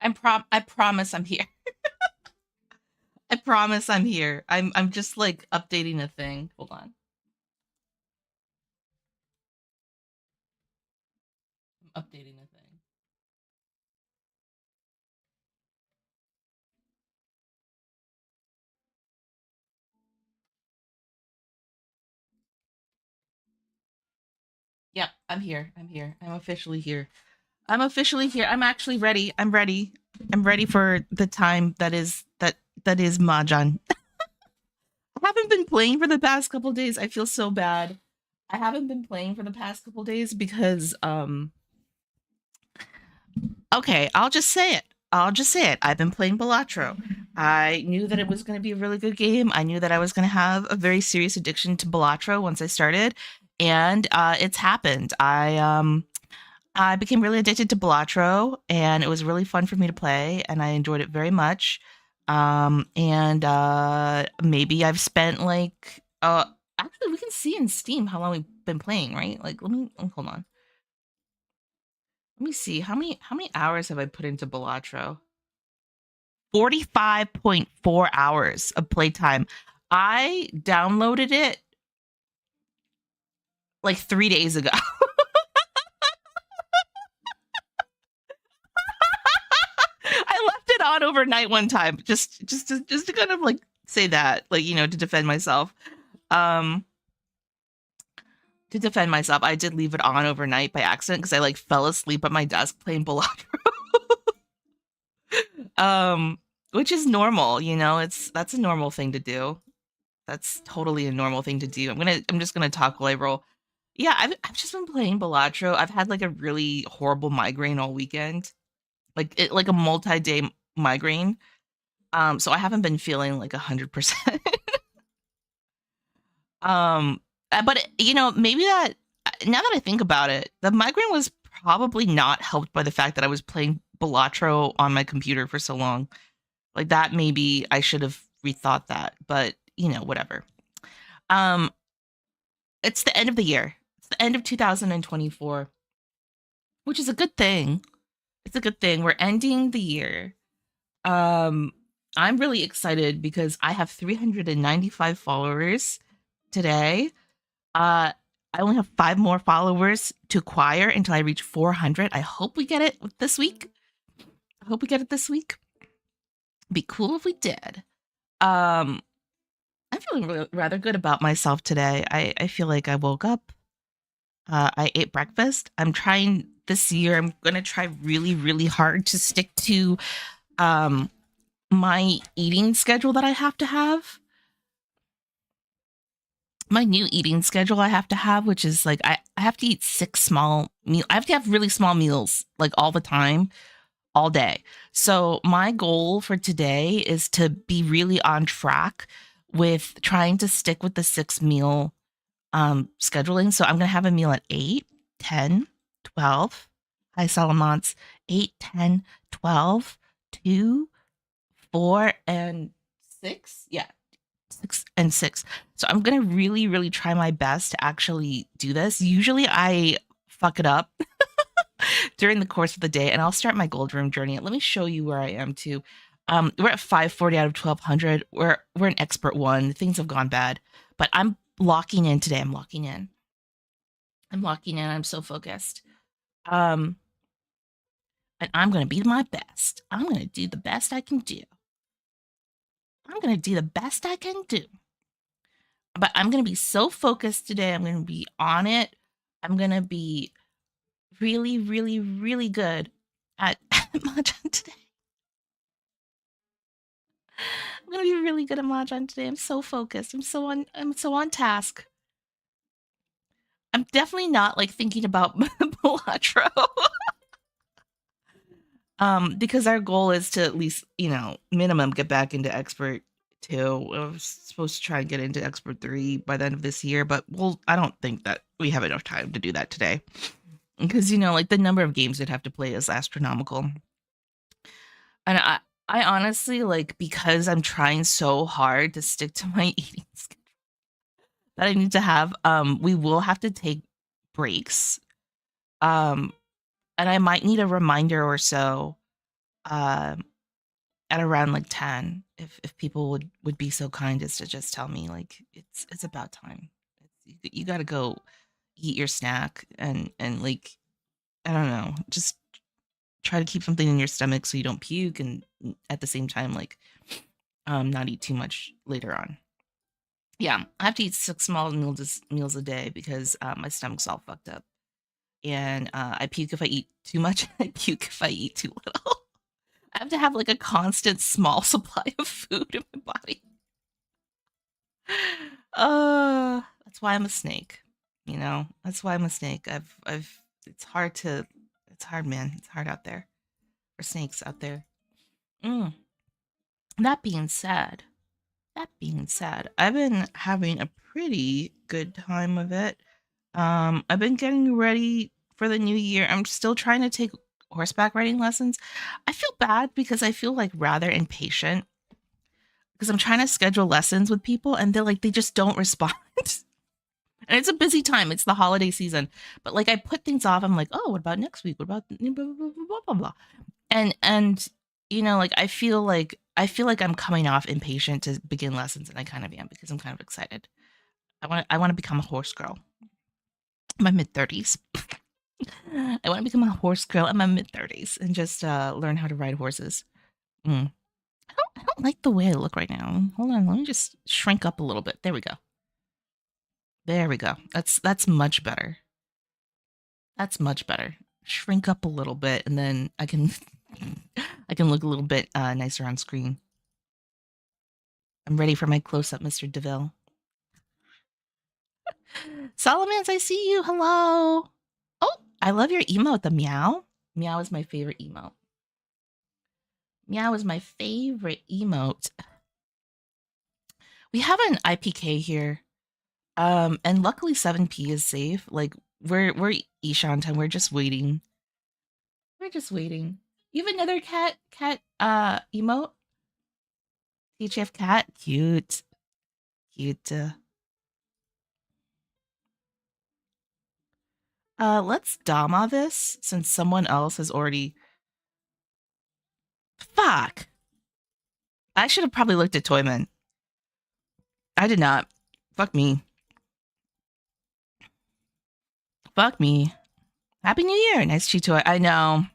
I promise I'm here. I promise I'm here. I'm just like updating a thing. Hold on. I'm updating a thing. Yep, I'm here. I'm here. I'm officially here. I'm officially here. I'm actually ready. I'm ready. I'm ready for the time that is Mahjong. I haven't been playing for the past couple days. I feel so bad. I haven't been playing for the past couple days because okay, I'll just say it. I'll just say it. I've been playing Balatro. I knew that it was going to be a really good game. I knew that I was going to have a very serious addiction to Balatro once I started, and it's happened. I became really addicted to Balatro, and it was really fun for me to play, and I enjoyed it very much. And maybe I've spent like actually we can see in Steam how long we've been playing, right? Like let me hold on. Let me see how many hours have I put into Balatro? 45.4 hours of playtime. I downloaded it like 3 days ago. I left it on overnight one time, just to kind of like say that, like to defend myself. Um, to defend myself, I did leave it on overnight by accident because I like fell asleep at my desk playing Balatro. Which is normal, that's a normal thing to do. That's totally a normal thing to do. I'm just gonna talk while I roll. Yeah, I've just been playing Balatro. I've had like a really horrible migraine all weekend, like a multi-day migraine. So I haven't been feeling like 100%. um, but maybe that now that I think about it, the migraine was probably not helped by the fact that I was playing Balatro on my computer for so long. Like that, maybe I should have rethought that. But whatever. Um, it's the end of the year. It's the end of 2024, which is a good thing. It's a good thing. We're ending the year. Um, I'm really excited because I have 395 followers today. Uh, I only have 5 more followers to acquire until I reach 400. I hope we get it this week. I hope we get it this week. Be cool if we did. Um, I'm feeling really, rather good about myself today. I feel like I woke up. I ate breakfast. I'm trying this year. I'm gonna try really, really hard to stick to um my eating schedule that I have to have. My new eating schedule I have to have, which is like I have to eat 6 small meals. I have to have really small meals like all the time, all day. So my goal for today is to be really on track with trying to stick with the 6 meal scheduling. So I'm gonna have a meal at 8, 10, 12. Hi Salamance. 8, 10, 12, 2, 4, and 6. Yeah, 6 and 6. So I'm gonna really, really try my best to actually do this. Usually I fuck it up during the course of the day, and I'll start my gold room journey. Let me show you where I am too. We're at 540 out of 1200. We're an expert one. Things have gone bad, but I'm locking in today. I'm locking in. I'm locking in. I'm so focused. Um, and I'm gonna be my best. I'm gonna do the best I can do. I'm gonna do the best I can do. But I'm gonna be so focused today. I'm gonna be on it. I'm gonna be really, really, really good at Mahjong today. I'm gonna be really good at Mahjong today. I'm so focused. I'm so on task. I'm definitely not like thinking about Balatro. Because our goal is to at least, minimum get back into expert 2. I was supposed to try and get into expert 3 by the end of this year, but I don't think that we have enough time to do that today. Because like the number of games you'd have to play is astronomical. And I honestly like because I'm trying so hard to stick to my eating schedule that I need to have, we will have to take breaks. Um, and I might need a reminder or so um, at around like 10, if people would be so kind as to just tell me like it's about time. You got to go eat your snack and like I don't know, just try to keep something in your stomach so you don't puke and at the same time like not eat too much later on. Yeah, I have to eat 6 small meals a day because my stomach's all fucked up. And I puke if I eat too much. I puke if I eat too little. I have to have like a constant small supply of food in my body. That's why I'm a snake. You know, that's why I'm a snake. It's hard to, it's hard, man. It's hard out there for snakes out there. Mm. That being said, I've been having a pretty good time of it. I've been getting ready for the new year. I'm still trying to take horseback riding lessons. I feel bad because I feel like rather impatient because I'm trying to schedule lessons with people and they just don't respond. And it's a busy time. It's the holiday season. But like I put things off. I'm like, "Oh, what about next week? What about blah blah blah blah blah blah." And you know, like I feel like I'm coming off impatient to begin lessons and I kind of am because I'm kind of excited. I want to become a horse girl. My mid 30s. I want to become a horse girl in my mid 30s and just learn how to ride horses. Mm. I don't like the way I look right now. Hold on, let me just shrink up a little bit. There we go. There we go. That's much better. That's much better. Shrink up a little bit, and then I can I can look a little bit nicer on screen. I'm ready for my close up, Mr. DeVille. Solomons, I see you. Hello. Oh, I love your emote. The meow. Meow is my favorite emote. Meow is my favorite emote. We have an IPK here. And luckily 7p is safe. Like we're Ishan time. We're just waiting. We're just waiting. You have another cat emote? TGF cat? Cute. Cute. Let's Dama this since someone else has already fuck. I should have probably looked at Toyman. I did not. Fuck me. Fuck me. Happy New Year. Nice Chitoy. I know.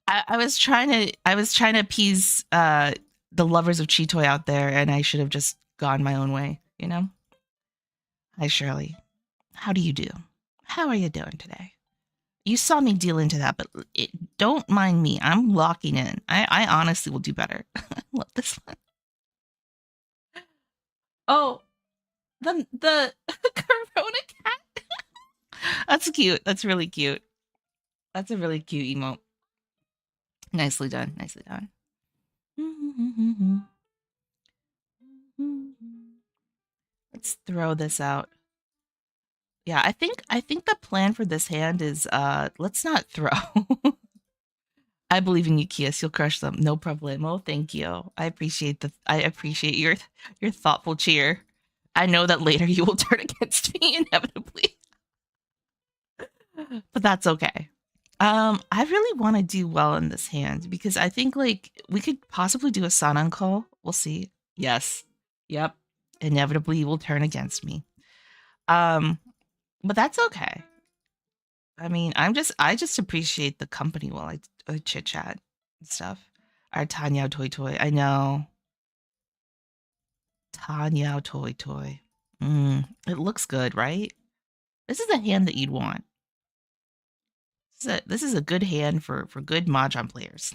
I was trying to appease the lovers of Chitoy out there, and I should have just gone my own way, you know? Hi Shirley. How do you do? How are you doing today? You saw me deal into that, but don't mind me. I'm locking in. I honestly will do better. I love this one. Oh, the Corona cat. That's cute. That's really cute. That's a really cute emote. Nicely done. Nicely done. Let's throw this out. Yeah, I think the plan for this hand is let's not throw. I believe in you, Kias. You'll crush them. No problemo. Thank you. I appreciate your thoughtful cheer. I know that later you will turn against me inevitably. But that's okay. I really want to do well in this hand because I think like we could possibly do a Sanan call. We'll see. Yes. Yep. Inevitably you will turn against me. Um, but that's okay. I mean, I just appreciate the company while I chit chat and stuff. Our Tanya Toy Toy. I know. Tanya Toy Toy. It looks good, right? This is a hand that you'd want. This is a good hand for good Mahjong players.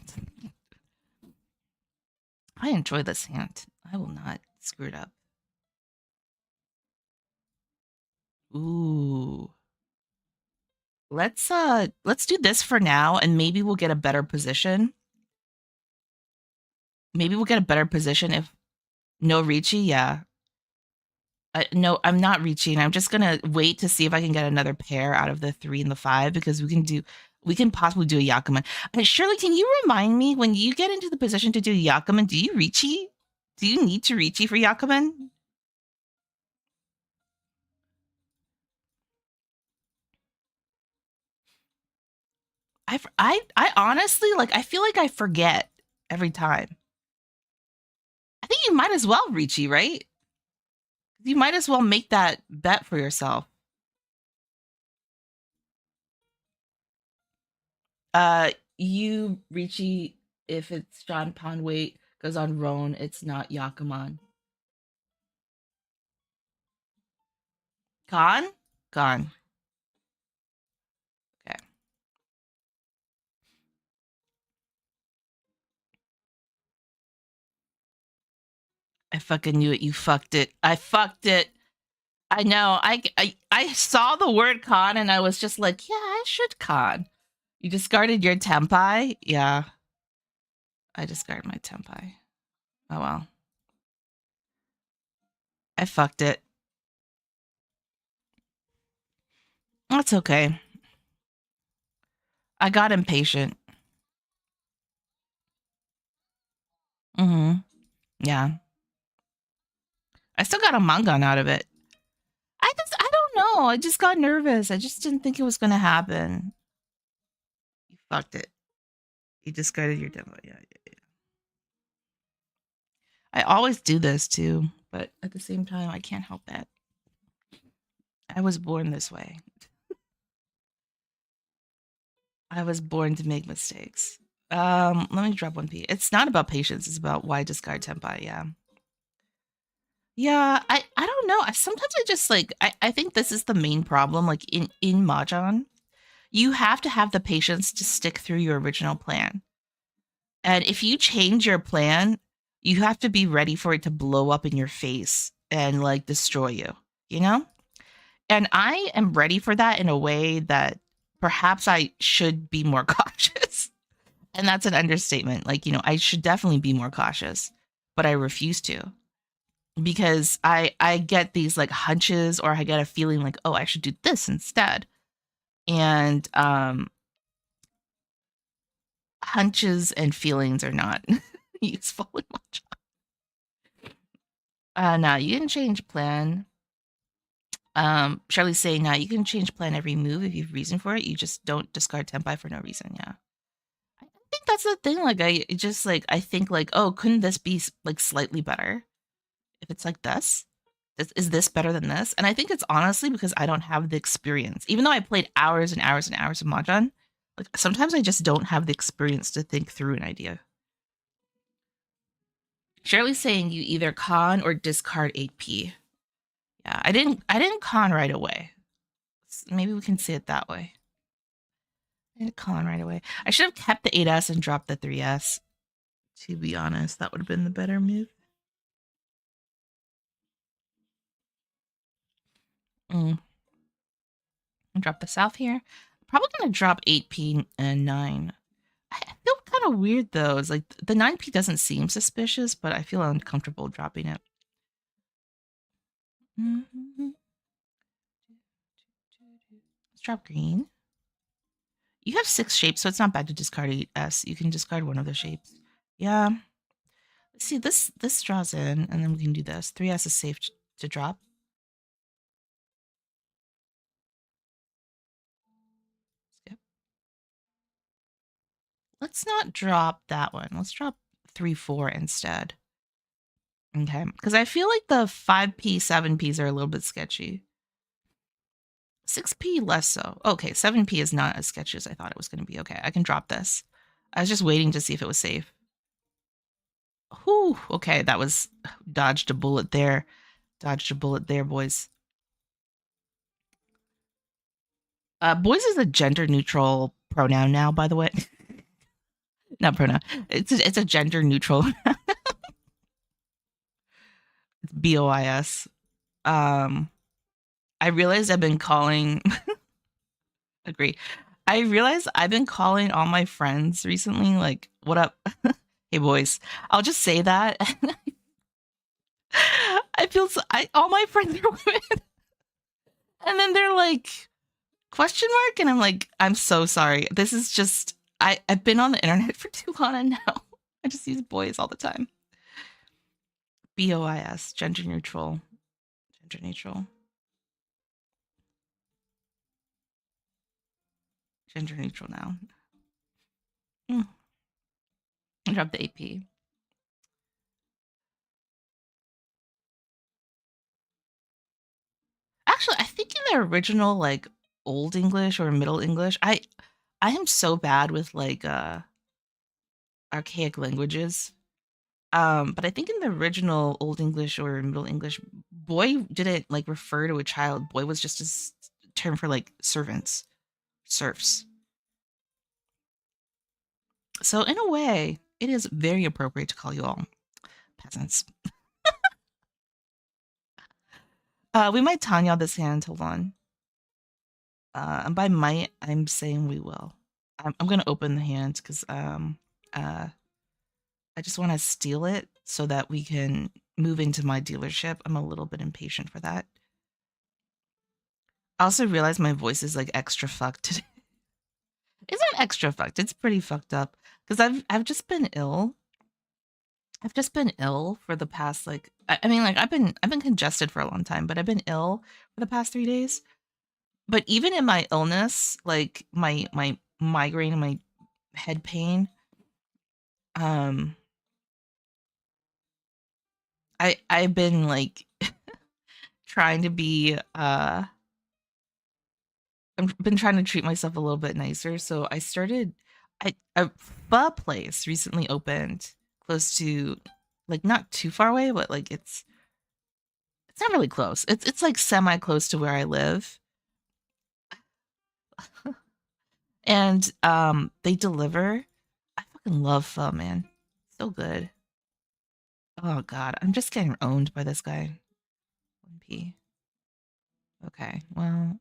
I enjoy this hand. I will not screw it up. Ooh. Let's do this for now and maybe we'll get a better position. Maybe we'll get a better position if no Ricci, yeah. No, I'm not reaching. I'm just gonna wait to see if I can get another pair out of the 3 and the 5 because we can possibly do a Yakuman. Shirley, can you remind me when you get into the position to do Yakuman, do you Ricci? Do you need to Ricci for Yakuman? I honestly like I feel like I forget. every time. I think you might as well, Richie, right? You might as well make that bet for yourself. You, Richie, if it's John Ponwait goes on Roan, it's not Yakuman. Khan? Khan. Okay. I fucking knew it. You fucked it. I fucked it. I know. I saw the word con and I was just like, yeah, I should con. You discarded your tempai? Yeah. I discarded my tempai. Oh well. I fucked it. That's okay. I got impatient. Mm-hmm. Yeah. I still got a mangan out of it. I don't know. I just got nervous. I just didn't think it was gonna happen. You fucked it. You discarded your demo. Yeah, yeah, yeah. I always do this too, but at the same time, I can't help it. I was born this way. I was born to make mistakes. Let me drop 1P. It's not about patience, it's about why discard tempai, yeah. Yeah, I don't know. Sometimes I just like I think this is the main problem. Like in Mahjong, you have to have the patience to stick through your original plan. And if you change your plan, you have to be ready for it to blow up in your face and like destroy you, you know? And I am ready for that in a way that perhaps I should be more cautious. And that's an understatement. Like, I should definitely be more cautious, but I refuse to because I get these like hunches or I get a feeling like, oh, I should do this instead. And hunches and feelings are not useful in much. No, you can change plan. Charlie's saying, now you can change plan every move if you have reason for it. You just don't discard tempai for no reason. Yeah. I think that's the thing. Like, I think like, oh, couldn't this be like slightly better if it's like this? Is this better than this? And I think it's honestly because I don't have the experience. Even though I played hours and hours and hours of Mahjong, like sometimes I just don't have the experience to think through an idea. Shirley's saying you either con or discard 8P. Yeah, I didn't con right away. Maybe we can say it that way. I didn't con right away. I should have kept the 8S and dropped the 3S. To be honest, that would have been the better move. Mm. Drop the south here. Probably gonna drop 8P and 9. I feel kind of weird though. It's like the 9P doesn't seem suspicious, but I feel uncomfortable dropping it. Mm-hmm. Let's drop green. You have 6 shapes, so it's not bad to discard 8S. You can discard one of the shapes. Yeah. Let's see, this draws in, and then we can do this. 3S is safe to drop. Skip. Let's not drop that one. Let's drop 3-4 instead. Okay, because I feel like the 5P, 7Ps are a little bit sketchy. 6P less so. Okay, 7P is not as sketchy as I thought it was going to be. Okay, I can drop this. I was just waiting to see if it was safe. Whew, okay, that was dodged a bullet there. Dodged a bullet there, boys. Boys is a gender neutral pronoun now, by the way. Not pronoun. It's a gender neutral. It's BOIS. I realized I've been calling agree. I realized I've been calling all my friends recently, like, what up? Hey boys. I'll just say that. I feel so, all my friends are women. And then they're like, question mark? And I'm like, I'm so sorry. This is just I've been on the internet for too long and now I just use boys all the time. BOIS, gender neutral. Gender neutral. Gender neutral now. Drop the AP. Actually, I think in the original, like, Old English or Middle English, I am so bad with, like, archaic languages. But I think in the original Old English or Middle English, boy didn't, like, refer to a child. Boy was just a term for, like, servants, serfs. So in a way, it is very appropriate to call you all peasants. We might Tanya this hand. Hold on. And by might, I'm saying we will. I'm gonna open the hand because uh, I just want to steal it so that we can move into my dealership. I'm a little bit impatient for that. I also realize my voice is like extra fucked today. It's not extra fucked. It's pretty fucked up because I've just been ill. I've just been ill for the past like I mean like I've been congested for a long time, but I've been ill for the past 3 days. But even in my illness, like my migraine and my head pain, um, I've been like trying to be I've been trying to treat myself a little bit nicer. So I started a pho place recently opened close to like not too far away, but like it's not really close. It's like semi close to where I live. And they deliver. I fucking love pho, man. So good. Oh god, I'm just getting owned by this guy. 1P. Okay, well,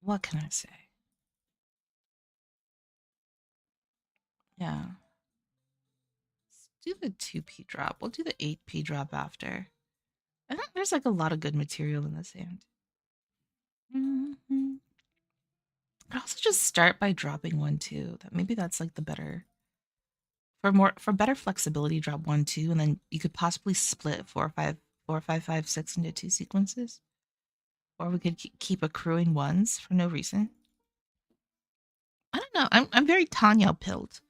what can I say? Yeah. Let's do the 2P drop. We'll do the 8P drop after. I think there's like a lot of good material in this hand. Mm-hmm. I'd also just start by dropping 1 2. That maybe that's like the better for better flexibility. Drop 1 2, and then you could possibly split 4 5 4 5 5 6 into 2 sequences, or we could keep accruing ones for no reason. I don't know. I'm very Tanya pilled.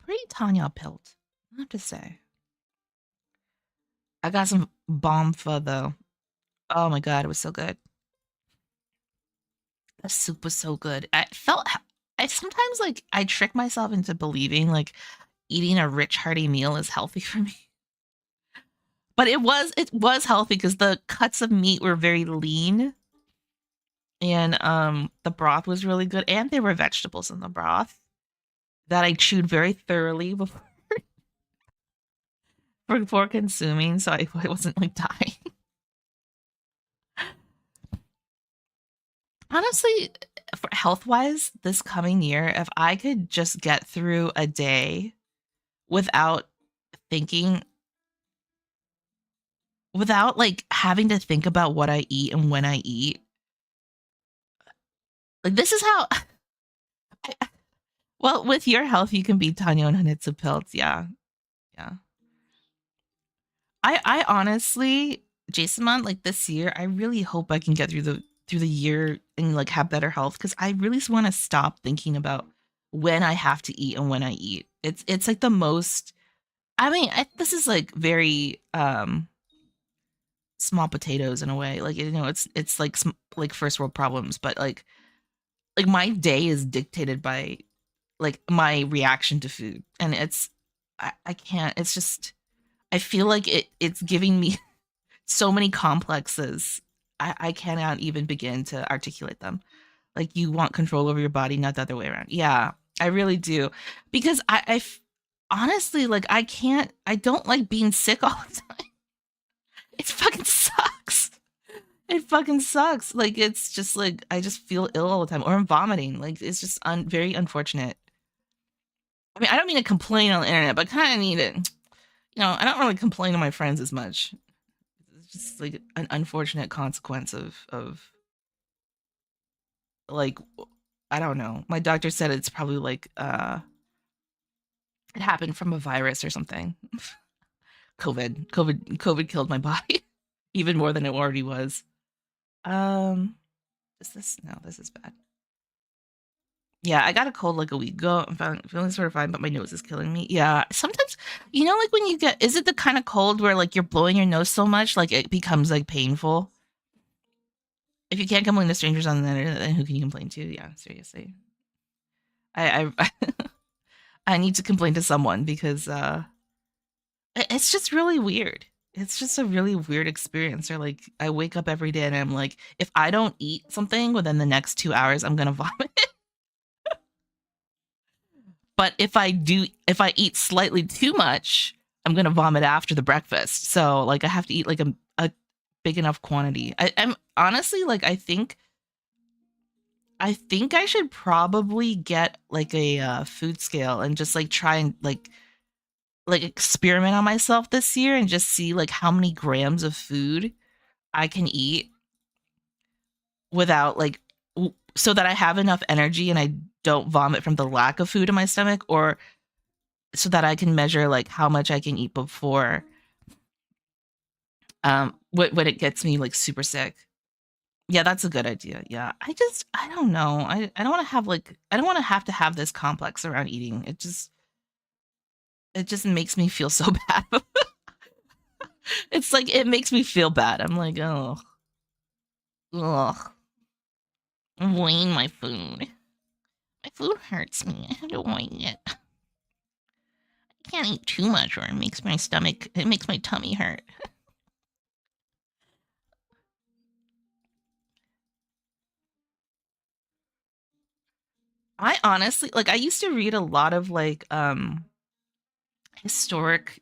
Pretty Tanya pilled. I have to say. I got some bomb pho though. Oh my god, it was so good. The soup was so good. I sometimes like I trick myself into believing like eating a rich hearty meal is healthy for me. But it was healthy because the cuts of meat were very lean, and the broth was really good, and there were vegetables in the broth that I chewed very thoroughly before consuming, so I wasn't like dying. Honestly, for health wise, this coming year, if I could just get through a day without thinking, without like having to think about what I eat and when I eat, like this is how. Well, with your health, you can be Tanya and Hanitsu Pills. Yeah, yeah. I honestly, Jason, man, like this year, I really hope I can get through the year and like have better health because I really want to stop thinking about when I have to eat and when I eat. It's like the most. I mean, this is like very small potatoes in a way. Like it's like first world problems, but like my day is dictated by like my reaction to food, and I can't. It's just I feel like it's giving me so many complexes. I cannot even begin to articulate them. Like you want control over your body, not the other way around. Yeah, I really do. Because honestly, like I don't like being sick all the time. It fucking sucks. It fucking sucks. Like it's just like I just feel ill all the time or I'm vomiting. Like it's just very unfortunate. I mean, I don't mean to complain on the internet, but kind of need it. I don't really complain to my friends as much. It's just like an unfortunate consequence of like I don't know. My doctor said it's probably like it happened from a virus or something. COVID killed my body even more than it already was. Um Is this no? This is bad. Yeah, I got a cold like a week ago. Feeling sort of fine, but my nose is killing me. Yeah, sometimes like when you get, is it the kind of cold where like you're blowing your nose so much like it becomes like painful? If you can't complain to strangers on the internet, then who can you complain to? Yeah, seriously. I I need to complain to someone because it's just really weird. It's just a really weird experience. Or like I wake up every day and I'm like, if I don't eat something within the next 2 hours, I'm gonna vomit. But if I eat slightly too much, I'm gonna vomit after the breakfast. So like I have to eat like a big enough quantity. I'm honestly like I think I should probably get like a food scale and just like try and like experiment on myself this year and just see like how many grams of food I can eat without like so that I have enough energy and I don't vomit from the lack of food in my stomach, or so that I can measure like how much I can eat before when it gets me like super sick. Yeah, that's a good idea. Yeah. I don't know. I don't want to have like I don't want to have this complex around eating. It just makes me feel so bad. It's like it makes me feel bad. I'm like, oh, ugh, I'm weighing my food. My food hurts me. I have to weigh it. I can't eat too much, or it makes my tummy hurt. I honestly like. I used to read a lot of like historic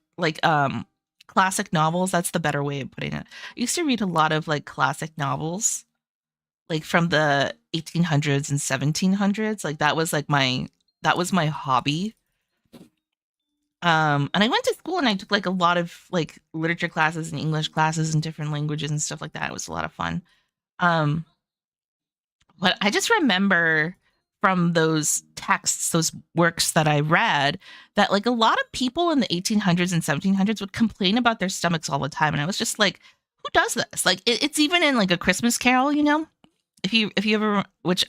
classic novels. That's the better way of putting it. I used to read a lot of like classic novels, like from the 1800s and 1700s. Like that was my hobby. And I went to school and I took like a lot of like literature classes and English classes and different languages and stuff like that. It was a lot of fun. Um, but I just remember from those texts, those works that I read, that like a lot of people in the 1800s and 1700s would complain about their stomachs all the time, and I was just like, who does this? Like it's even in like A Christmas Carol, you know? If you ever, which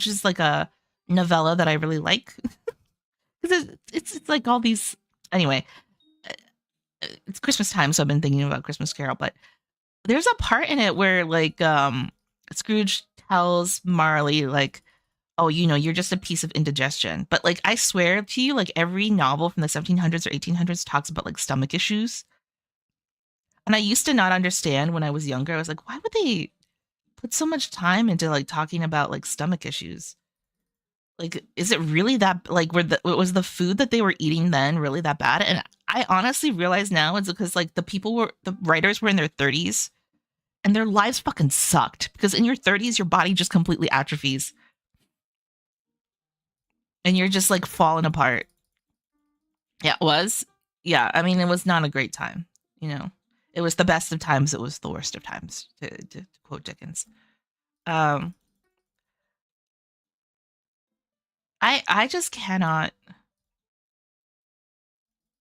is like a novella that I really like because it's like all these anyway. It's Christmas time, so I've been thinking about Christmas Carol, but there's a part in it where like Scrooge tells Marley like, oh, you're just a piece of indigestion. But like I swear to you, like every novel from the 1700s or 1800s talks about like stomach issues. And I used to not understand when I was younger. I was like, why would they put so much time into like talking about like stomach issues? Like, is it really that like was the food that they were eating then really that bad? And I honestly realize now it's because like the writers were in their 30s and their lives fucking sucked, because in your 30s your body just completely atrophies and you're just like falling apart. Yeah, it was. Yeah, I mean, it was not a great time. You know, it was the best of times. It was the worst of times, to quote Dickens. Um, I just cannot.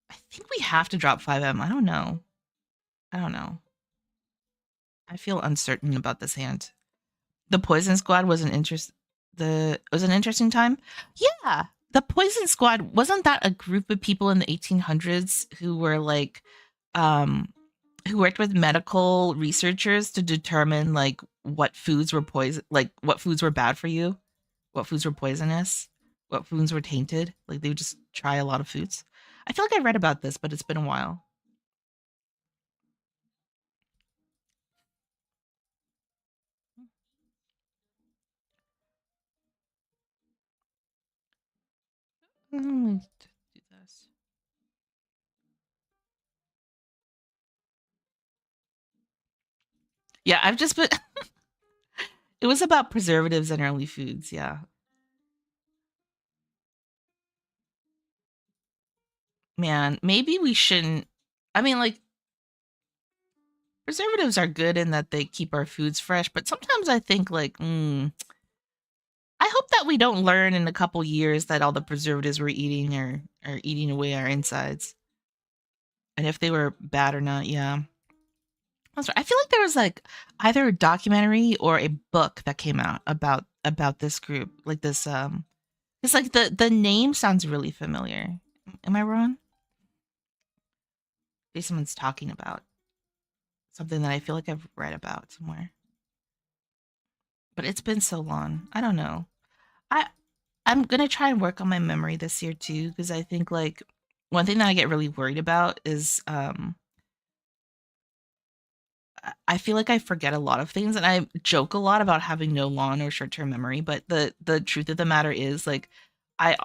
I think we have to drop 5M. I don't know. I don't know. I feel uncertain about this hand. The Poison Squad was an interest. The it was an interesting time. Yeah, the Poison Squad, wasn't that a group of people in the 1800s who were like, um, who worked with medical researchers to determine like what foods were like what foods were bad for you, what foods were poisonous, what foods were tainted. Like they would just try a lot of foods. I feel like I read about this, but it's been a while. Let me do this. Yeah, I've just been. It was about preservatives and early foods. Yeah, man. Maybe we shouldn't. I mean, like preservatives are good in that they keep our foods fresh, but sometimes I think like, I hope that we don't learn in a couple years that all the preservatives we're eating are eating away our insides. And if they were bad or not, yeah. Sounds right. I feel like there was like either a documentary or a book that came out about this group, like this. It's like the name sounds really familiar. Am I wrong? Maybe someone's talking about something that I feel like I've read about somewhere, but it's been so long. I don't know. I I'm gonna try and work on my memory this year too, because I think like one thing that I get really worried about is I feel like I forget a lot of things, and I joke a lot about having no long or short term memory. But the truth of the matter is, like, I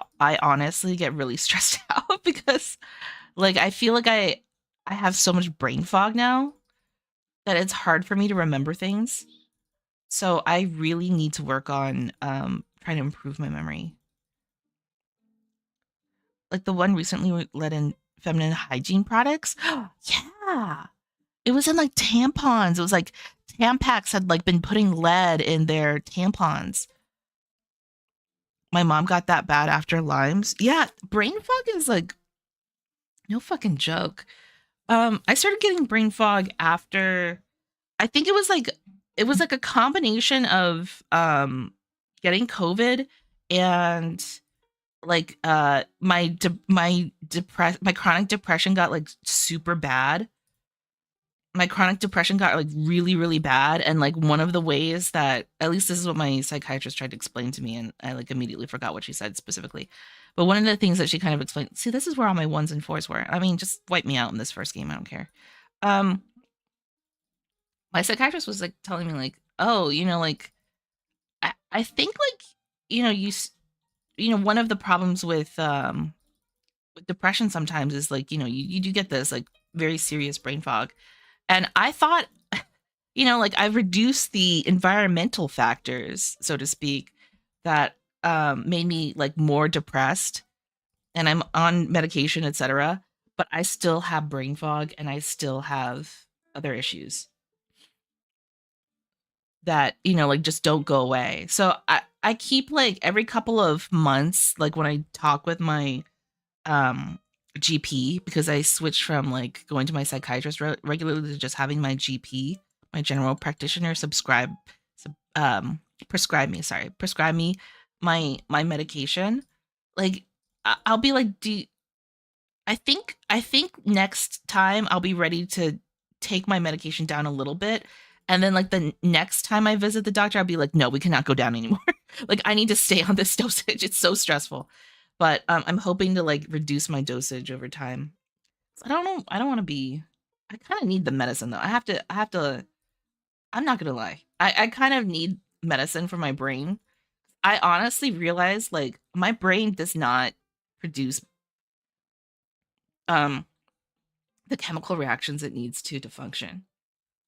honestly get really stressed out because, like, I feel like I have so much brain fog now that it's hard for me to remember things. So I really need to work on trying to improve my memory. Like the one recently let in feminine hygiene products. Yeah. It was in like tampons. It was like Tampax had like been putting lead in their tampons. My mom got that bad after Lyme's. Yeah, brain fog is like no fucking joke. I started getting brain fog after I think it was like a combination of getting COVID and like my chronic depression got like super bad. My chronic depression got like really really bad, and like one of the ways that, at least this is what my psychiatrist tried to explain to me, and I like immediately forgot what she said specifically, but one of the things that she kind of explained, see, this is where all my ones and fours were. I mean, just wipe me out in this first game, I don't care. um my psychiatrist was like telling me like, oh, like I think like, one of the problems with depression sometimes is like, you do get this like very serious brain fog. And I thought, like I've reduced the environmental factors, so to speak, that made me like more depressed, and I'm on medication, etc. But I still have brain fog, and I still have other issues that, like just don't go away. So I keep like every couple of months, like when I talk with my um GP, because I switched from like going to my psychiatrist regularly to just having my GP, my general practitioner, prescribe me my medication. Like I'll be like, I think next time I'll be ready to take my medication down a little bit. And then like the next time I visit the doctor, I'll be like, no, we cannot go down anymore. Like I need to stay on this dosage. It's so stressful. But I'm hoping to like reduce my dosage over time. I don't know. I don't want to be. I kind of need the medicine though. I have to. I'm not gonna lie. I kind of need medicine for my brain. I honestly realize like my brain does not produce um the chemical reactions it needs to function.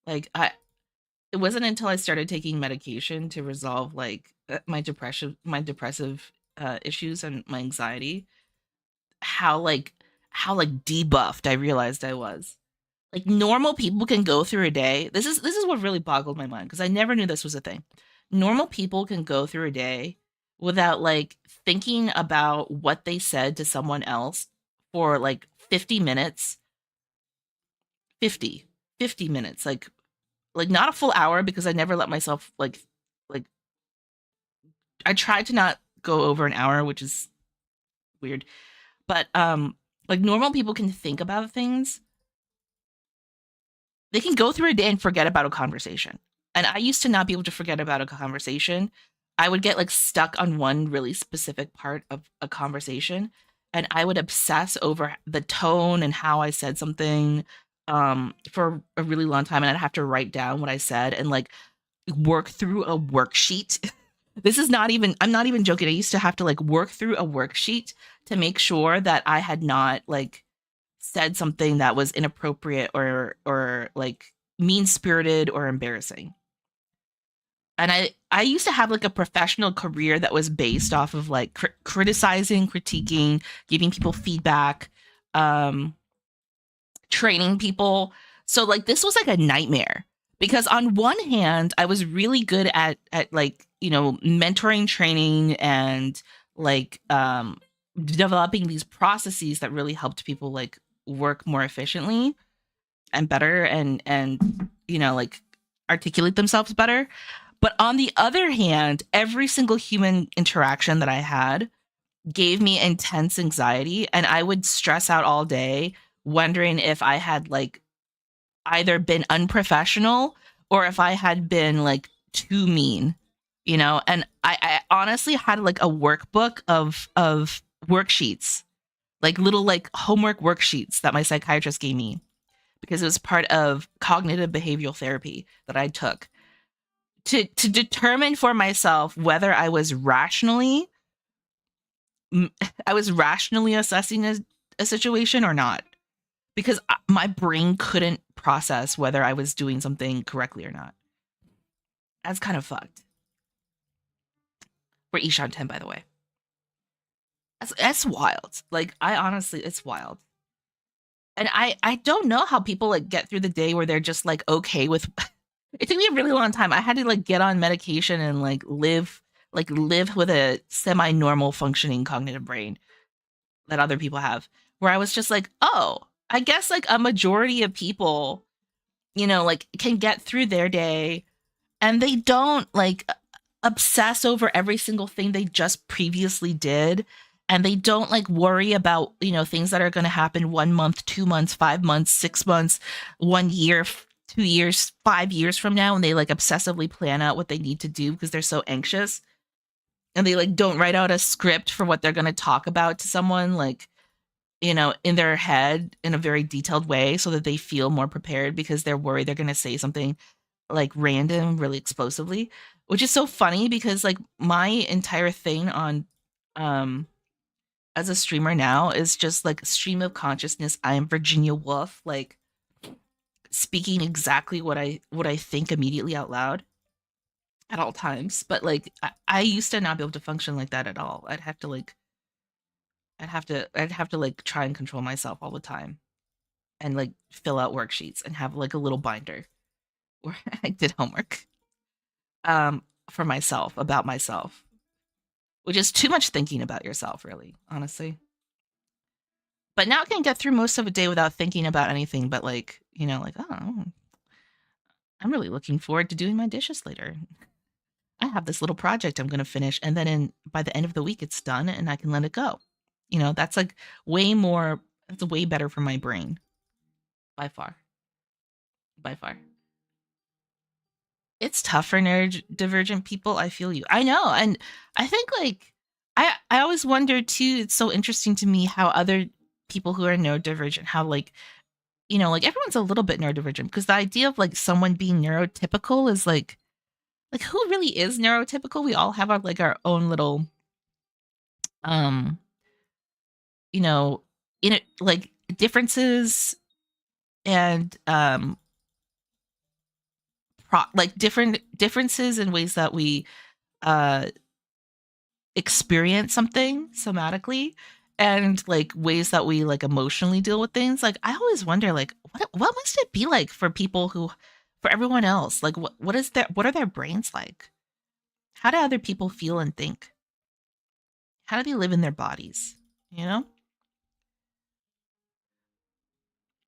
Like it wasn't until I started taking medication to resolve like my depressive issues and my anxiety, how like debuffed I realized I was. Like normal people can go through a day. This is what really boggled my mind, because I never knew this was a thing. Normal people can go through a day without like thinking about what they said to someone else for like 50 minutes. 50 50 minutes, like not a full hour, because I never let myself like I tried to not go over an hour, which is weird. But like normal people can think about things. They can go through a day and forget about a conversation. And I used to not be able to forget about a conversation. I would get like stuck on one really specific part of a conversation, and I would obsess over the tone and how I said something for a really long time, and I'd have to write down what I said and like work through a worksheet. This is not even, I'm not even joking. I used to have to like work through a worksheet to make sure that I had not like said something that was inappropriate or like mean-spirited or embarrassing. And I used to have like a professional career that was based off of like criticizing, critiquing, giving people feedback, um training people. So like this was like a nightmare, because on one hand I was really good at like, mentoring, training, and like developing these processes that really helped people like work more efficiently and better, and like articulate themselves better. But on the other hand, every single human interaction that I had gave me intense anxiety, and I would stress out all day wondering if I had like either been unprofessional or if I had been like too mean, and I honestly had like a workbook of worksheets, like little like homework worksheets that my psychiatrist gave me because it was part of cognitive behavioral therapy that I took to determine for myself whether I was rationally assessing a situation or not, because my brain couldn't process whether I was doing something correctly or not. That's kind of fucked. For Ishan 10, by the way. That's wild. Like, I honestly, it's wild. And I don't know how people like get through the day where they're just like okay with it took me a really long time. I had to like get on medication and live with a semi-normal functioning cognitive brain that other people have. Where I was just like, oh, I guess like a majority of people, like can get through their day and they don't like obsess over every single thing they just previously did, and they don't like worry about things that are going to happen 1 month, 2 months, 5 months, 6 months, 1 year, 2 years, 5 years from now, and they like obsessively plan out what they need to do because they're so anxious, and they like don't write out a script for what they're going to talk about to someone, like in their head in a very detailed way so that they feel more prepared because they're worried they're going to say something like random really explosively, which is so funny because like my entire thing on um as a streamer now is just like stream of consciousness. I am Virginia Woolf, like speaking exactly what I think immediately out loud at all times. But like I used to not be able to function like that at all. I'd have to like try and control myself all the time and like fill out worksheets and have like a little binder where I did homework um for myself about myself, which is too much thinking about yourself, really, honestly. But now I can get through most of a day without thinking about anything but like, like, oh, I'm really looking forward to doing my dishes later. I have this little project I'm going to finish, and then by the end of the week it's done and I can let it go. That's like that's way better for my brain by far. By far. It's tough for neurodivergent people. I feel you. I know. And I think like I always wonder too, it's so interesting to me how other people who are neurodivergent, how like, like everyone's a little bit neurodivergent, because the idea of like someone being neurotypical is like who really is neurotypical? We all have our own little um, you know, in it like differences and like different differences in ways that we uh experience something somatically, and like ways that we like emotionally deal with things. Like I always wonder like what must it be like for people who for everyone else? Like what are their brains like? How do other people feel and think? How do they live in their bodies? You know?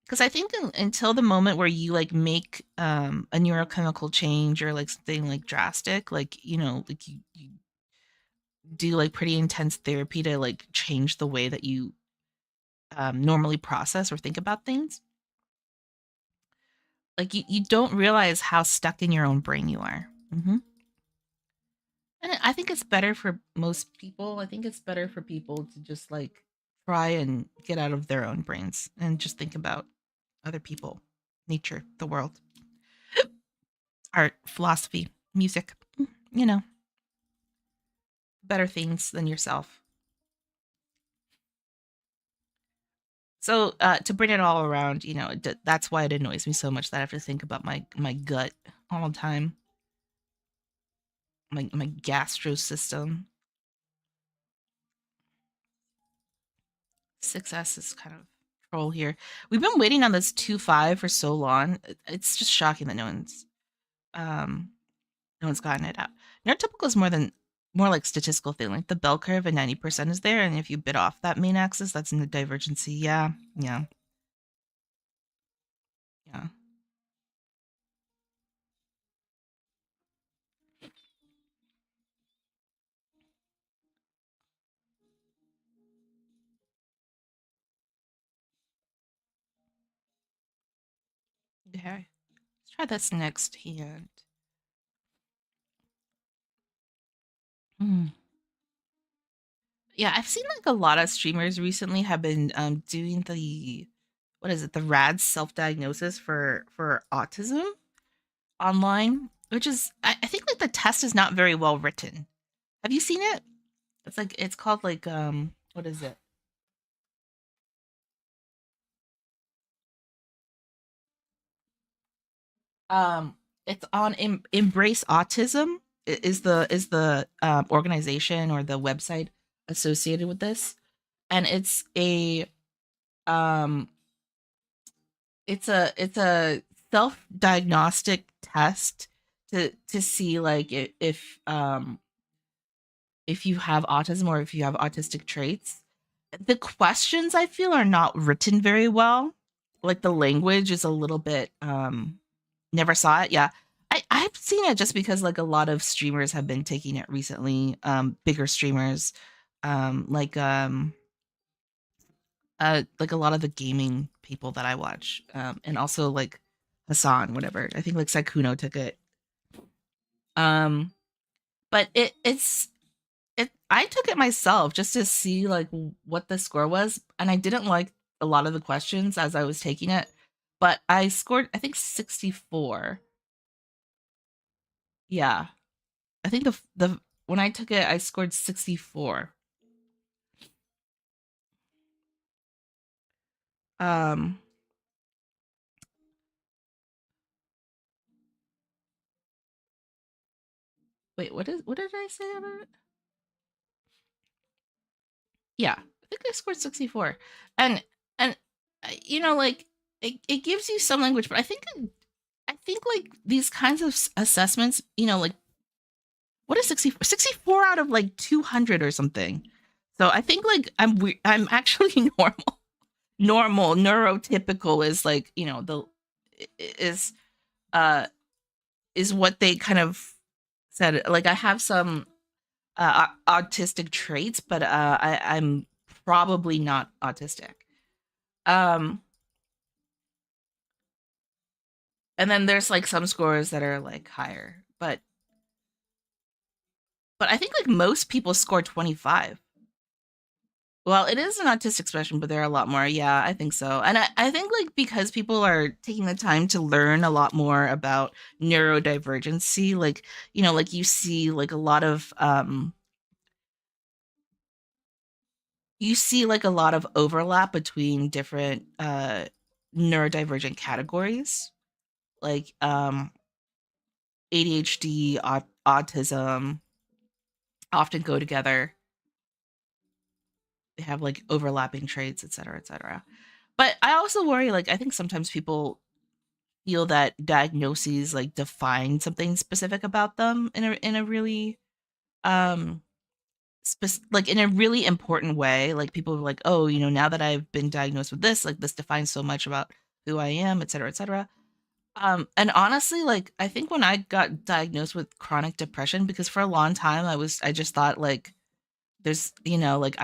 Because I think until the moment where you like make a neurochemical change or like something like drastic, like like you do like pretty intense therapy to like change the way that you normally process or think about things, like you don't realize how stuck in your own brain you are. And I think it's better for most people. I think it's better for people to just like try and get out of their own brains and just think about other people, nature, the world, art, philosophy, music, you know, better things than yourself. So to bring it all around, that's why it annoys me so much that I have to think about my gut all the time, my gastro system. 6S is kind of troll here. We've been waiting on this 2.5 for so long. It's just shocking that um no one's gotten it out. Neurotypical is more like statistical thing. Like the bell curve at 90% is there, and if you bit off that main axis, that's in the divergency. Yeah, yeah, yeah. Okay. Let's try this next hand. Hmm. Yeah, I've seen like a lot of streamers recently have been doing the what is it, the RAD self-diagnosis for autism online, which is I think like the test is not very well written. Have you seen it? It's like it's called like what is it? Um it's on Embrace Autism is the organization or the website associated with this. And um it's a self-diagnostic test to see like if you have autism or if you have autistic traits. The questions I feel are not written very well. Like the language is a little bit never saw it. Yeah. I've seen it just because like a lot of streamers have been taking it recently. Bigger streamers. Like like a lot of the gaming people that I watch. And also like Hassan, whatever. I think like Saikuno took it. Um but it I took it myself just to see like what the score was, and I didn't like a lot of the questions as I was taking it, but I scored I think 64. Yeah. I think the when I took it I scored 64. Um wait, what did I say about it? Yeah. I think I scored 64. And you know like it gives you some language, but I think like these kinds of assessments, you know, like what is 64? 64 out of like 200 or something. So I think like I'm actually normal. Normal neurotypical is like, you know, the is uh is what they kind of said. Like I have some autistic traits, but I'm probably not autistic. Um and then there's like some scores that are like higher. But I think like most people score 25. Well, it is an autistic spectrum, but there are a lot more. Yeah, I think so. And I think like because people are taking the time to learn a lot more about neurodivergency, like, you know, like you see like a lot of you see like a lot of overlap between different neurodivergent categories. Like ADHD, autism often go together. They have like overlapping traits, et cetera, et cetera. But I also worry, like, I think sometimes people feel that diagnoses like define something specific about them in a really um like in a really important way. Like people are like, oh, you know, now that I've been diagnosed with this, like this defines so much about who I am, et cetera, et cetera. And honestly, like I think when I got diagnosed with chronic depression, because for a long time I just thought like there's, you know, like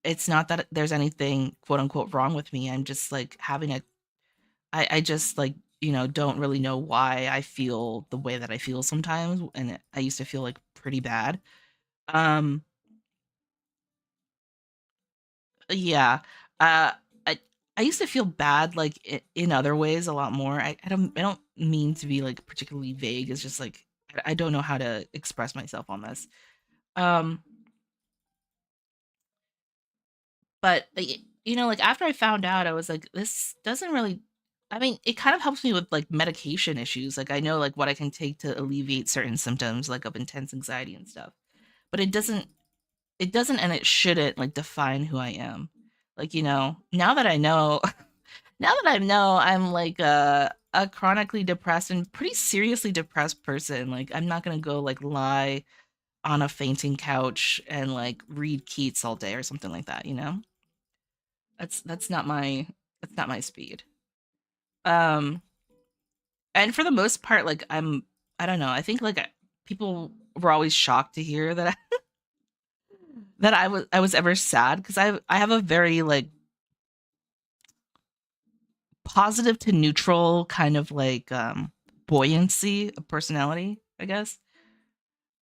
it's not that there's anything quote unquote wrong with me. I'm just like having a I just like, you know, don't really know why I feel the way that I feel sometimes, and I used to feel like pretty bad. Um, yeah. Uh, I I used to feel bad like in other ways a lot more. I don't mean to be like particularly vague. It's just like I don't know how to express myself on this. Um, but you know, like after I found out, I was like, this doesn't really. I mean, it kind of helps me with like medication issues. Like I know like what I can take to alleviate certain symptoms like of intense anxiety and stuff. But it doesn't and it shouldn't like define who I am. Like, you know, now that I know now that I know I'm like a chronically depressed and pretty seriously depressed person, like I'm not gonna go like lie on a fainting couch and like read Keats all day or something like that, you know? That's not my speed. Um and for the most part, like I don't know, I think like people were always shocked to hear that that I was ever sad because I have a very like positive to neutral kind of like buoyancy of personality, I guess.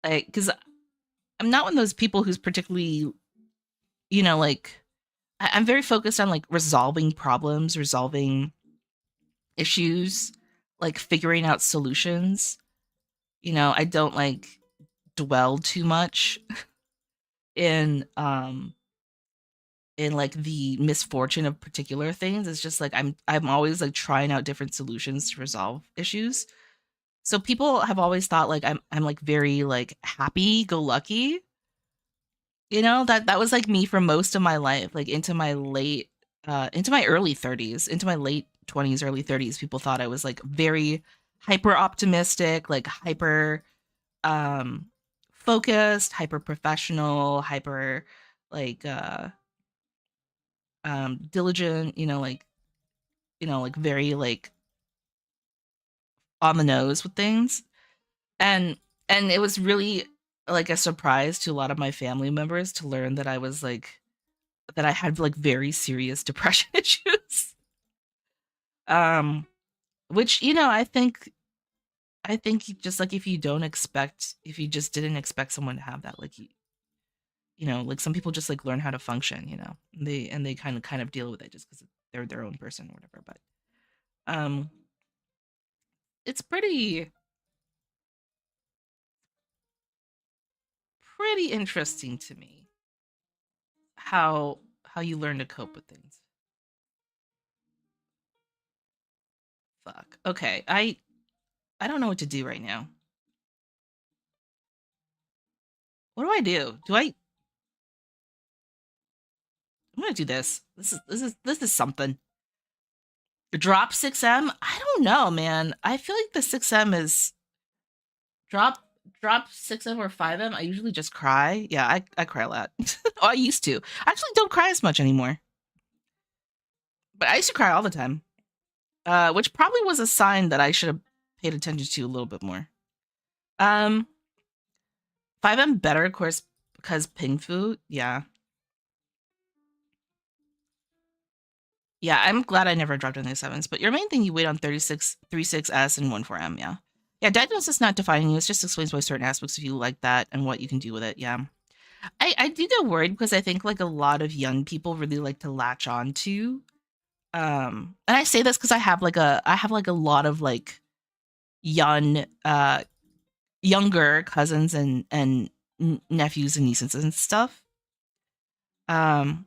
Like, because I'm not one of those people who's particularly, like I'm very focused on like resolving problems, resolving issues, like figuring out solutions. I don't like dwell too much in like the misfortune of particular things. It's just like I'm always like trying out different solutions to resolve issues. So people have always thought like I'm like very like happy go lucky. That was like me for most of my life, like into my early 30s, into my late 20s, early 30s. People thought I was like very hyper optimistic, like hyper um focused, hyper professional, hyper like diligent, like very like on the nose with things. And it was really like a surprise to a lot of my family members to learn that I had like very serious depression issues. Um which I think just like if you just didn't expect someone to have that, like like some people just like learn how to function, they kind of deal with it just because they're their own person or whatever. But um it's pretty interesting to me how you learn to cope with things. Fuck. Okay, I don't know what to do right now. What do I do? I'm gonna do this. This is something. Drop 6M? I don't know, man. I feel like the 6M is drop drop 6M or 5M. I usually just cry. Yeah, I cry a lot. Oh, I used to. I actually don't cry as much anymore. But I used to cry all the time. Which probably was a sign that I should have paid attention to a little bit more. Um 5M better, of course, because Ping Fu. Yeah. Yeah, I'm glad I never dropped any sevens. But your main thing, you wait on 36, 36S and 14M, yeah. Yeah, diagnosis not defining you. It just explains why certain aspects of you like that and what you can do with it, yeah. I do get worried because I think like a lot of young people really like to latch on to. And I say this because I have like a lot of like young younger cousins and nephews and nieces and stuff. Um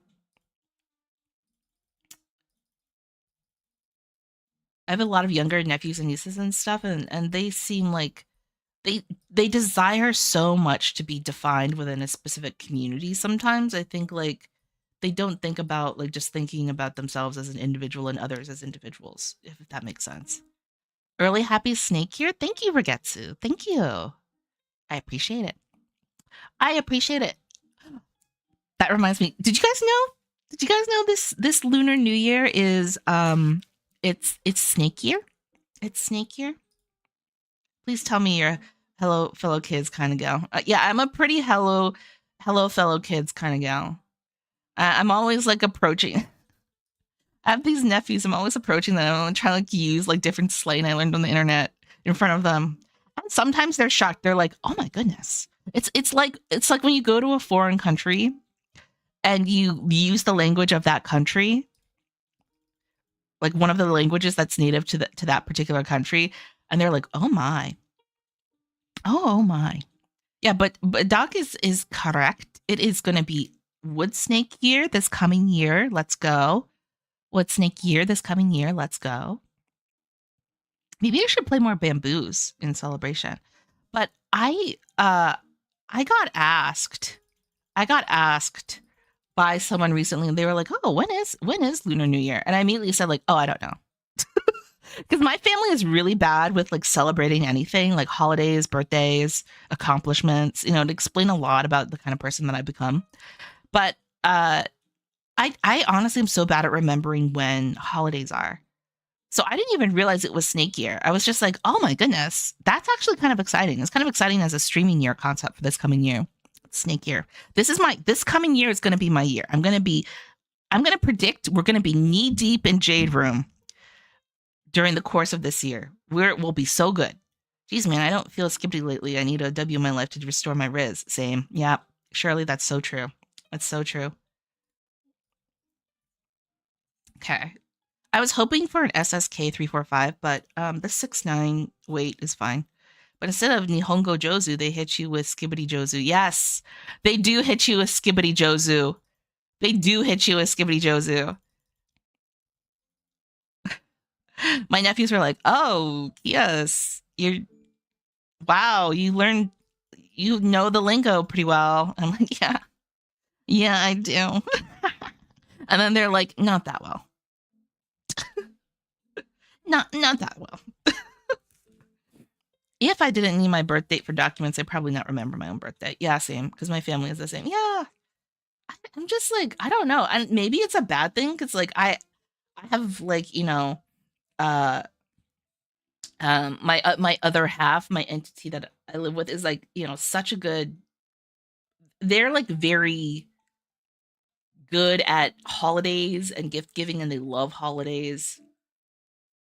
I have a lot of younger nephews and nieces and stuff, and they seem like they desire so much to be defined within a specific community. Sometimes I think like they don't think about like just thinking about themselves as an individual and others as individuals, if that makes sense. Early happy snake here. Thank you, Regetsu. Thank you. I appreciate it. I appreciate it. That reminds me. Did you guys know? Did you guys know this Lunar New Year is it's snake year? It's snake year. Please tell me you're a hello fellow kids kind of gal. Yeah, I'm a pretty hello fellow kids kind of gal. I'm always like approaching. I have these nephews. I'm always approaching them. I'm trying to like use like different slang I learned on the internet in front of them. And sometimes they're shocked. They're like, "Oh my goodness!" It's like when you go to a foreign country and you use the language of that country, like one of the languages that's native to that particular country, and they're like, "Oh my, oh my." Yeah, but Doc is correct. It is going to be wood snake year this coming year. Let's go. Wood snake year this coming year. Let's go. Maybe I should play more bamboos in celebration. But I got asked by someone recently, and they were like, "Oh, when is Lunar New Year?" And I immediately said like, "Oh, I don't know." Because my family is really bad with like celebrating anything like holidays, birthdays, accomplishments, to explain a lot about the kind of person that I become. But I honestly am so bad at remembering when holidays are. So I didn't even realize it was snake year. I was just like, oh my goodness, that's actually kind of exciting. It's kind of exciting as a streaming year concept for this coming year. Snake year. This coming year is going to be my year. I'm going to predict we're going to be knee deep in Jade Room. during the course of this year. We'll be so good. Geez, man, I don't feel skippity lately. I need a W in my life to restore my Riz. Same. Yeah, Shirley, that's so true. That's so true. Okay. I was hoping for an SSK 345, but the 6'9" weight is fine. But instead of Nihongo Jozu, they hit you with Skibbity Jozu. Yes, they do hit you with Skibbity Jozu. They do hit you with Skibbity Jozu. My nephews were like, "Oh, yes, wow, you know the lingo pretty well." I'm like, "Yeah, yeah, I do." And then they're like, "Not that well, not that well." If I didn't need my birth date for documents, I'd probably not remember my own birthday. Yeah, same, because my family is the same. Yeah, I'm just like, I don't know, and maybe it's a bad thing because like I have like uh my other half, my entity that I live with is like such a good. They're like very good at holidays and gift giving, and they love holidays.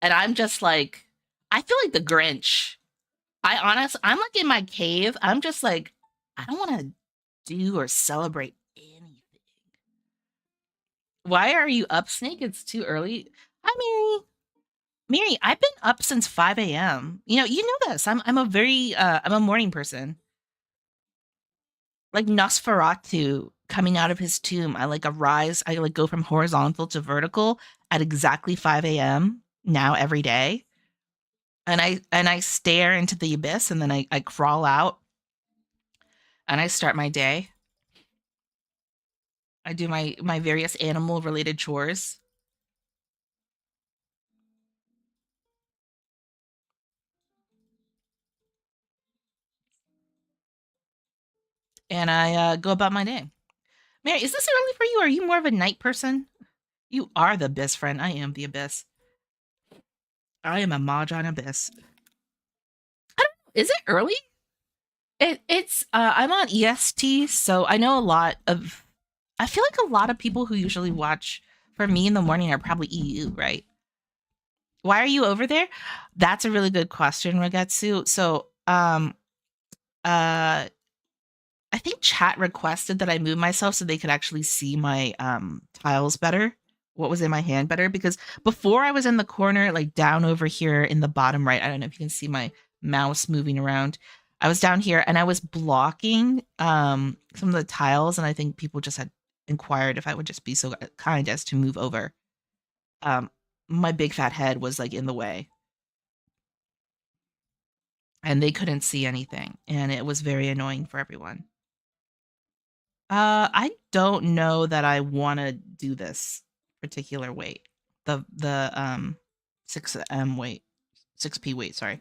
And I'm just like, I feel like the Grinch. I'm like in my cave. I'm just like, I don't want to do or celebrate anything. Why are you up, Snake? It's too early. Hi, Mary. Mary, I've been up since 5 a.m. You know this. I'm a very I'm a morning person. Like Nosferatu coming out of his tomb. I like arise. I like go from horizontal to vertical at exactly 5 a.m. now every day. And I stare into the abyss, and then I crawl out and I start my day. I do my various animal related chores. And I go about my day. Mary, is this early for you? Are you more of a night person? You are the best friend. I am the abyss. I am a Mahjong abyss. I don't know. Is it early? It's I'm on EST, so I know a lot of. I feel like a lot of people who usually watch for me in the morning are probably EU, right? Why are you over there? That's a really good question, Ragetsu. So, uh, I think chat requested that I move myself so they could actually see my tiles better, what was in my hand better. Because before I was in the corner, like down over here in the bottom right. I don't know if you can see my mouse moving around. I was down here and I was blocking some of the tiles, and I think people just had inquired if I would just be so kind as to move over. Um, my big fat head was like in the way, and they couldn't see anything, and it was very annoying for everyone. I don't know that I wanna do this particular weight. The 6M weight. 6P weight, sorry.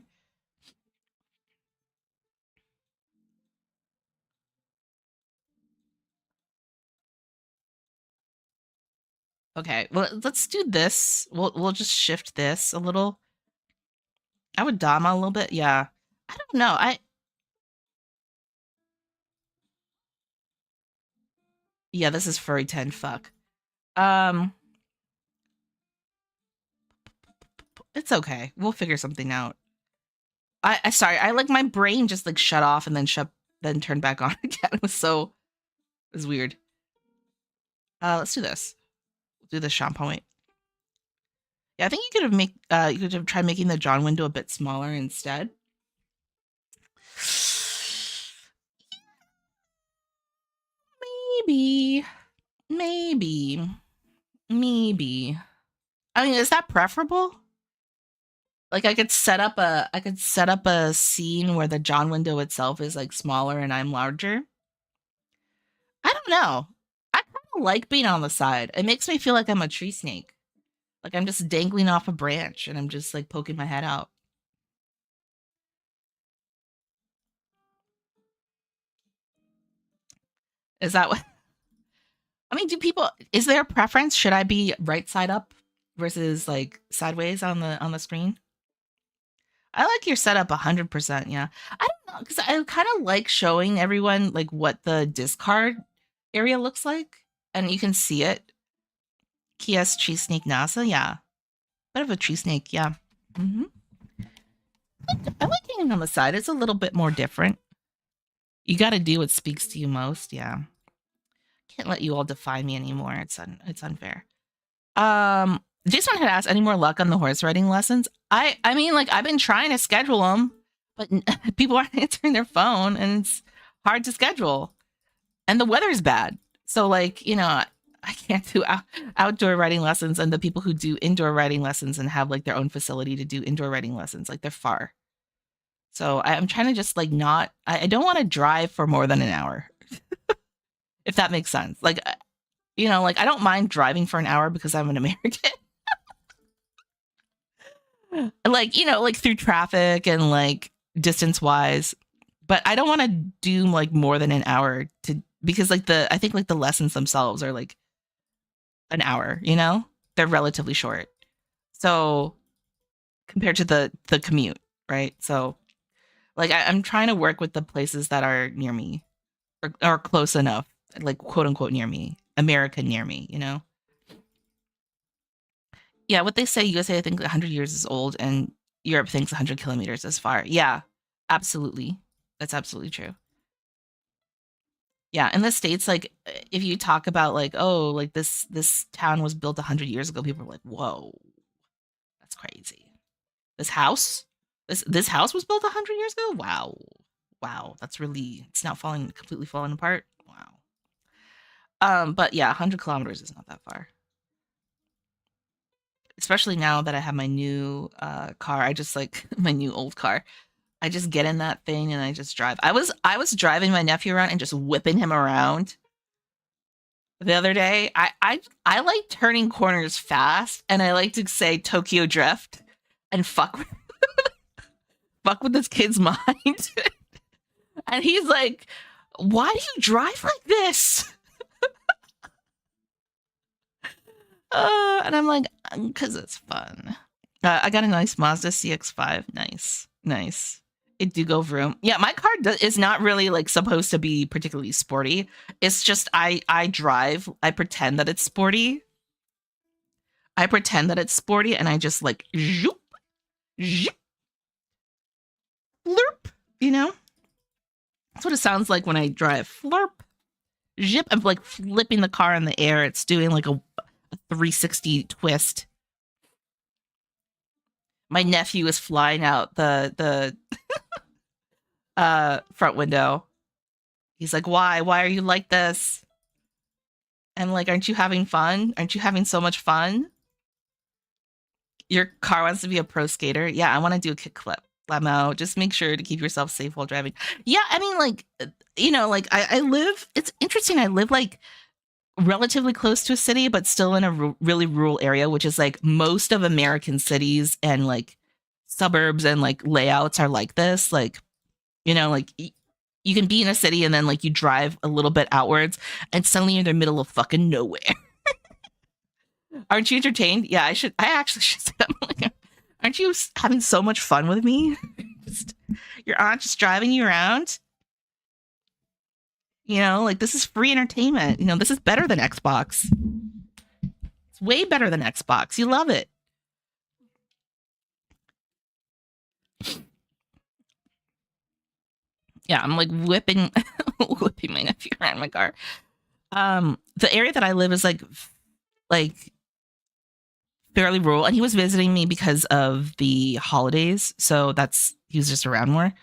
Okay, well, let's do this. We'll just shift this a little. I would Dama a little bit, yeah. I don't know, yeah, this is furry 10, fuck. Um, it's okay. We'll figure something out. I sorry, I like my brain just like shut off and then turned back on again. It was weird. Let's do this. Do the shampoing. Yeah, I think you could have tried making the John window a bit smaller instead. Maybe, maybe, maybe. I mean, is that preferable? Like I could set up a scene where the John window itself is like smaller and I'm larger. I don't know. I kind of like being on the side. It makes me feel like I'm a tree snake. Like I'm just dangling off a branch and I'm just like poking my head out. Is that what I mean, is there a preference? Should I be right side up versus like sideways on the screen? I like your setup 100%. Yeah. I don't know, because I kind of like showing everyone like what the discard area looks like, and you can see it. Kia's tree snake NASA, yeah. Bit of a tree snake, yeah. Hmm. I like hanging on the side. It's a little bit more different. You got to do what speaks to you most. Yeah, can't let you all define me anymore. It's unfair. Jason had asked, any more luck on the horse riding lessons? I mean, like I've been trying to schedule them, but people aren't answering their phone, and it's hard to schedule. And the weather's bad, so like I can't do outdoor riding lessons, and the people who do indoor riding lessons and have like their own facility to do indoor riding lessons, like they're far. So I'm trying to just like not. I don't want to drive for more than an hour, if that makes sense. Like like I don't mind driving for an hour because I'm an American. Like like through traffic and like distance wise, but I don't want to do like more than an hour to because like I think like the lessons themselves are like an hour. They're relatively short, so compared to the commute, right? So like I'm trying to work with the places that are near me or close enough, like quote unquote near me, America near me. Yeah, what they say, USA, I think 100 years is old, and Europe thinks 100 kilometers is far. Yeah, absolutely. That's absolutely true. Yeah, in the States, like if you talk about like, oh, like this town was built 100 years ago, people are like, whoa, that's crazy. This house, this house was built 100 years ago. Wow, wow, that's really it's not completely falling apart. Wow. But yeah, 100 kilometers is not that far. Especially now that I have my new car. I just like my new old car. I just get in that thing and I just drive. I was driving my nephew around and just whipping him around the other day. I like turning corners fast, and I like to say Tokyo Drift and fuck with this kid's mind. And he's like, "Why do you drive like this?" And I'm like, "Cause it's fun." I got a nice Mazda CX-5. Nice, nice. It do go vroom. Yeah, my car is not really like supposed to be particularly sporty. It's just I drive. I pretend that it's sporty. I pretend that it's sporty, and I just like zoop, zoop, flurp. You know, that's what it sounds like when I drive. Flurp, zip. I'm like flipping the car in the air. It's doing like a 360 twist. My nephew is flying out the front window. He's like, "Why? Why are you like this?" And like, "Aren't you having fun? Aren't you having so much fun?" Your car wants to be a pro skater. Yeah, I want to do a kickflip. Lemo, just make sure to keep yourself safe while driving. Yeah, I mean, like, like I live. It's interesting. I live like relatively close to a city, but still in a really rural area, which is like most of American cities and like suburbs and like layouts are like this. Like, like you can be in a city and then like you drive a little bit outwards and suddenly you're in the middle of fucking nowhere. Aren't you entertained? Yeah, I actually should say that. Like, aren't you having so much fun with me? Your aunt just driving you around. Like this is free entertainment. This is better than Xbox. It's way better than Xbox. You love it. Yeah, I'm like whipping my nephew around my car. The area that I live is like fairly rural, and he was visiting me because of the holidays, so he was just around more.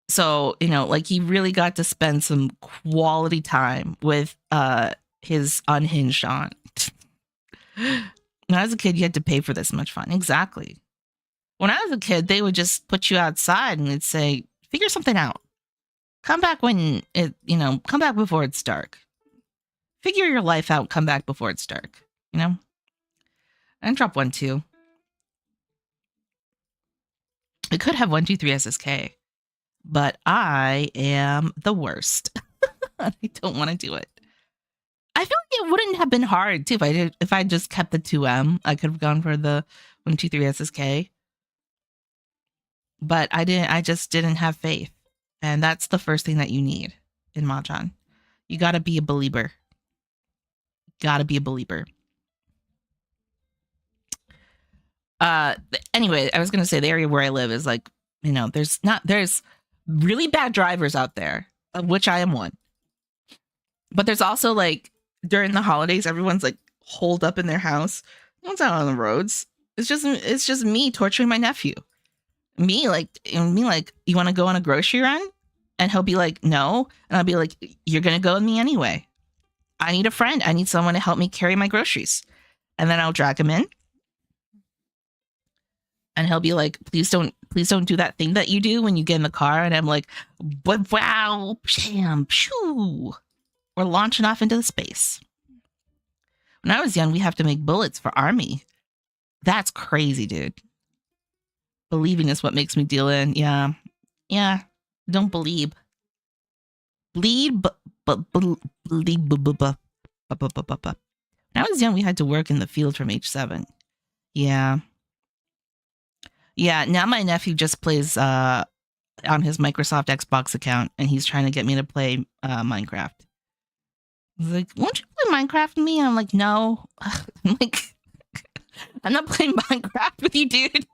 So like he really got to spend some quality time with his unhinged aunt. When I was a kid, you had to pay for this much fun. Exactly. When I was a kid, they would just put you outside and they'd say, "Figure something out. Come back come back before it's dark. Figure your life out. Come back before it's dark." And drop 1-2. I could have 1-2-3 SSK, but I am the worst. I don't want to do it. I feel like it wouldn't have been hard too if I just kept the 2M. I could have gone for the 1-2-3 SSK. But I didn't. I just didn't have faith, and that's the first thing that you need in Mahjong. You got to be a believer. Got to be a believer. Anyway, I was gonna say the area where I live is like, there's really bad drivers out there, of which I am one. But there's also like during the holidays, everyone's like holed up in their house. No one's out on the roads. It's just me torturing my nephew. Me like, you want to go on a grocery run? And he'll be like, no. And I'll be like, you're gonna go with me anyway. I need a friend. I need someone to help me carry my groceries. And then I'll drag him in. And he'll be like, please don't do that thing that you do when you get in the car. And I'm like, but wow, sham, shoo. We're launching off into the space. When I was young, we have to make bullets for army. That's crazy, dude. Believing is what makes me deal in. Yeah. Yeah. Don't believe. Bleed, but believe. When I was young, we had to work in the field from age 7. Yeah. Yeah. Now my nephew just plays on his Microsoft Xbox account, and he's trying to get me to play Minecraft. He's like, won't you play Minecraft with me? And I'm like, no. I'm like, I'm not playing Minecraft with you, dude.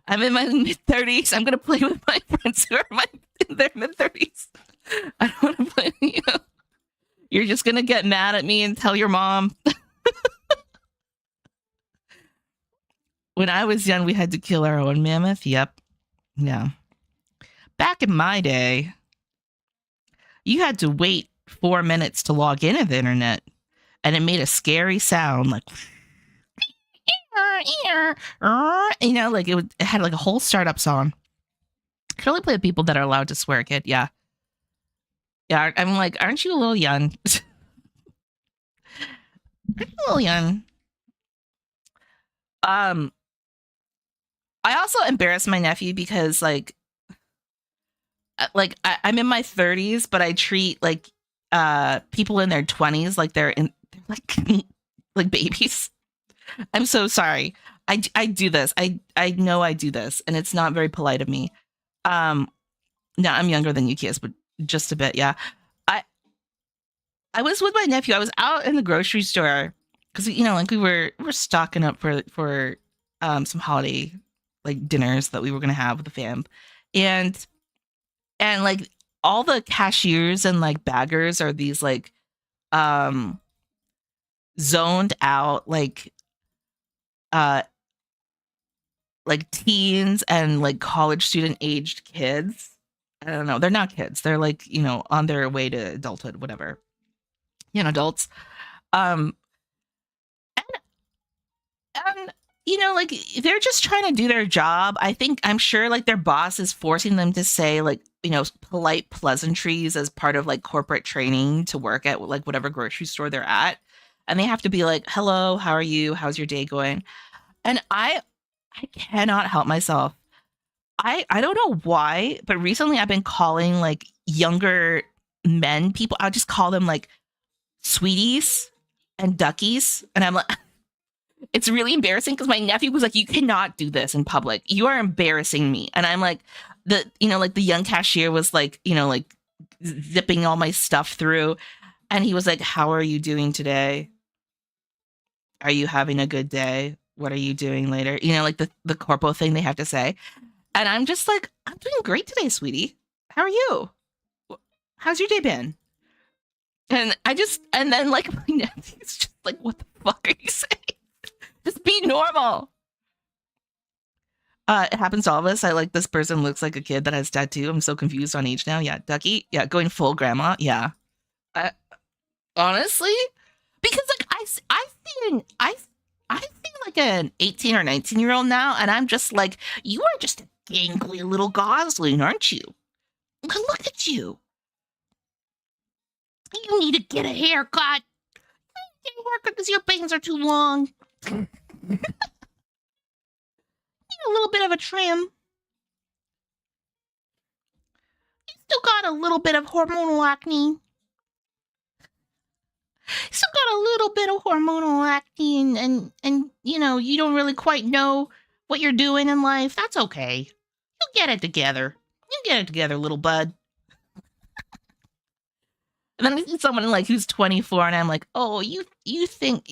I'm in my mid-30s. I'm going to play with my friends who are in their mid-30s. I don't want to play with you. You're just going to get mad at me and tell your mom. When I was young, we had to kill our own mammoth. Yep. Yeah. Back in my day, you had to wait 4 minutes to log into the internet, and it made a scary sound like, like it had like a whole startup song. I can only play with people that are allowed to swear, kid. Yeah. Yeah. I'm like, aren't you a little young? Aren't you a little young? I also embarrass my nephew because I'm in my 30s, but I treat like people in their 20s like they're like like babies. I'm so sorry. I do this. I know I do this, and it's not very polite of me. No, I'm younger than you kids, but just a bit. Yeah. I was with my nephew. I was out in the grocery store because like we're stocking up for some holiday like dinners that we were gonna have with the fam, and like all the cashiers and like baggers are these like zoned out like teens and like college student aged kids. I don't know. They're not kids. They're like, on their way to adulthood, whatever. Adults. Um and like they're just trying to do their job. I'm sure like their boss is forcing them to say like, polite pleasantries as part of like corporate training to work at like whatever grocery store they're at. And they have to be like, hello, how are you? How's your day going? And I cannot help myself. I don't know why, but recently I've been calling like younger men people. I'll just call them like sweeties and duckies. And I'm like, it's really embarrassing because my nephew was like, you cannot do this in public. You are embarrassing me. And I'm like, like the young cashier was like, like zipping all my stuff through. And he was like, how are you doing today? Are you having a good day? What are you doing later? Like the corpo thing they have to say. And I'm just like, I'm doing great today, sweetie. How are you? How's your day been? And then like my nephew's just like, what the fuck are you saying? Just be normal. It happens to all of us. I like this person looks like a kid that has tattoo. I'm so confused on age now. Yeah, Ducky. Yeah, going full grandma. Yeah. Honestly, because like I see like an 18 or 19-year-old now, and I'm just like, you are just a gangly little gosling, aren't you? Look at you. You need to get a haircut. Get a haircut because your bangs are too long. Need a little bit of a trim. You still got a little bit of hormonal acne. Still got a little bit of hormonal acne, and you don't really quite know what you're doing in life. That's okay. You'll get it together. You get it together, little bud. And then I see someone like who's 24, and I'm like, oh, you think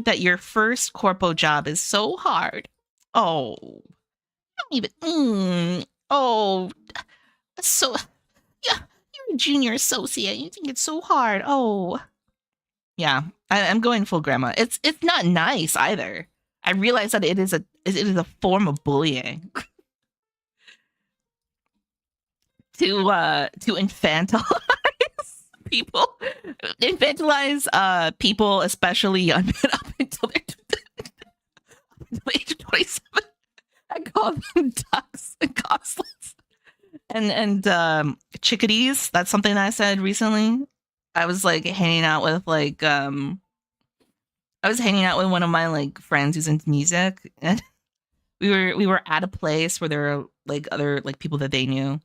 that your first corpo job is so hard. Oh, don't even. Oh, so yeah, you're a junior associate. You think it's so hard. Oh, yeah. I'm going full grandma. It's not nice either. I realize that it is a form of bullying to infantilize people, people, especially young men up until the age of 27. I call them ducks and goslings and chickadees. That's something that I said recently. I was like hanging out with I was hanging out with one of my like friends who's into music, and we were at a place where there were like other like people that they knew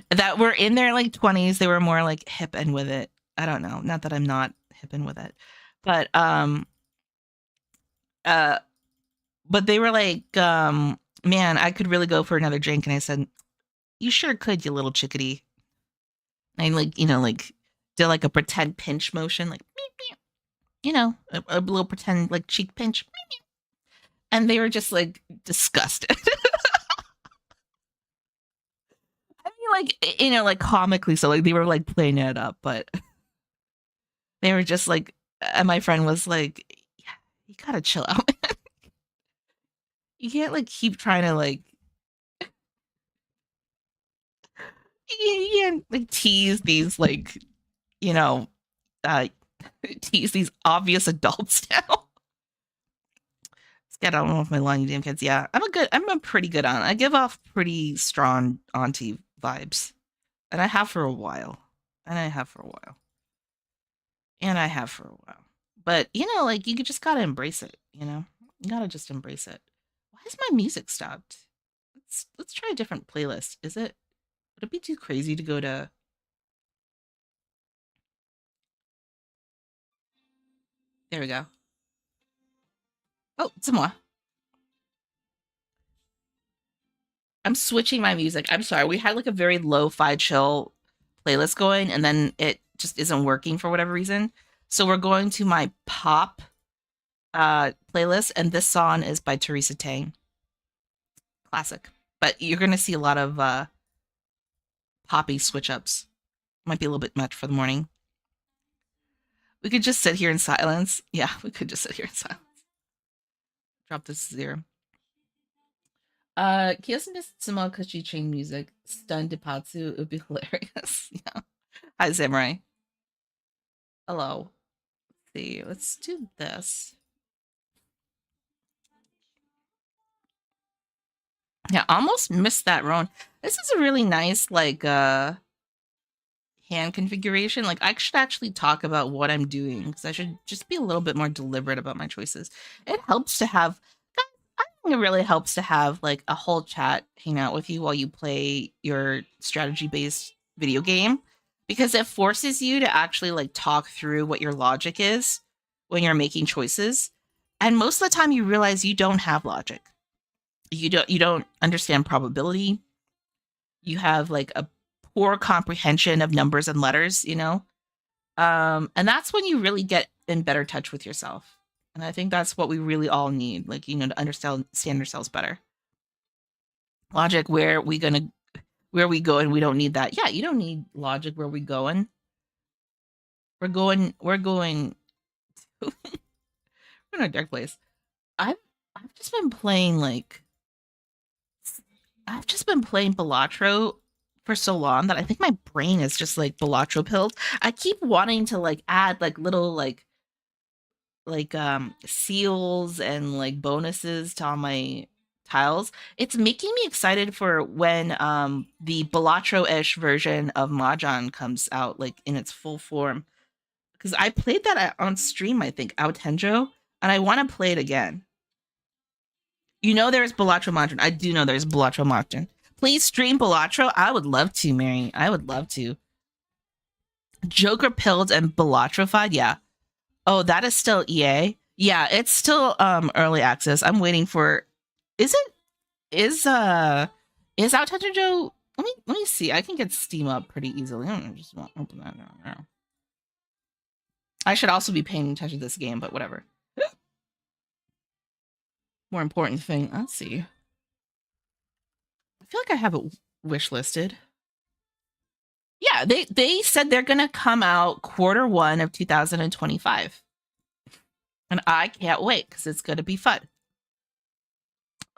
that were in their like 20s. They were more like hip and with it. I don't know. Not that I'm not hip and with it, but uh but they were like, man, I could really go for another drink. And I said, you sure could, you little chickadee. I like, like did like a pretend pinch motion, like, a little pretend like cheek pinch. And they were just like disgusted. I mean, like, like comically. So like they were like playing it up, but they were just like, and my friend was like, yeah, you gotta chill out. You can't like keep trying to like, you can't like tease these like, you know, uh, tease these obvious adults now. Scared, I don't know if my line, you damn kids. Yeah, I'm a pretty good aunt. I give off pretty strong auntie vibes, and I have for a while, and I have for a while, and I have for a while. But like you just gotta embrace it. You gotta just embrace it. Why is my music stopped? Let's try a different playlist. Would it be too crazy to go to? There we go. Oh, some more. I'm switching my music. I'm sorry. We had like a very lo-fi chill playlist going, and then it just isn't working for whatever reason. So we're going to my pop playlist, and this song is by Teresa Tang. Classic. But you're gonna see a lot of poppy switch ups. Might be a little bit much for the morning. We could just sit here in silence. Yeah, we could just sit here in silence. Drop this 0. Kiyosu Sumo Kuchi Chain Music. Stun Depatsu. It would be hilarious. Yeah. Hi, Samurai. Hello. Let's see. Let's do this. Yeah, almost missed that Roan. This is a really nice, like, hand configuration. Like, I should actually talk about what I'm doing because I should just be a little bit more deliberate about my choices. It helps to have, I think it really helps to have, like, a whole chat hang out with you while you play your strategy-based video game because it forces you to actually, like, talk through what your logic is when you're making choices. And most of the time you realize you don't have logic. You don't understand probability. You have like a poor comprehension of numbers and letters, and that's when you really get in better touch with yourself. And I think that's what we really all need, like, to understand ourselves better. Logic, where we go, and we don't need that. Yeah, you don't need logic where we going. We're going we're in a dark place. I've just been playing like I've just been playing Balatro for so long that I think my brain is just like Balatro pills. I keep wanting to like add like little seals and like bonuses to all my tiles. It's making me excited for when the Balatro-ish version of Mahjong comes out like in its full form. Because I played that on stream, I think, Autenjo, and I want to play it again. There's Balatro Mahjong. I do know there's Balatro Mahjong. Please stream Balatro. I would love to, Mary. I would love to. Joker pilled and Balatrofied. Yeah. Oh, that is still EA. Yeah, it's still early access. I'm waiting for. Is it? Is Outtoucher Joe? Let me see. I can get Steam up pretty easily. I don't know, just want to open that now. I should also be paying attention to this game, but whatever. More important thing. Let's see. I feel like I have it wish listed. Yeah, they said they're gonna come out quarter 1 of 2025, and I can't wait because it's gonna be fun.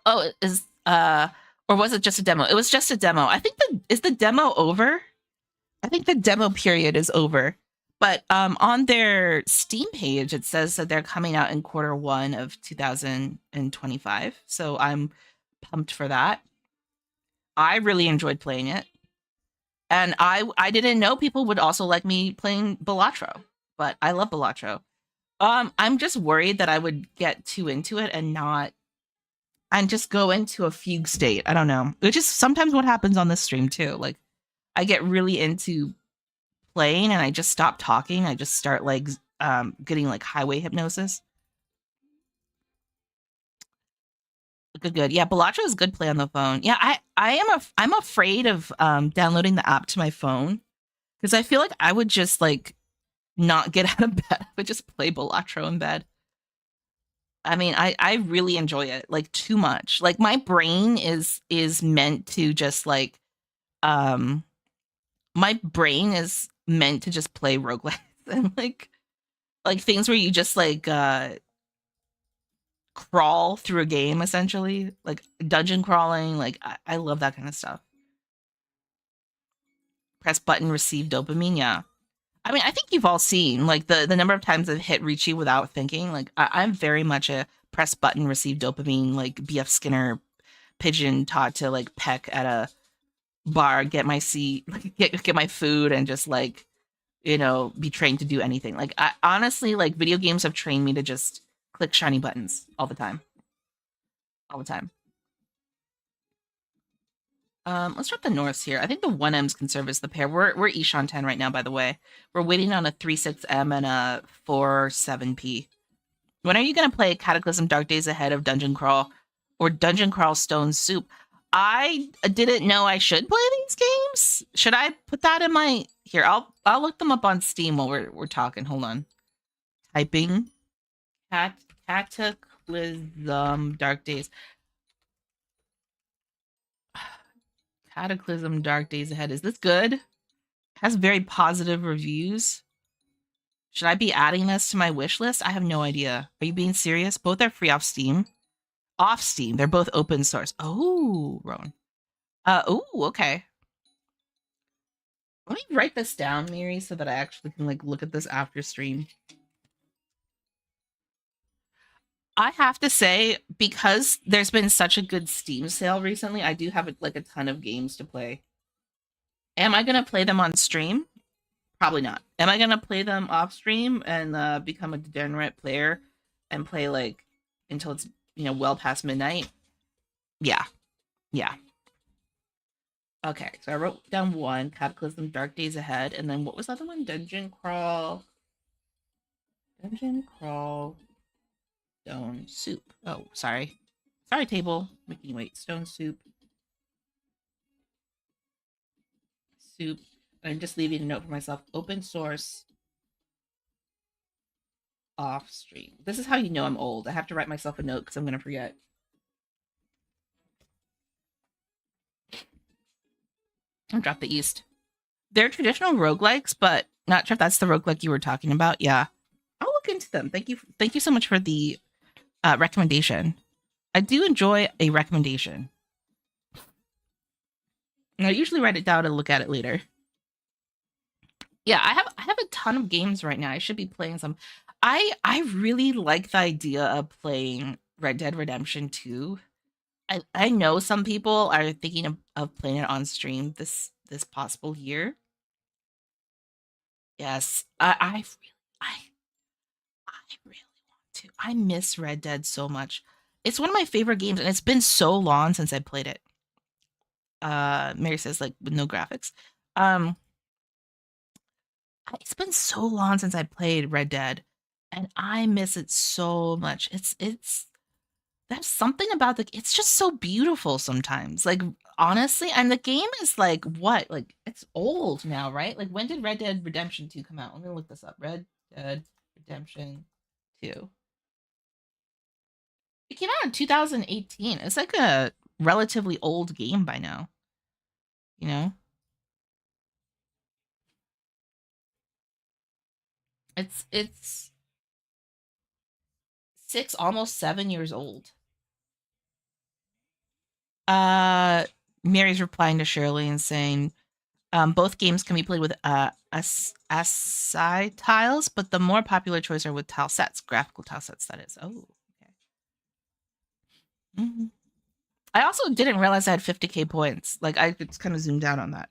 Oh, it is or was it just a demo? It was just a demo. I think the demo over? I think the demo period is over. But on their Steam page, it says that they're coming out in quarter 1 of 2025. So I'm pumped for that. I really enjoyed playing it. And I didn't know people would also like me playing Balatro, but I love Balatro. I'm just worried that I would get too into it and just go into a fugue state. I don't know. Which is sometimes what happens on this stream too. Like I get really into playing and I just stop talking. I just start like getting like highway hypnosis. Good. Yeah, Balatro is good play on the phone. Yeah, I'm afraid of downloading the app to my phone because I feel like I would just like not get out of bed. I would just play Balatro in bed. I mean, I really enjoy it like too much. Like my brain is meant to just like um my brain is meant to just play roguelikes and like things where you just like crawl through a game essentially, like dungeon crawling. Like I love that kind of stuff. Press button, receive dopamine. Yeah. I mean, I think you've all seen like the number of times I've hit Ricci without thinking. Like I'm very much a press button, receive dopamine, like BF Skinner pigeon taught to like peck at a bar, get my seat, like, get my food, and just like be trained to do anything. Like I honestly like video games have trained me to just click shiny buttons all the time, all the time. Let's drop the Norths here. I think the 1Ms can serve as the pair. We're Ishan 10 right now, by the way. We're waiting on a 3-6M and a 4-7P. When are you gonna play Cataclysm Dark Days Ahead of Dungeon Crawl or Dungeon Crawl Stone Soup? I didn't know I should play these games. Should I put that in my here? I'll look them up on Steam while we're talking. Hold on. Typing Cataclysm Dark Days. Cataclysm Dark Days Ahead. Is this good? Has very positive reviews. Should I be adding this to my wish list? I have no idea. Are you being serious? Both are free off Steam. Off Steam. They're both open source. Oh, Rowan. Oh, okay. Let me write this down, Miri, so that I actually can like look at this after stream. I have to say, because there's been such a good Steam sale recently, I do have like a ton of games to play. Am I gonna play them on stream? Probably not. Am I gonna play them off stream and become a degenerate player and play like until it's well past midnight? Yeah, yeah. Okay, so I wrote down 1, Cataclysm Dark Days Ahead, and then what was the other one? Dungeon Crawl Stone Soup. Oh, sorry. Sorry, table. Making you wait. Stone Soup. Soup. I'm just leaving a note for myself. Open source off stream. This is how you know I'm old. I have to write myself a note because I'm going to forget. I'll drop the East. They're traditional roguelikes, but not sure if that's the roguelike you were talking about. Yeah. I'll look into them. Thank you. Thank you so much for the recommendation. I do enjoy a recommendation. And I usually write it down and look at it later. Yeah, I have a ton of games right now. I should be playing some. I really like the idea of playing Red Dead Redemption 2. I know some people are thinking of playing it on stream this possible year. Yes, I really want to. I miss Red Dead so much. It's one of my favorite games, and it's been so long since I played it. Mary says like with no graphics. It's been so long since I played Red Dead, and I miss it so much. It's there's something about it's just so beautiful sometimes. Like honestly, and the game is like what? Like it's old now, right? Like when did Red Dead Redemption 2 come out? Let me look this up. Red Dead Redemption 2. It came out in 2018. It's like a relatively old game by now, you know? It's 6 almost 7 years old. Uh Mary's replying to Shirley and saying both games can be played with SI tiles, but the more popular choice are with tile sets, graphical tile sets, that is. Oh, okay. Mhm. I also didn't realize I had 50K points. Like, I just kind of zoomed out on that.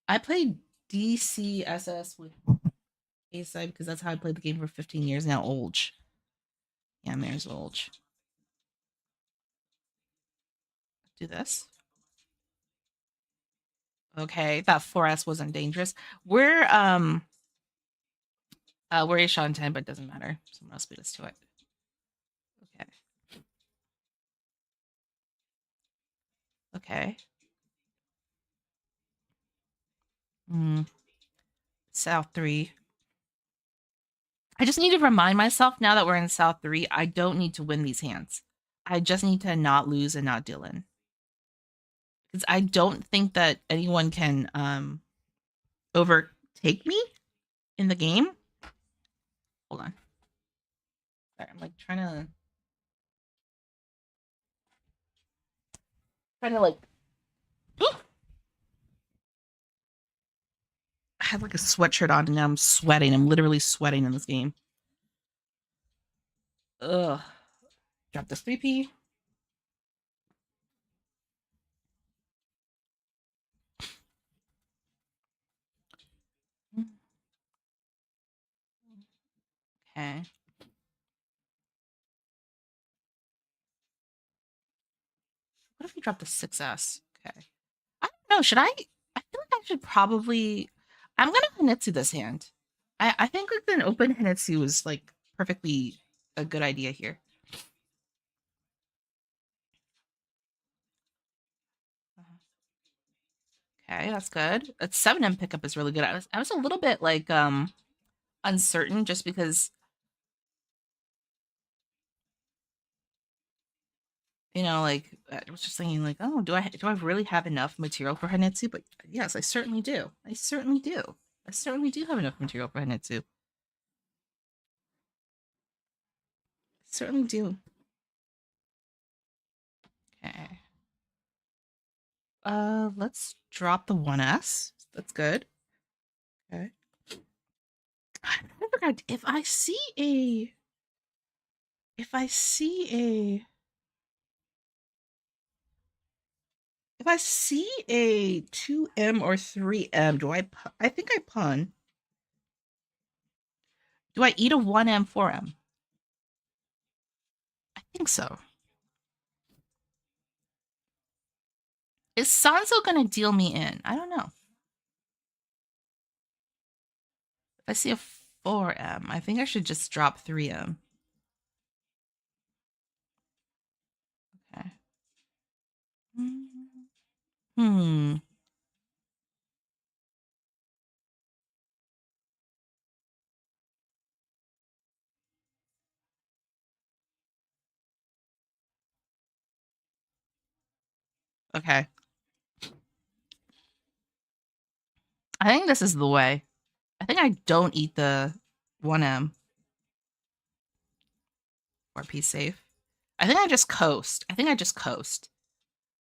I played DCSS with A-side because that's how I played the game for 15 years now. Olge. Yeah, Mayor's Olge. Do this. Okay, that 4S wasn't dangerous. We're a shot in 10, but it doesn't matter. Someone else beat us to it. Okay. Okay. South 3. I just need to remind myself now that we're in South 3, I don't need to win these hands. I just need to not lose and not deal in. Because I don't think that anyone can overtake me in the game. Hold on. Sorry, I'm like trying to like I had like a sweatshirt on and now I'm sweating. I'm literally sweating in this game. Ugh. Drop this 3P. Okay. What if we drop the 6S? Okay. I don't know. Should I? I feel like I should probably. I'm gonna Hinitsu this hand. I think like an open Hinitsu is like perfectly a good idea here. Okay, that's good. That 7M pickup is really good. I was a little bit like uncertain just because like I was just thinking like, oh, do I really have enough material for Hinitsu? But yes, I certainly do. I certainly do. I certainly do have enough material for Hinitsu. Certainly do. Okay. Let's drop the 1S. That's good. Okay. I forgot if I see a if I see a 2M or 3M, I think I pun. Do I eat a 1M 4M? I think so. Is Sanzo gonna deal me in? I don't know. If I see a 4M, I think I should just drop 3M. Okay. Hmm. Okay. I think this is the way. I think I don't eat the 1M or piece safe. I think I just coast. I think I just coast.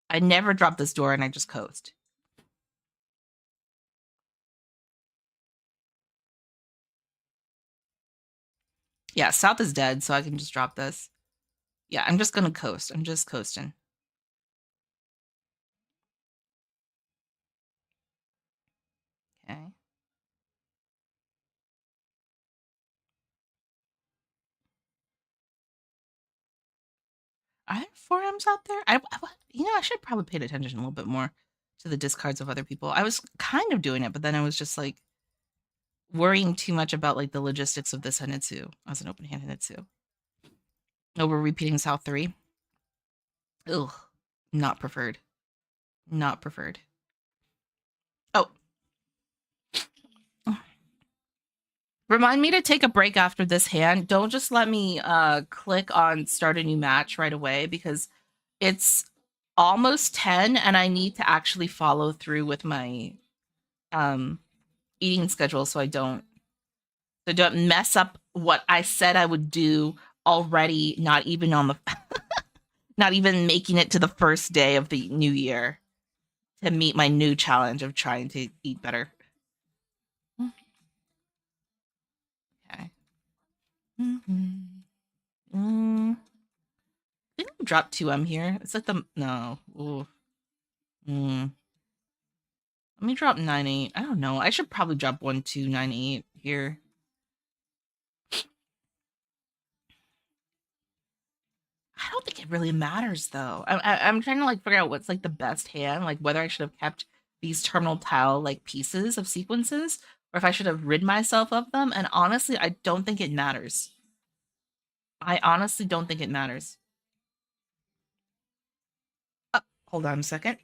I never drop this door and I just coast. Yeah, South is dead, so I can just drop this. Yeah, I'm just gonna coast. I'm just coasting. Okay. Are there 4Ms out there? I should probably pay attention a little bit more to the discards of other people. I was kind of doing it, but then I was just like worrying too much about like the logistics of this Henitsu as an open hand Henitsu. Oh, we're repeating South 3. Ugh. Not preferred. Not preferred. Oh. Remind me to take a break after this hand. Don't just let me click on start a new match right away because it's almost 10 and I need to actually follow through with my um eating schedule so I don't mess up what I said I would do already, not even on the not even making it to the first day of the new year to meet my new challenge of trying to eat better. Okay. Mm, I think I'll drop 2M here. It's like the no. Ooh. Mm. Let me drop 9-8. I don't know. I should probably drop 1-2-9-8 here. I don't think it really matters though. I'm trying to like figure out what's like the best hand, like whether I should have kept these terminal tile like pieces of sequences or if I should have rid myself of them. And honestly, I don't think it matters. I honestly don't think it matters. Hold on a second.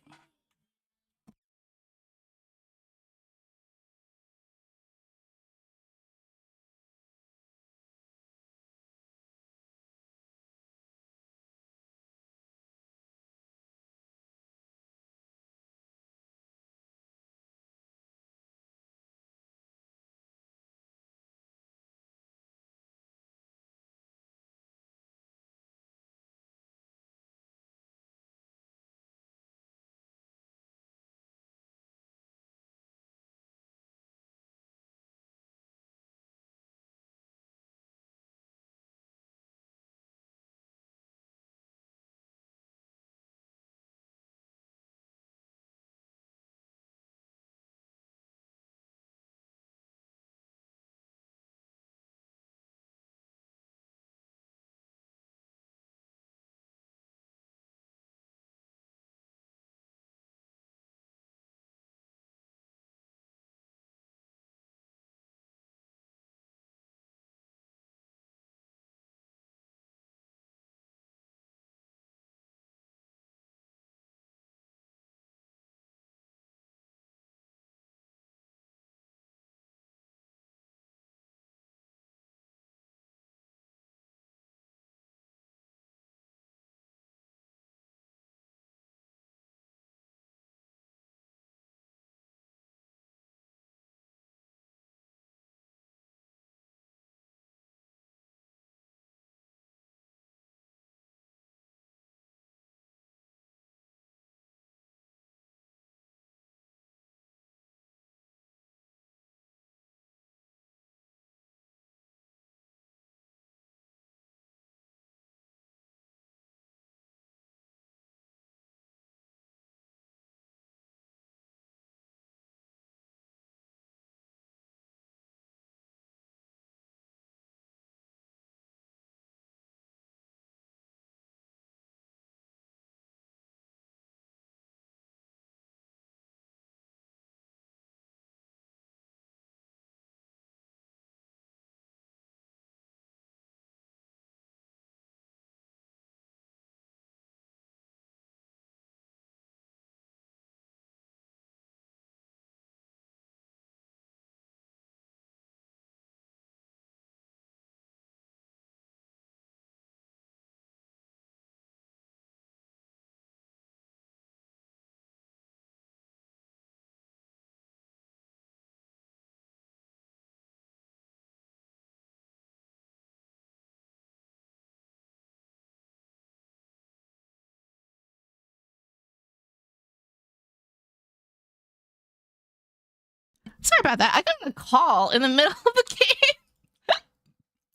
Sorry about that. I got a call in the middle of the game.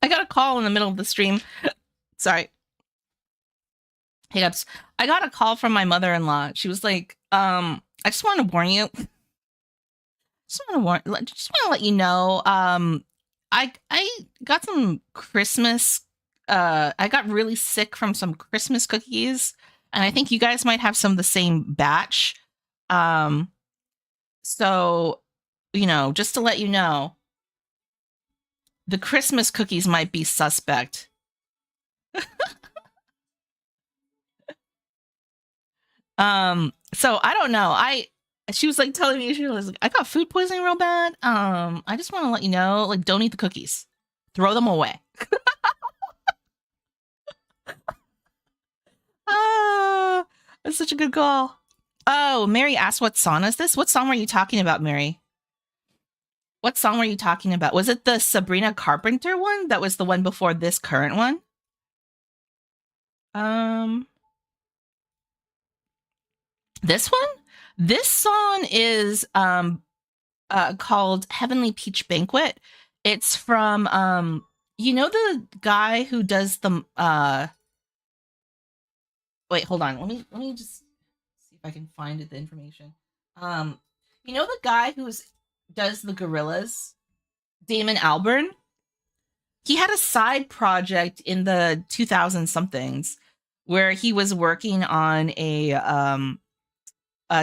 I got a call in the middle of the stream. Sorry. Hiccups. I got a call from my mother-in-law. She was like, I just want to warn you. Just want to let you know. I got some Christmas. I got really sick from some Christmas cookies, and I think you guys might have some of the same batch. Um, so just to let you know, the Christmas cookies might be suspect. So I don't know. She was like telling me, she was like, I got food poisoning real bad. I just want to let you know, like, don't eat the cookies. Throw them away. Ah, that's such a good call. Oh, Mary asked what song is this? What song were you talking about, Mary? What song were you talking about? Was it the Sabrina Carpenter one that was the one before this current one? Um, this one? This song is called Heavenly Peach Banquet. It's from you know the guy who does the wait, hold on. Let me just see if I can find the information. Um you know the guy who's does the gorillas? Damon Albarn? He had a side project in the 2000 somethings where he was working on a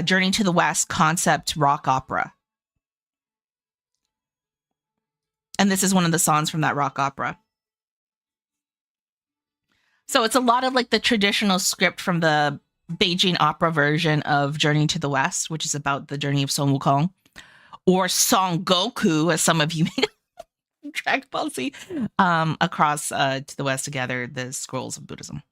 Journey to the West concept rock opera. And this is one of the songs from that rock opera. So it's a lot of like the traditional script from the Beijing opera version of Journey to the West, which is about the journey of Sun Wukong, or Son Goku, as some of you may know, Dragon Ball Z, across to the West to gather the scrolls of Buddhism.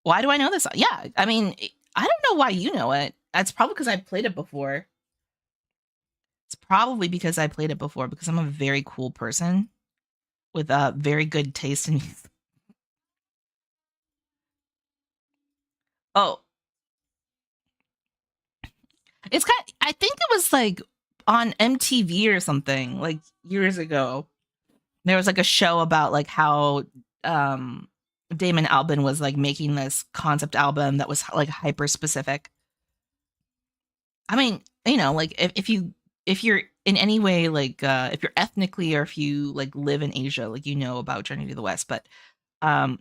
Why do I know this? Yeah, I mean, I don't know why you know it. It's probably because I played it before. It's probably because I played it before because I'm a very cool person with a very good taste in music. Oh, it's kind of, I think it was like on MTV or something like years ago. There was like a show about like how um Damon Albarn was like making this concept album that was like hyper specific. I mean, you know, like if you're in any way like if you're ethnically or if you like live in Asia, like you know about Journey to the West, but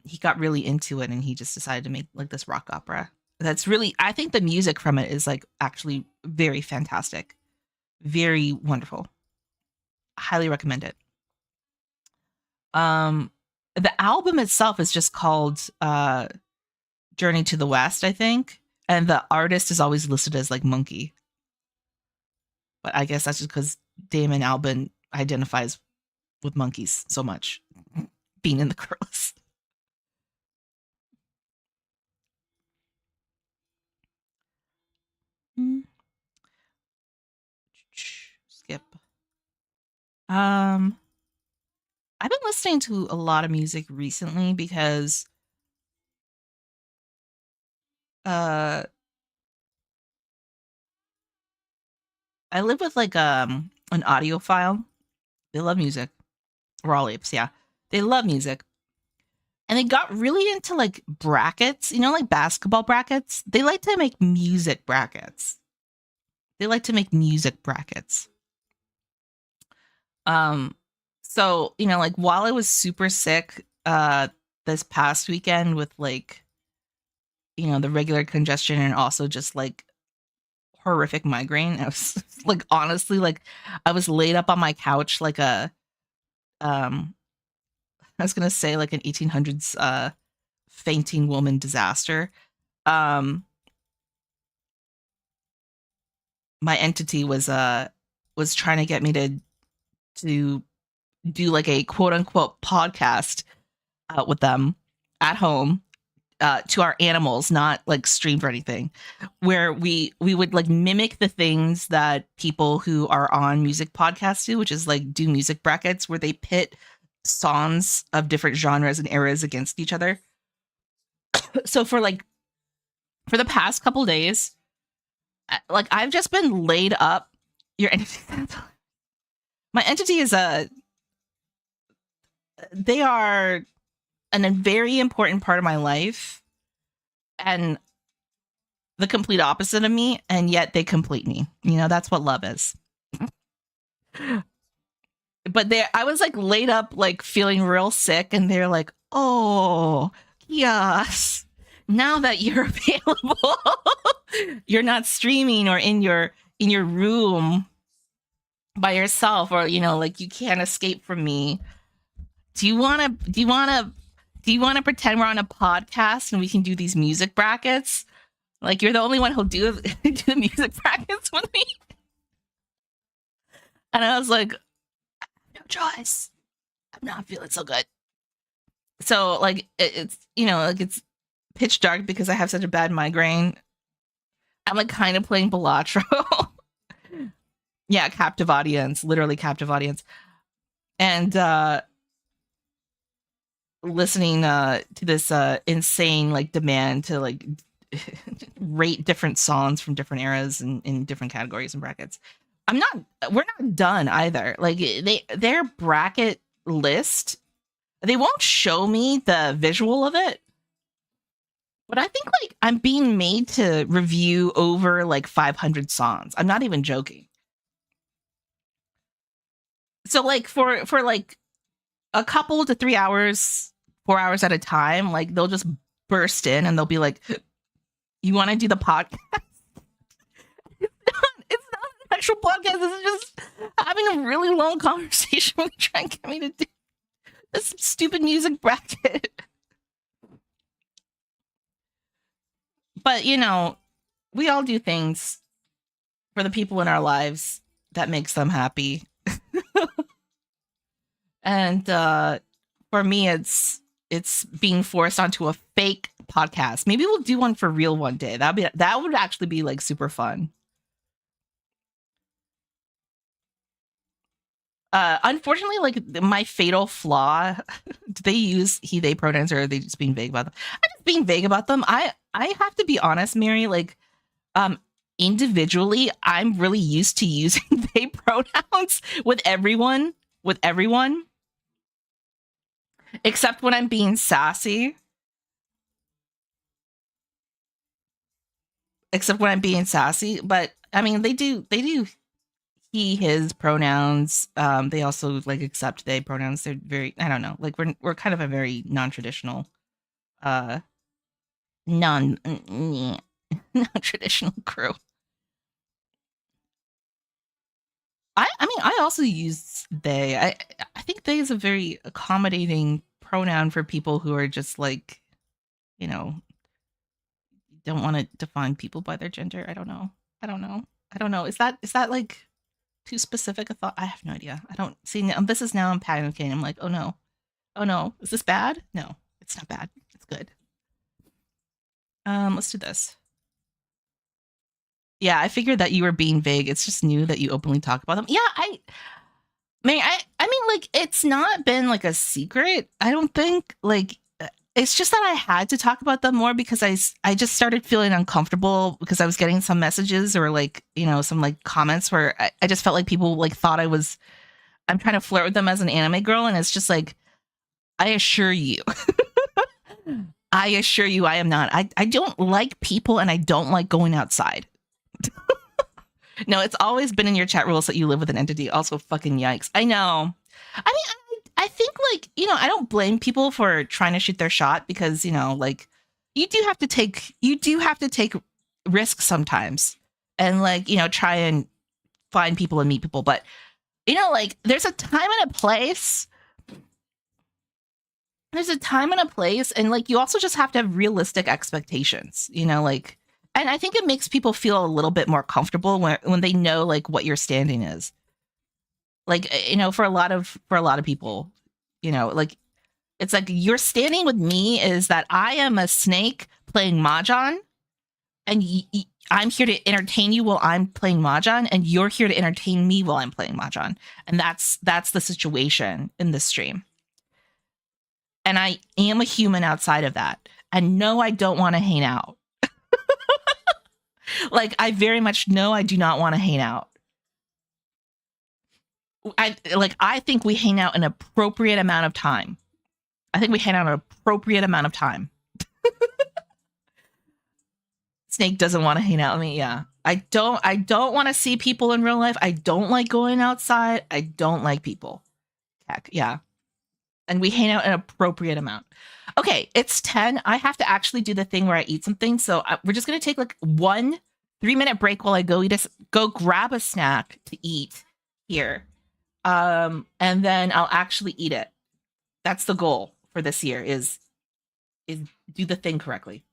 he got really into it and he just decided to make like this rock opera. That's really, I think the music from it is like actually very fantastic, very wonderful. Highly recommend it. Um the album itself is just called Journey to the West, I think. And the artist is always listed as like Monkey. But I guess that's just because Damon Albarn identifies with monkeys so much, being in the Gorillas. Skip. Um, I've been listening to a lot of music recently because uh I live with like an audiophile. They love music. We're all apes, yeah. They love music. And they got really into like brackets, you know, like basketball brackets. They like to make music brackets. They like to make music brackets. Um, so, you know, like while I was super sick this past weekend with like, you know, the regular congestion and also just like horrific migraine, I was like honestly like I was laid up on my couch like a um I was gonna say like an 1800s fainting woman disaster. Um my entity was trying to get me to do like a quote unquote podcast with them at home to our animals, not like streamed or anything, where we would like mimic the things that people who are on music podcasts do, which is like do music brackets where they pit songs of different genres and eras against each other. So for the past couple days, like I've just been laid up. Your entity, my entity is they are a very important part of my life and the complete opposite of me, and yet they complete me. You know, that's what love is. But I was like laid up, like feeling real sick, and they're like, "Oh, yes, now that you're available, you're not streaming or in your room by yourself, or you know, like you can't escape from me. Do you want to? Do you want to pretend we're on a podcast and we can do these music brackets?" Like you're the only one who'll do do the music practice with me. And I was like, no choice. I'm not feeling so good. So like it's like it's pitch dark because I have such a bad migraine. I'm like kind of playing Balatro. Yeah, captive audience, literally captive audience. And listening to this insane like demand to like rate different songs from different eras and in different categories and brackets. We're not done either. Like their bracket list, they won't show me the visual of it, but I think like I'm being made to review over like 500 songs. I'm not even joking. So like for like a couple to 3 hours, 4 hours at a time, like they'll just burst in and they'll be like, "You want to do the podcast?" It's not an actual podcast. This is just having a really long conversation with trying to get me to do this stupid music bracket. But we all do things for the people in our lives that makes them happy. And for me, it's being forced onto a fake podcast. Maybe we'll do one for real one day. That would actually be like super fun. Unfortunately, like my fatal flaw, do they use he they pronouns or are they just being vague about them? I'm just being vague about them. I have to be honest, Mary, like individually, I'm really used to using they pronouns with everyone, except when I'm being sassy. But I mean they do he his pronouns. They also like accept they pronouns. They're very, I don't know, like we're kind of a very non-traditional uh non non-traditional crew. I mean I also use they. I think they is a very accommodating pronoun for people who are just like, you know, don't want to define people by their gender. I don't know. Is that like too specific a thought? I have no idea. I don't see. This is now I'm panicking. I'm like, oh no, is this bad? No, it's not bad. It's good. Let's do this. Yeah, I figured that you were being vague. It's just new that you openly talk about them. Yeah, I mean, like, it's not been like a secret. I don't think like it's just that I had to talk about them more because I just started feeling uncomfortable because I was getting some messages or like some like comments where I just felt like people like thought I'm trying to flirt with them as an anime girl, and it's just like I assure you, I am not. I don't like people and I don't like going outside. No, it's always been in your chat rules that you live with an entity. Also, fucking yikes. I know. I mean, I think like, I don't blame people for trying to shoot their shot because, like you do have to take risks sometimes and like, try and find people and meet people. But, like there's a time and a place. There's a time and a place. And like, you also just have to have realistic expectations, like, and I think it makes people feel a little bit more comfortable when they know like what your standing is. Like, for a lot of people, like it's like your standing with me is that I am a snake playing Mahjong and I'm here to entertain you while I'm playing Mahjong and you're here to entertain me while I'm playing Mahjong. And that's the situation in this stream. And I am a human outside of that. And no, I don't want to hang out. Like, I very much know I do not want to hang out. I think we hang out an appropriate amount of time. Snake doesn't want to hang out with me. Yeah. I don't want to see people in real life. I don't like going outside. I don't like people. Heck, yeah. And we hang out an appropriate amount. Okay, it's 10. I have to actually do the thing where I eat something. So we're just going to take like 1 3-minute break while I go grab a snack to eat here. And then I'll actually eat it. That's the goal for this year is do the thing correctly.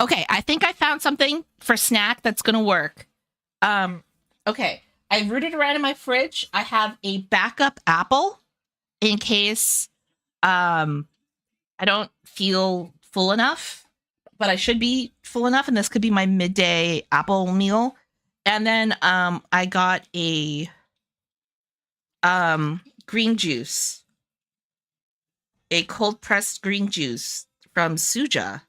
Okay, I think I found something for snack that's gonna work. Um, okay, I rooted around in my fridge. I have a backup apple in case um I don't feel full enough, but I should be full enough, and this could be my midday apple meal. And then I got a green juice, a cold pressed green juice from Suja,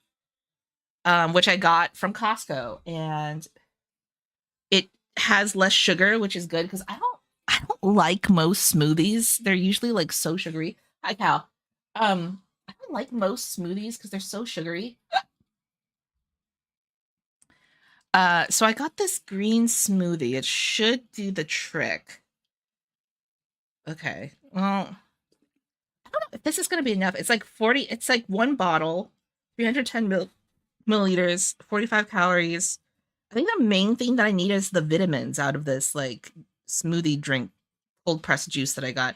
which I got from Costco, and it has less sugar, which is good because I don't like most smoothies. They're usually like so sugary. Hi, Cal. I don't like most smoothies because they're so sugary. So I got this green smoothie. It should do the trick. Okay. Well, I don't know if this is gonna be enough. It's like 40. It's like one bottle, 310 milliliters, 45 calories. I think the main thing that I need is the vitamins out of this like smoothie drink, cold pressed juice that I got.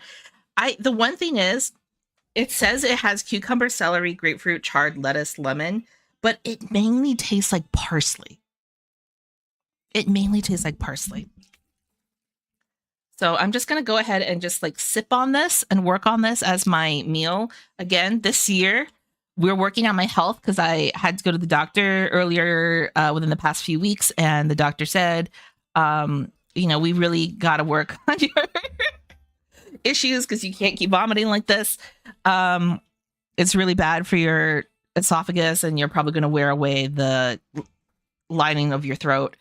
The one thing is, it says it has cucumber, celery, grapefruit, chard, lettuce, lemon, but it mainly tastes like parsley. It mainly tastes like parsley. So I'm just gonna go ahead and just like sip on this and work on this as my meal. Again, this year we're working on my health because I had to go to the doctor earlier within the past few weeks, and the doctor said, we really got to work on your issues because you can't keep vomiting like this. It's really bad for your esophagus, and you're probably going to wear away the lining of your throat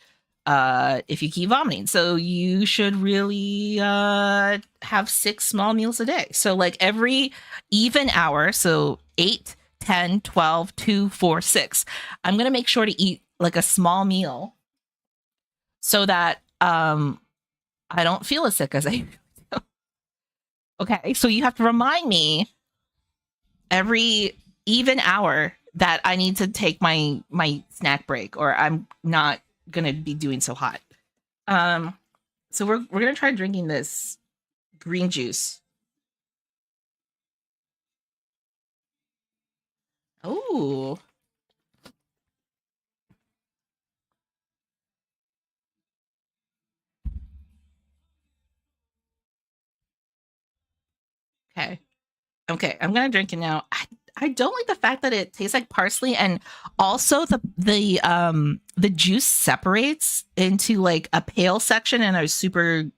if you keep vomiting. So you should really have 6 small meals a day. So like every even hour, so 8, 10, 12, 2, 4, 6. I'm going to make sure to eat like a small meal so that I don't feel as sick as I do. Okay, so you have to remind me every even hour that I need to take my snack break, or I'm not gonna be doing so hot. So we're gonna try drinking this green juice. Oh, okay, okay. I'm gonna drink it now. I don't like the fact that it tastes like parsley, and also the juice separates into like a pale section and a super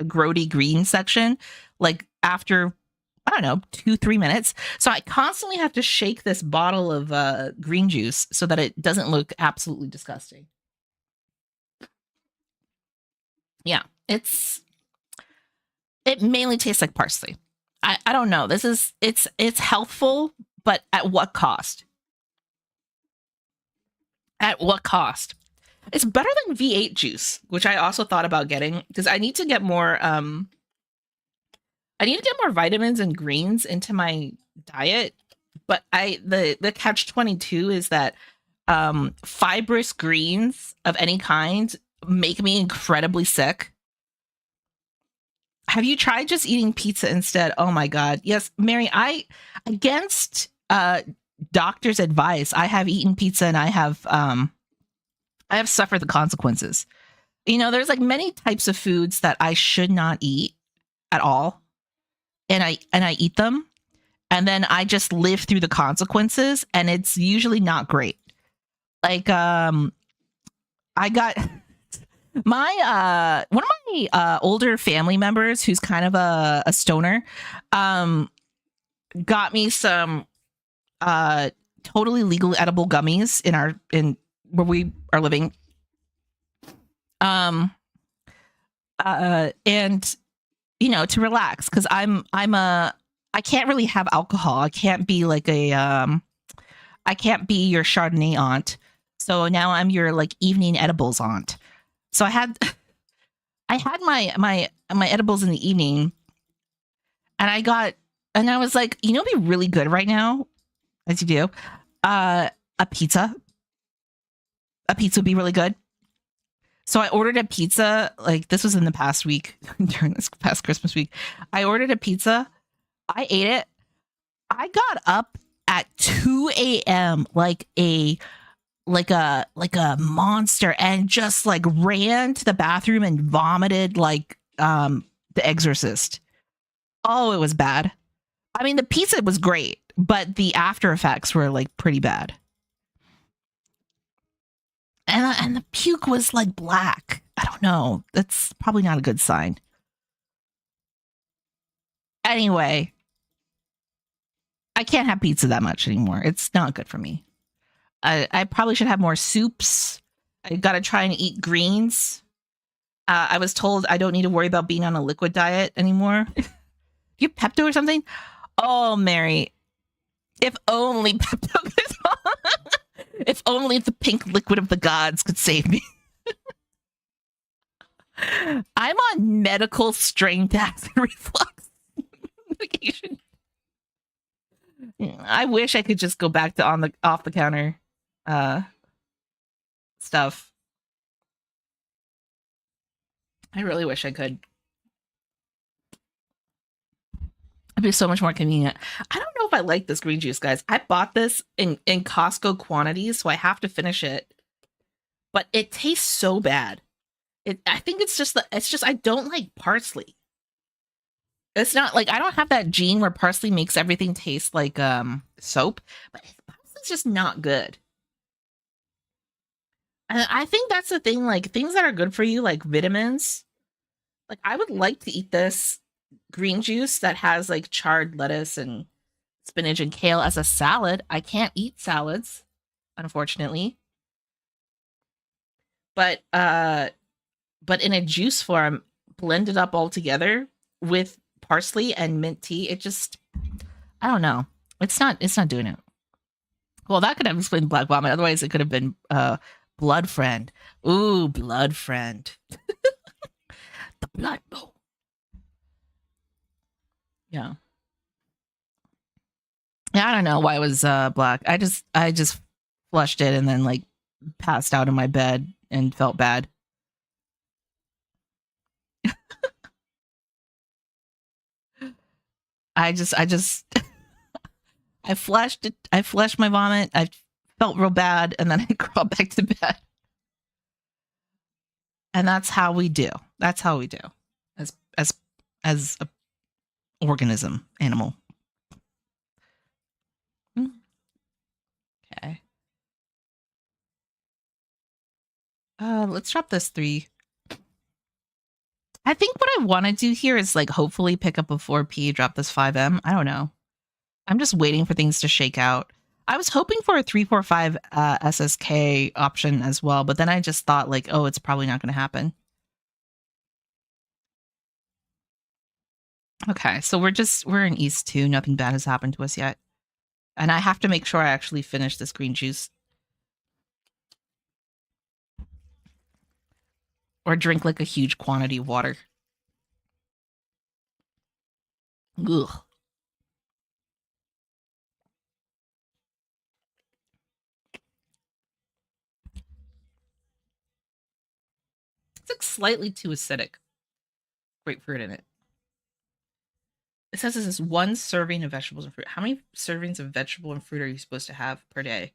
grody green section. Like after I don't know 2-3 minutes, so I constantly have to shake this bottle of green juice so that it doesn't look absolutely disgusting. Yeah, it mainly tastes like parsley. I don't know. It's healthful, but at what cost? At what cost? It's better than V8 juice, which I also thought about getting because I need to get more vitamins and greens into my diet. But the catch 22 is that fibrous greens of any kind make me incredibly sick. Have you tried just eating pizza instead? Oh my god. Yes, Mary, I against doctor's advice, I have eaten pizza, and I have suffered the consequences. There's like many types of foods that I should not eat at all, and I eat them, and then I just live through the consequences, and it's usually not great. Like I got my one of my older family members who's kind of a stoner um got me some uh totally legal edible gummies in where we are living. Um and to relax, because I can't really have alcohol. I can't be like I can't be your Chardonnay aunt. So now I'm your like evening edibles aunt. So I had my edibles in the evening, and I was like, it'd be really good right now, as you do, a pizza. A pizza would be really good. So I ordered a pizza. Like, this was in the past week, during this past Christmas week. I ordered a pizza. I ate it. I got up at 2 a.m. like a like a monster and just like ran to the bathroom and vomited like The Exorcist. Oh, it was bad. I mean, the pizza was great, but the after effects were like pretty bad. And the puke was like black. I don't know. That's probably not a good sign. Anyway, I can't have pizza that much anymore. It's not good for me. I probably should have more soups. I gotta try and eat greens. I was told I don't need to worry about being on a liquid diet anymore. You have Pepto or something? Oh, Mary. If only Pepto could. If only the pink liquid of the gods could save me. I'm on medical strength acid reflux medication. I wish I could just go back to off the counter stuff. I really wish I could. It'd be so much more convenient. I don't know if I like this green juice, guys. I bought this in Costco quantities, so I have to finish it. But it tastes so bad. I think it's just I don't like parsley. It's not like I don't have that gene where parsley makes everything taste like soap, but parsley's just not good. And I think that's the thing, like things that are good for you, like vitamins. Like I would like to eat this green juice that has like charred lettuce and spinach and kale as a salad. I can't eat salads, unfortunately. But in a juice form, blended up all together with parsley and mint tea, it just I don't know. It's not doing it. Well, that could have explained black vomit. Otherwise, it could have been blood friend. Ooh, blood friend. The blood bowl. Yeah. Yeah, I don't know why it was black. I just flushed it and then like passed out in my bed and felt bad. I just I flushed it. I flushed my vomit. I felt real bad, and then I crawled back to bed. And that's how we do. That's how we do, as a organism, animal. Okay. Let's drop this 3. I think what I want to do here is like hopefully pick up a 4P, drop this 5M. I don't know. I'm just waiting for things to shake out. I was hoping for a 345 SSK option as well, but then I just thought like, oh, it's probably not going to happen. Okay, so we're in East 2. Nothing bad has happened to us yet. And I have to make sure I actually finish this green juice. Or drink like a huge quantity of water. Ugh. It's like slightly too acidic. Grapefruit in it. It says this is 1 serving of vegetables and fruit. How many servings of vegetable and fruit are you supposed to have per day?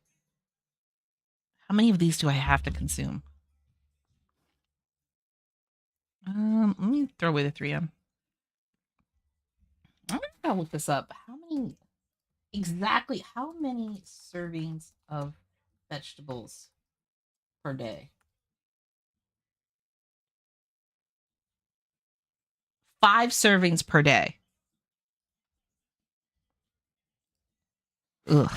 How many of these do I have to consume? Let me throw away the 3M. I'm gonna look this up. How many servings of vegetables per day? 5 servings per day. Ugh.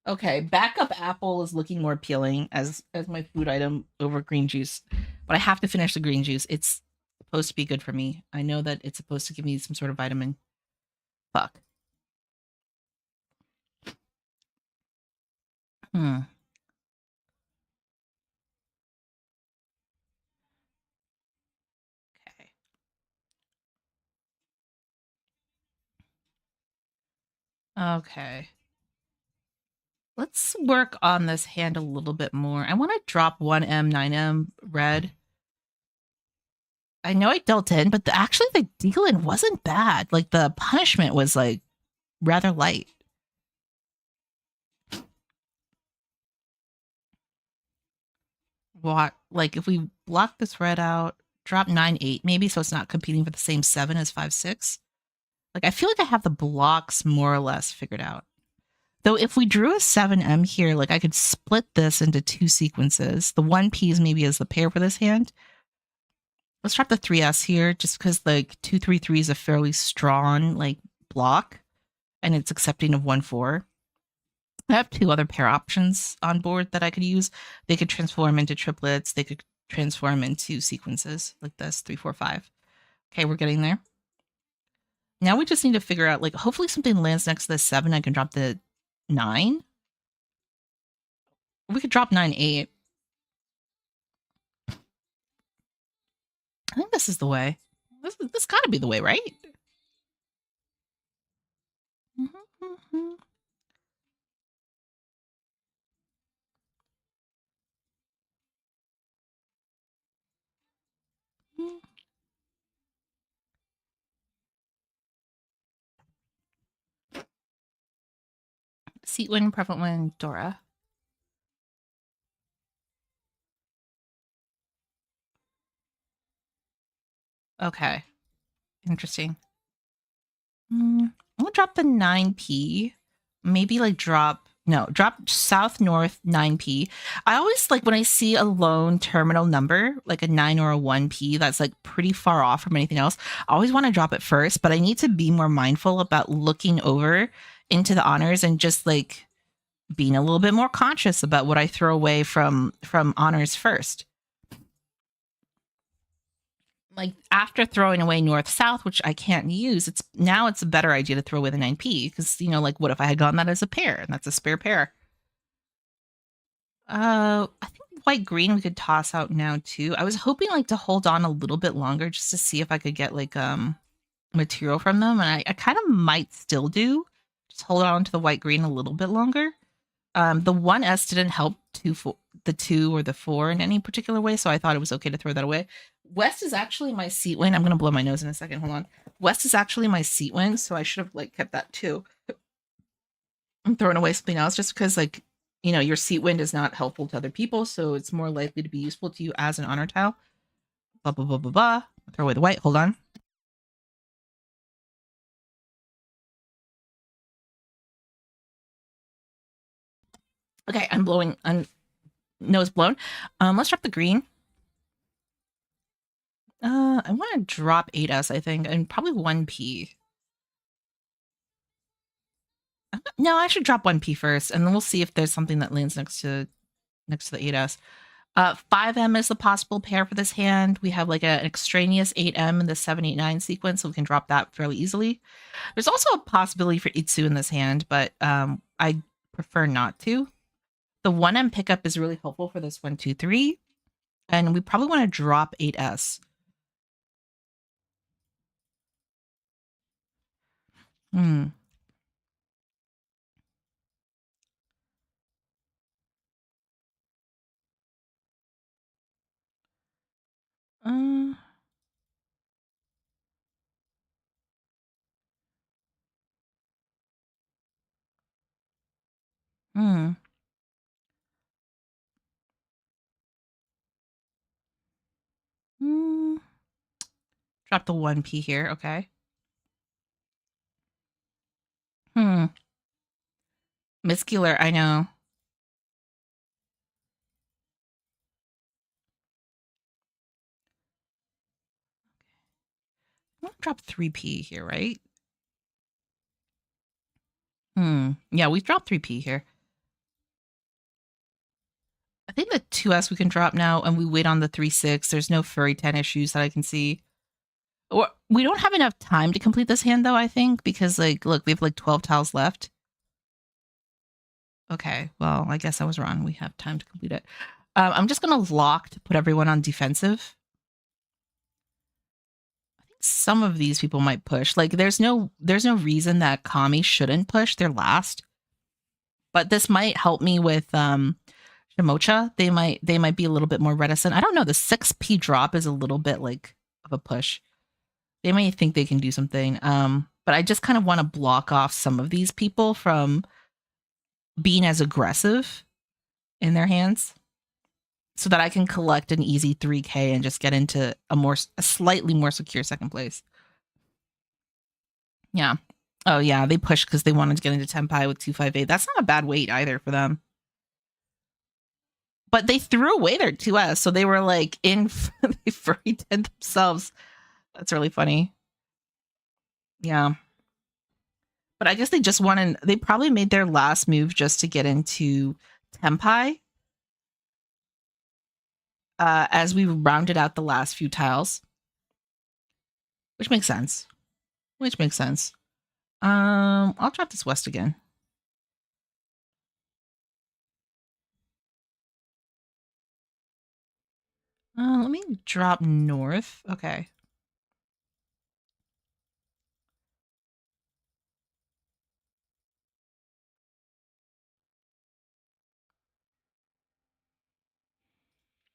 Okay, backup apple is looking more appealing as my food item over green juice, but I have to finish the green juice. It's supposed to be good for me. I know that it's supposed to give me some sort of vitamin. Fuck. Okay. Okay. Let's work on this hand a little bit more. I want to drop 1M, 9M red. I know I dealt in, but actually the deal in wasn't bad. Like the punishment was like rather light. like if we block this red out, drop 9-8 maybe, so it's not competing for the same 7 as 5-6. Like I feel like I have the blocks more or less figured out. Though if we drew a 7M here, like I could split this into 2 sequences. The 1Ps maybe as the pair for this hand. Let's drop the 3S here just because like 2-3-3 is a fairly strong like block and it's accepting of 1-4. I have 2 other pair options on board that I could use. They could transform into triplets. They could transform into sequences like this, 3-4-5. Okay, we're getting there. Now we just need to figure out, like, hopefully something lands next to the 7. I can drop the 9. We could drop 9-8. I think this is the way. This got to be the way, right? Seat win, prevalent win, Dora. Okay. Interesting. I'm gonna drop the 9P. Maybe like drop south north 9P. I always like when I see a lone terminal number, like a 9 or a 1P that's like pretty far off from anything else. I always want to drop it first, but I need to be more mindful about looking over into the honors and just like being a little bit more conscious about what I throw away from honors first. Like after throwing away north south, which I can't use, it's a better idea to throw away the 9P because like what if I had gotten that as a pair and that's a spare pair. I think white green we could toss out now too. I was hoping like to hold on a little bit longer just to see if I could get like material from them, and I kind of might still do. Just hold on to the white green a little bit longer. The 1S didn't help the 2 or the 4 in any particular way, so I thought it was okay to throw that away. West is actually my seat win. I'm going to blow my nose in a second. Hold on. West is actually my seat win, so I should have like kept that too. I'm throwing away something else just because like, your seat wind is not helpful to other people, so it's more likely to be useful to you as an honor tile. Blah, blah, blah, blah, blah. Throw away the white. Hold on. Okay, I'm nose blown. Let's drop the green. I want to drop 8S, I think, and probably 1P. No, I should drop 1P first, and then we'll see if there's something that lands next to the 8S. 5M is the possible pair for this hand. We have like an extraneous 8M in the 7-8-9 sequence, so we can drop that fairly easily. There's also a possibility for Itsu in this hand, but I prefer not to. The 1M pickup is really helpful for this 1-2-3, and we probably want to drop 8S. Drop the 1P here. Okay. Muscular, I know. I'm gonna drop 3P here, right? Yeah, we dropped 3P here. I think the 2S we can drop now, and we wait on the 3-6. There's no furry 10 issues that I can see. Or we don't have enough time to complete this hand, though, I think, because, like, look, we have, like, 12 tiles left. Okay, well, I guess I was wrong. We have time to complete it. I'm just going to lock to put everyone on defensive. I think some of these people might push. Like, there's no reason that Kami shouldn't push. They're last. But this might help me with Shimocha. They might be a little bit more reticent. I don't know. The 6P drop is a little bit like of a push. They may think they can do something. But I just kind of want to block off some of these people from being as aggressive in their hands. so that I can collect an easy 3K and just get into a slightly more secure second place. Yeah. Oh yeah, they pushed because they wanted to get into Tenpai with 258. That's not a bad weight either for them. But they threw away their 2S, so they were like in they furry 10 themselves. That's really funny. Yeah. But I guess they just wanted, they probably made their last move just to get into Tenpai. As we rounded out the last few tiles. Which makes sense. I'll drop this west again. Let me drop north. Okay.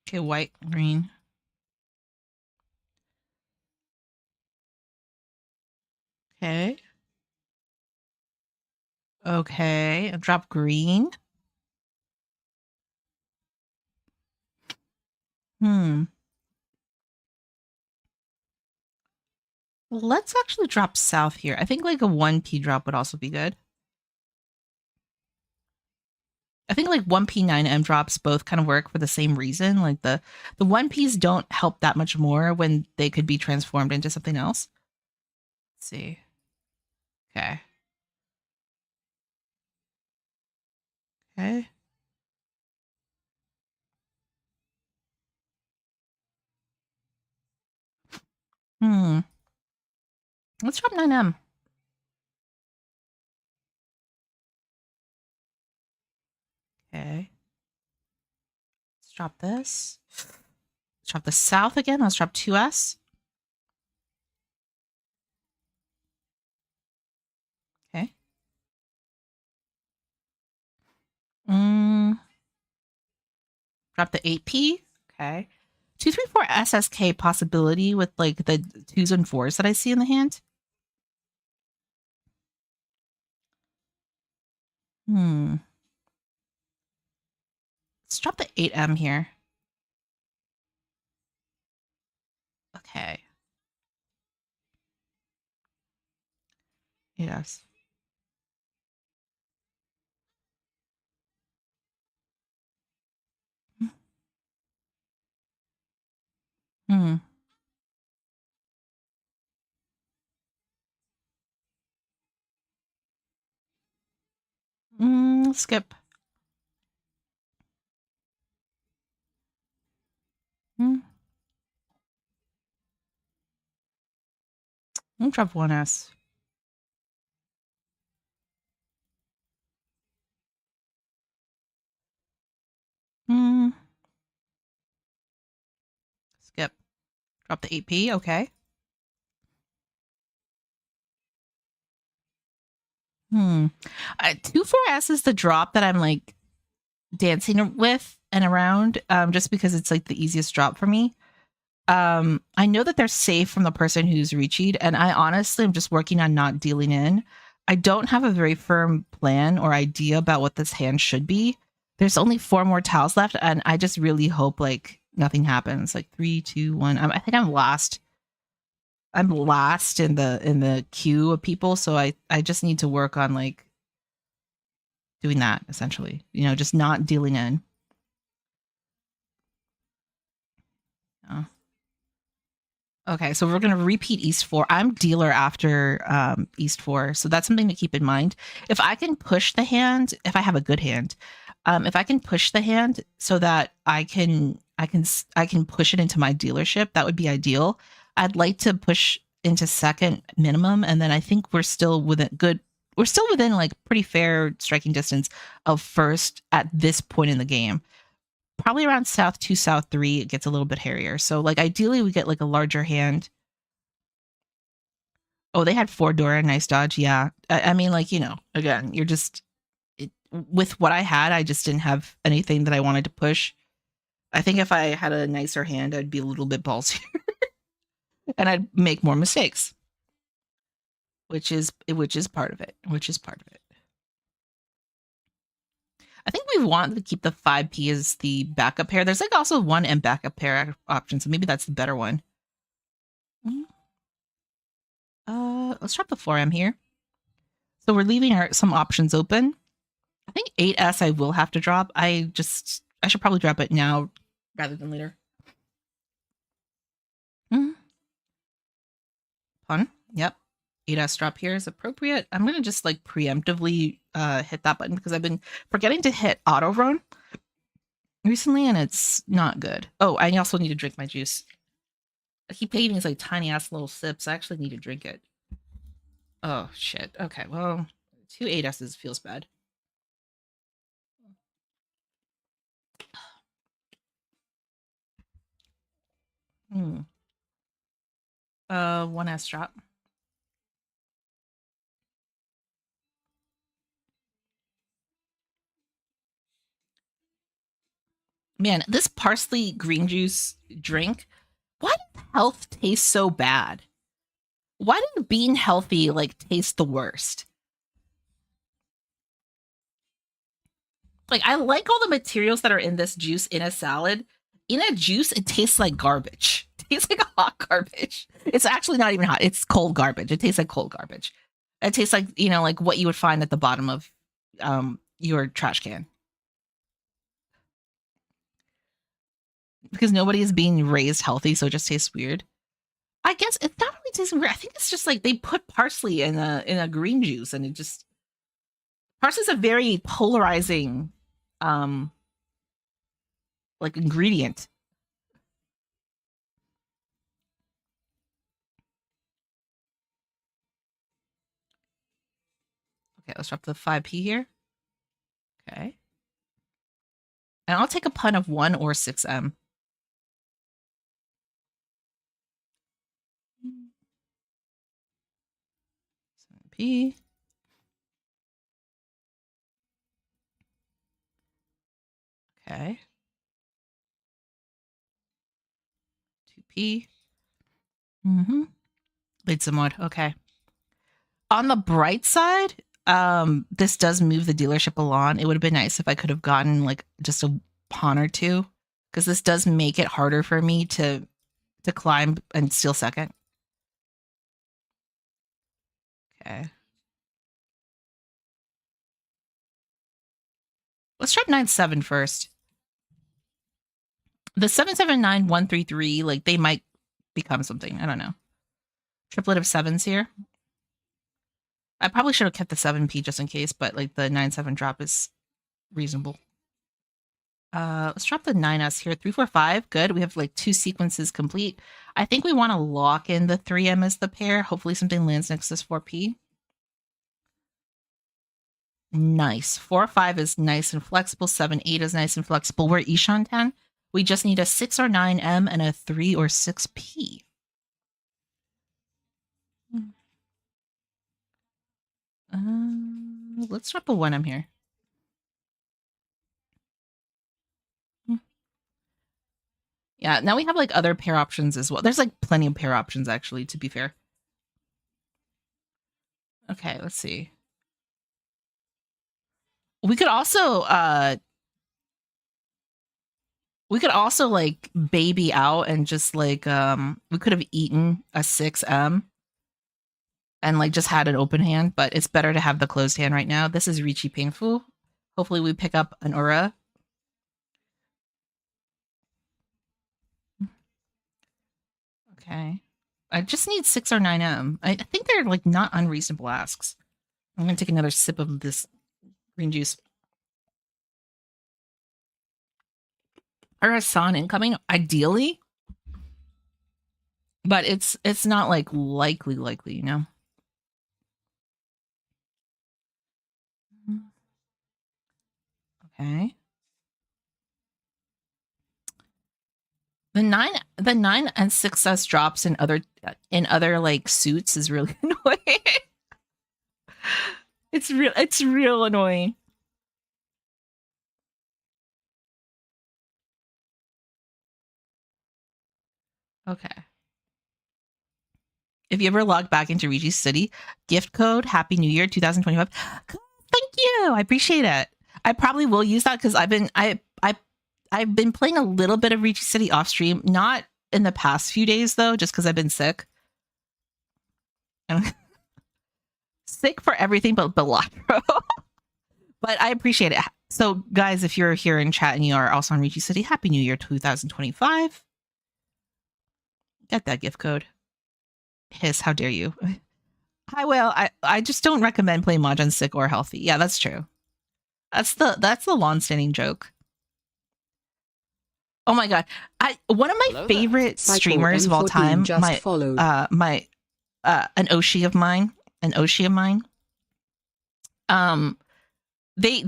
Okay, white, green. Okay. Okay, I'll drop green. Let's actually drop south here. I think like a 1p drop would also be good. I think like 1p 9m drops both kind of work for the same reason. Like the 1p's don't help that much more when they could be transformed into something else. Let's see. Okay. Okay. Let's drop 9m. Okay. Let's drop this. Let's drop the south again. Let's drop 2s. Okay. Drop the 8p. Okay. 2, 3, 4 SSK possibility with like the 2s and 4s that I see in the hand. Let's drop the 8m here. Okay. Yes. Skip. Drop 1s. Skip. Drop the 8p. Okay. 2, 4s is the drop that I'm like dancing with and around, just because it's like the easiest drop for me. I know that they're safe from the person who's reached, and I honestly am just working on not dealing in. I don't have a very firm plan or idea about what this hand should be. There's only 4 more tiles left, and I just really hope like nothing happens. Like 3, 2, 1. I think I'm last. I'm last in the queue of people, so I just need to work on like doing that essentially. You know, just not dealing in. Oh. Okay, so we're going to repeat East 4. I'm dealer after East 4, so that's something to keep in mind. If I can push the hand, if I have a good hand, if I can push the hand so that I can push it into my dealership, that would be ideal. I'd like to push into second minimum, and then I think we're still within like pretty fair striking distance of first at this point in the game. Probably around South 2, South 3, it gets a little bit hairier. So like ideally we get like a larger hand. Oh, they had 4 Dora. Nice dodge. Yeah. I mean, like, you know, again, you're just with what I had, I just didn't have anything that I wanted to push. I think if I had a nicer hand, I'd be a little bit ballsier and I'd make more mistakes, which is part of it. I think we want to keep the 5p as the backup pair. There's like also 1M backup pair option, so maybe that's the better one. Let's drop the 4M here. So we're leaving some options open. I think 8S I will have to drop. I should probably drop it now rather than later. Pun. Yep. 8S drop here is appropriate. I'm going to just like preemptively hit that button because I've been forgetting to hit auto run recently and it's not good. Oh, I also need to drink my juice. I keep taking these like tiny ass little sips. I actually need to drink it. Oh shit. Okay, well, 2 8S's feels bad. Hmm. 1S drop. Man, this parsley green juice drink, why does health taste so bad? Why did being healthy like taste the worst? Like I like all the materials that are in this juice in a salad. In a juice, it tastes like garbage. It tastes like hot garbage. It's actually not even hot. It's cold garbage. It tastes like cold garbage. It tastes like, you know, like what you would find at the bottom of your trash can. Because nobody is being raised healthy, so it just tastes weird. I guess it's not really tasting weird. I think it's just like they put parsley in a green juice and it just parsley's a very polarizing like ingredient. Okay, let's drop the 5p here. Okay. And I'll take a pun of 1 or 6M. P. Okay. 2p. Mm-hmm. Lead some wood. Okay. On the bright side, this does move the dealership along. It would have been nice if I could have gotten like just a pawn or two, because this does make it harder for me to climb and steal second. Okay. Let's try 9-7 first. The 7-7-9-1-3-3, like they might become something. I don't know. Triplet of 7s here. I probably should have kept the 7p just in case, but like the 9-7 drop is reasonable. Let's drop the 9S here. 3-4-5. Good. We have like 2 sequences complete. I think we want to lock in the 3M as the pair. Hopefully something lands next to this 4p. Nice. 4-5 is nice and flexible. 7-8 is nice and flexible. We're Ishan 10. We just need a 6 or 9M and a 3 or 6p. Let's drop a 1M here. Yeah, now we have like other pair options as well. There's like plenty of pair options actually, to be fair. Okay, let's see. We could also like baby out and just like we could have eaten a 6M and like just had an open hand, but it's better to have the closed hand right now. This is Ricci painful. Hopefully we pick up an aura. Okay. I just need 6 or 9M. I think they're like not unreasonable asks. I'm gonna take another sip of this green juice. Arasan incoming, ideally. But it's not like likely, you know. Okay. The 9 and 6S drops in other like suits is really annoying. It's real annoying. Okay. If you ever log back into Ricci City, gift code Happy New Year 2025. Thank you. I appreciate it. I probably will use that because I've been playing a little bit of Ricci City off stream, not in the past few days though, just because I've been sick. I'm sick for everything but Balatro. But I appreciate it. So, guys, if you're here in chat and you are also on Ricci City, Happy New Year 2025. Get that gift code. Hiss, how dare you? Hi, Whale. I just don't recommend playing Mahjong sick or healthy. Yeah, that's true. That's the long-standing joke. Oh my god. One of my favorite streamers of all time, an Oshi of mine. They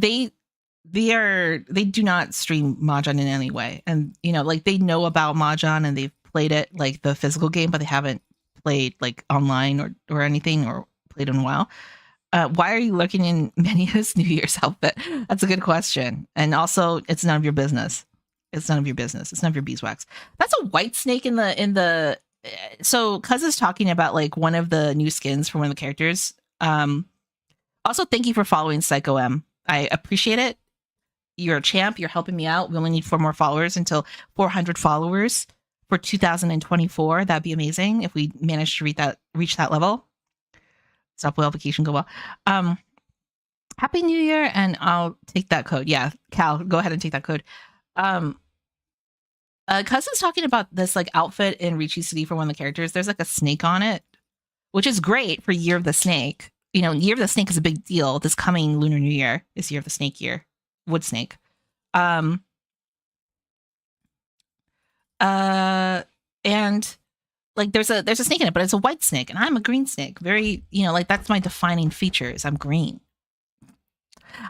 do not stream Mahjong in any way. And like they know about Mahjong and they've played it like the physical game, but they haven't played like online or anything or played in a while. Why are you looking in Mania's New Year's outfit? That's a good question. And also, it's none of your business. It's none of your business. It's none of your beeswax. That's a white snake in the. So, Cuz is talking about like one of the new skins for one of the characters. Also, thank you for following Psycho M. I appreciate it. You're a champ. You're helping me out. We only need 4 more followers until 400 followers for 2024. That'd be amazing if we manage to reach that level. Stop whale vacation, go well. Happy New Year, and I'll take that code. Yeah, Cal, go ahead and take that code. Cousin's talking about this like outfit in Ricci City for one of the characters. There's like a snake on it, which is great for Year of the Snake. Year of the Snake is a big deal. This coming Lunar New Year is Year of the Snake year. Wood snake. And like there's a snake in it, but it's a white snake, and I'm a green snake. Very, like that's my defining features. I'm green.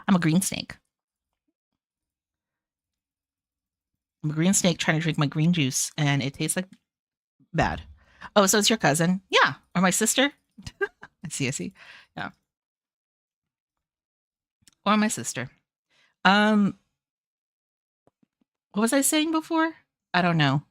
I'm a green snake. I'm a green snake trying to drink my green juice, and it tastes like bad. Oh, so it's your cousin? Yeah, or my sister? I see. Yeah, or my sister. What was I saying before? I don't know.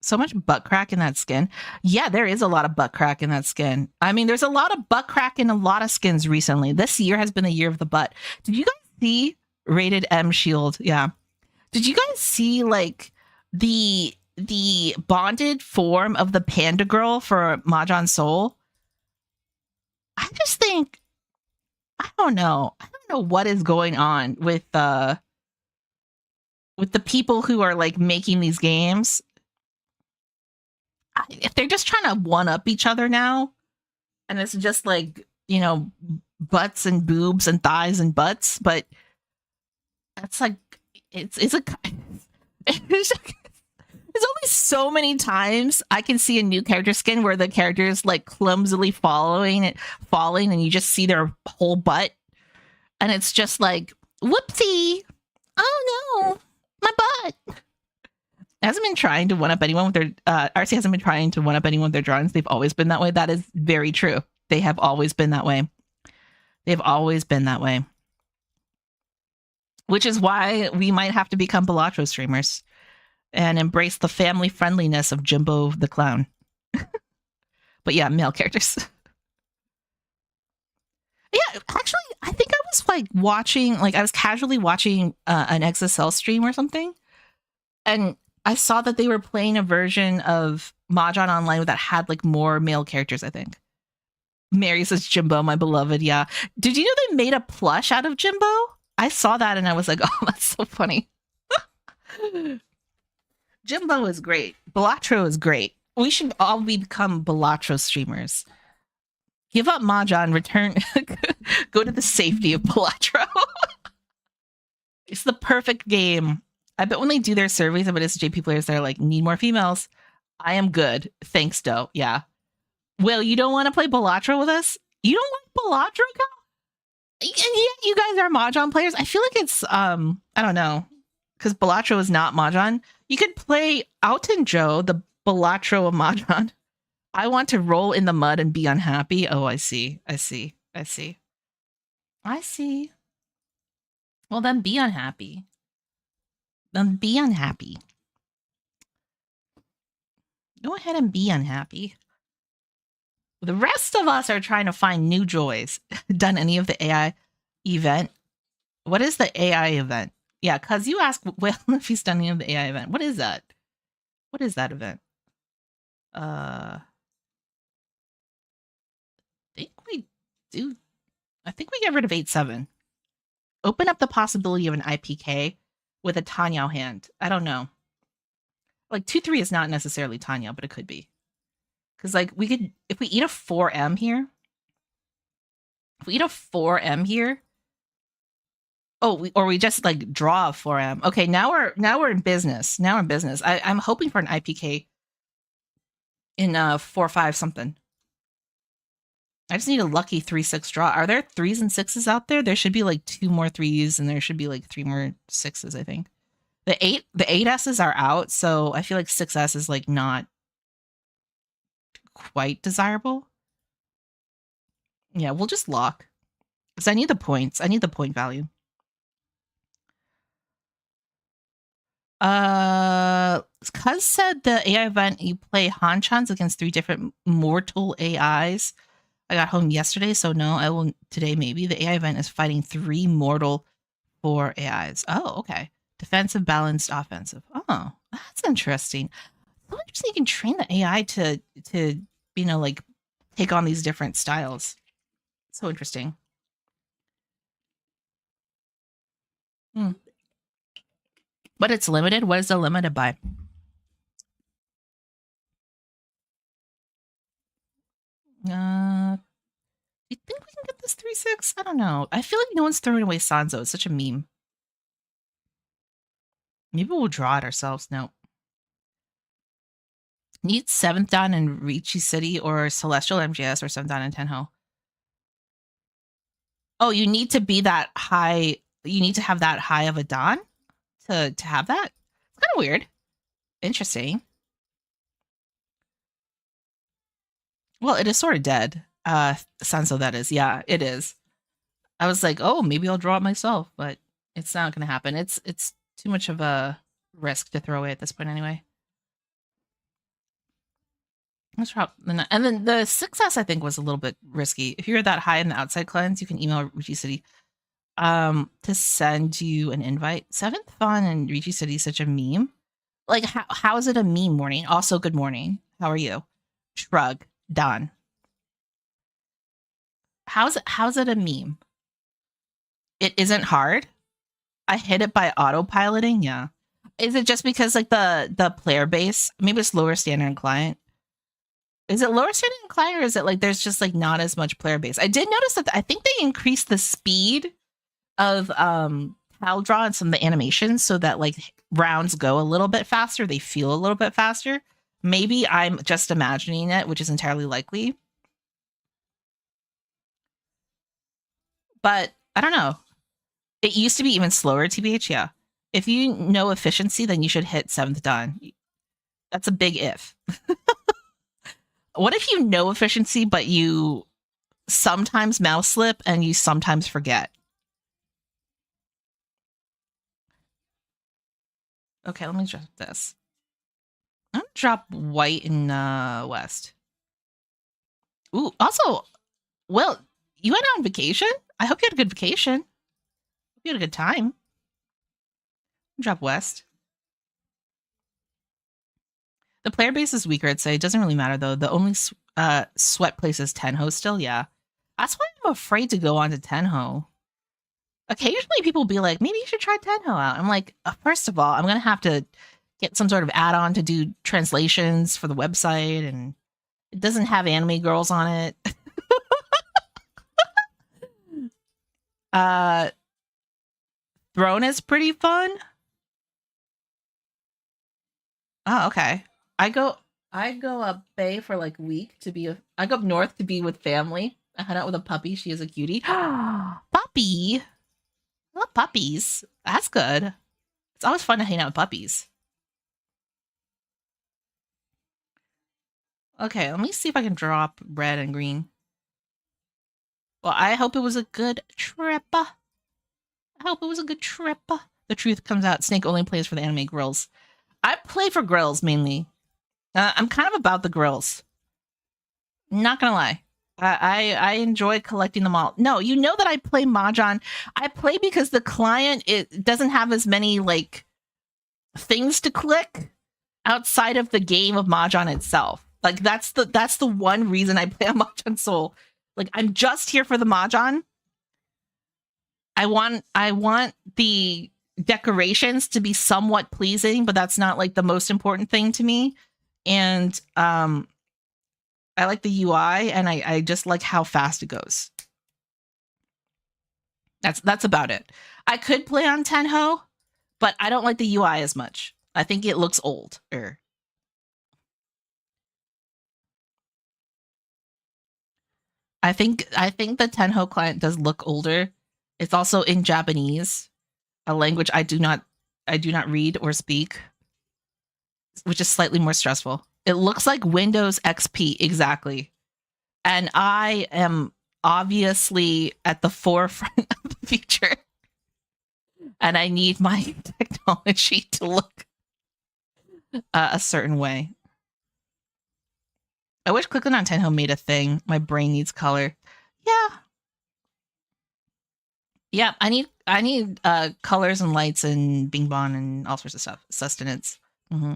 So much butt crack in that skin. Yeah, there is a lot of butt crack in that skin. I mean, there's a lot of butt crack in a lot of skins recently. This year has been the year of the butt. Did you guys see Rated M Shield? Yeah. Did you guys see like the bonded form of the panda girl for Mahjong Soul? I just think I don't know what is going on with the people who are like making these games. If they're just trying to one up each other now, and it's just like butts and boobs and thighs and butts, but that's like it's there's only so many times I can see a new character skin where the character is like clumsily falling, and you just see their whole butt, and it's just like whoopsie, oh no, my butt. Hasn't been trying to one up anyone with their RC hasn't been trying to one up anyone with their drawings. They've always been that way. That is very true. They have always been that way. They've always been that way. Which is why we might have to become Balatro streamers and embrace the family friendliness of Jimbo the Clown. But yeah, male characters. Yeah, actually, I think I was like watching, like I was casually watching an XSL stream or something, and I saw that they were playing a version of Mahjong Online that had like more male characters, I think. Mary says Jimbo, my beloved. Yeah. Did you know they made a plush out of Jimbo? I saw that and I was like, oh, that's so funny. Jimbo is great. Balatro is great. We should all become Balatro streamers. Give up Mahjong, return, go to the safety of Balatro. It's the perfect game. I bet when they do their surveys of SJP players, they're like, need more females. I am good. Thanks, Doe. Yeah. Will, you don't want to play Balatro with us? You don't like Balatro, Cal? And yet you guys are Mahjong players. I feel like it's, I don't know, because Balatro is not Mahjong. You could play Alton Joe, the Balatro of Mahjong. I want to roll in the mud and be unhappy. Oh, I see. Well, then be unhappy. Go ahead and be unhappy. The rest of us are trying to find new joys. Done any of the AI event? What is the AI event? Yeah, because you asked Will if he's done any of the AI event. What is that? What is that event? I think we do. I think we get rid of 8-7. Open up the possibility of an IPK with a Tanyao hand. I don't know. Like 2-3 is not necessarily Tanyao, but it could be. Because like we could, if we eat a 4M here, if we eat a 4M here, or we just like draw a 4M. Okay, now we're in business. Now we're in business. I'm hoping for an IPK in 4-5 something. I just need a lucky 3-6 draw. Are there 3s and 6s out there? There should be like 2 more 3s and there should be like 3 more 6s, I think. The 8S's are out, so I feel like 6S is like not quite desirable. Yeah, we'll just lock. Because I need the points. I need the point value. Cuz said the AI event you play Hanchans against 3 different mortal AIs. I got home yesterday, so no, I will today maybe. The AI event is fighting 3 mortal 4 AIs. Oh, okay. Defensive, balanced, offensive. Oh, that's interesting. So interesting you can train the AI to like take on these different styles. So interesting. But it's limited. What is it limited by? You think we can get this 3-6? I don't know. I feel like no one's throwing away Sanzo. It's such a meme. Maybe we'll draw it ourselves. No. Need 7th Dan in Ricci City or Celestial MGS or 7th Dan in Tenho. Oh, you need to be that high. You need to have that high of a Dan to have that? It's kind of weird. Interesting. Well, it is sort of dead. Sanso, that is. Yeah, it is. I was like, oh, maybe I'll draw it myself, but it's not going to happen. It's too much of a risk to throw away at this point anyway. Let's drop and then the 6S I think was a little bit risky. If you're that high in the outside cleanse, you can email Ricci City to send you an invite. 7th Fun and Ricci City is such a meme. Like how is it a meme morning? Also, good morning. How are you? Shrug. Done. How's it a meme? It isn't hard. I hit it by autopiloting. Yeah. Is it just because like the player base? Maybe it's lower standard and client. Is it lower standard and client, or is it like there's just like not as much player base? I did notice that I think they increased the speed of tile draw and some of the animations so that like rounds go a little bit faster. They feel a little bit faster. Maybe I'm just imagining it, which is entirely likely. But I don't know. It used to be even slower, TBH, yeah. If you know efficiency, then you should hit 7th Dan. That's a big if. What if you know efficiency, but you sometimes mouse slip and you sometimes forget? Okay, let me drop this. I'm gonna drop white in west. Ooh, also, well, you went on vacation? I hope you had a good vacation. Hope you had a good time. Drop west. The player base is weaker, I'd say. It doesn't really matter, though. The only sweat place is Tenho still, yeah. That's why I'm afraid to go on to Tenho. Occasionally people will be like, maybe you should try Tenho out. I'm like, first of all, I'm going to have to get some sort of add-on to do translations for the website, and it doesn't have anime girls on it. Throne is pretty fun. Oh, okay. I go up Bay for like a week I go up north to be with family. I hung out with a puppy. She is a cutie. Puppy. I love puppies. That's good. It's always fun to hang out with puppies. Okay, let me see if I can drop red and green. Well, I hope it was a good trip. I hope it was a good trip. The truth comes out. Snake only plays for the anime girls. I play for grills mainly. I'm kind of about the grills. Not gonna lie. I enjoy collecting them all. No, you know that I play Mahjong. I play because the client, it doesn't have as many like things to click outside of the game of Mahjong itself. Like that's the one reason I play on Mahjong Soul. Like I'm just here for the Mahjong. I want the decorations to be somewhat pleasing, but that's not like the most important thing to me. And I like the UI, and I just like how fast it goes. That's about it. I could play on Tenho, but I don't like the UI as much. I think it looks old. I think the Tenho client does look older. It's also in Japanese, a language I do not read or speak, which is slightly more stressful. It looks like Windows XP exactly. And I am obviously at the forefront of the future, and I need my technology to look a certain way. I wish clicking on Tenho made a thing. My brain needs color. Yeah. Yeah, I need colors and lights and Bing Bon and all sorts of stuff. Sustenance. Hmm.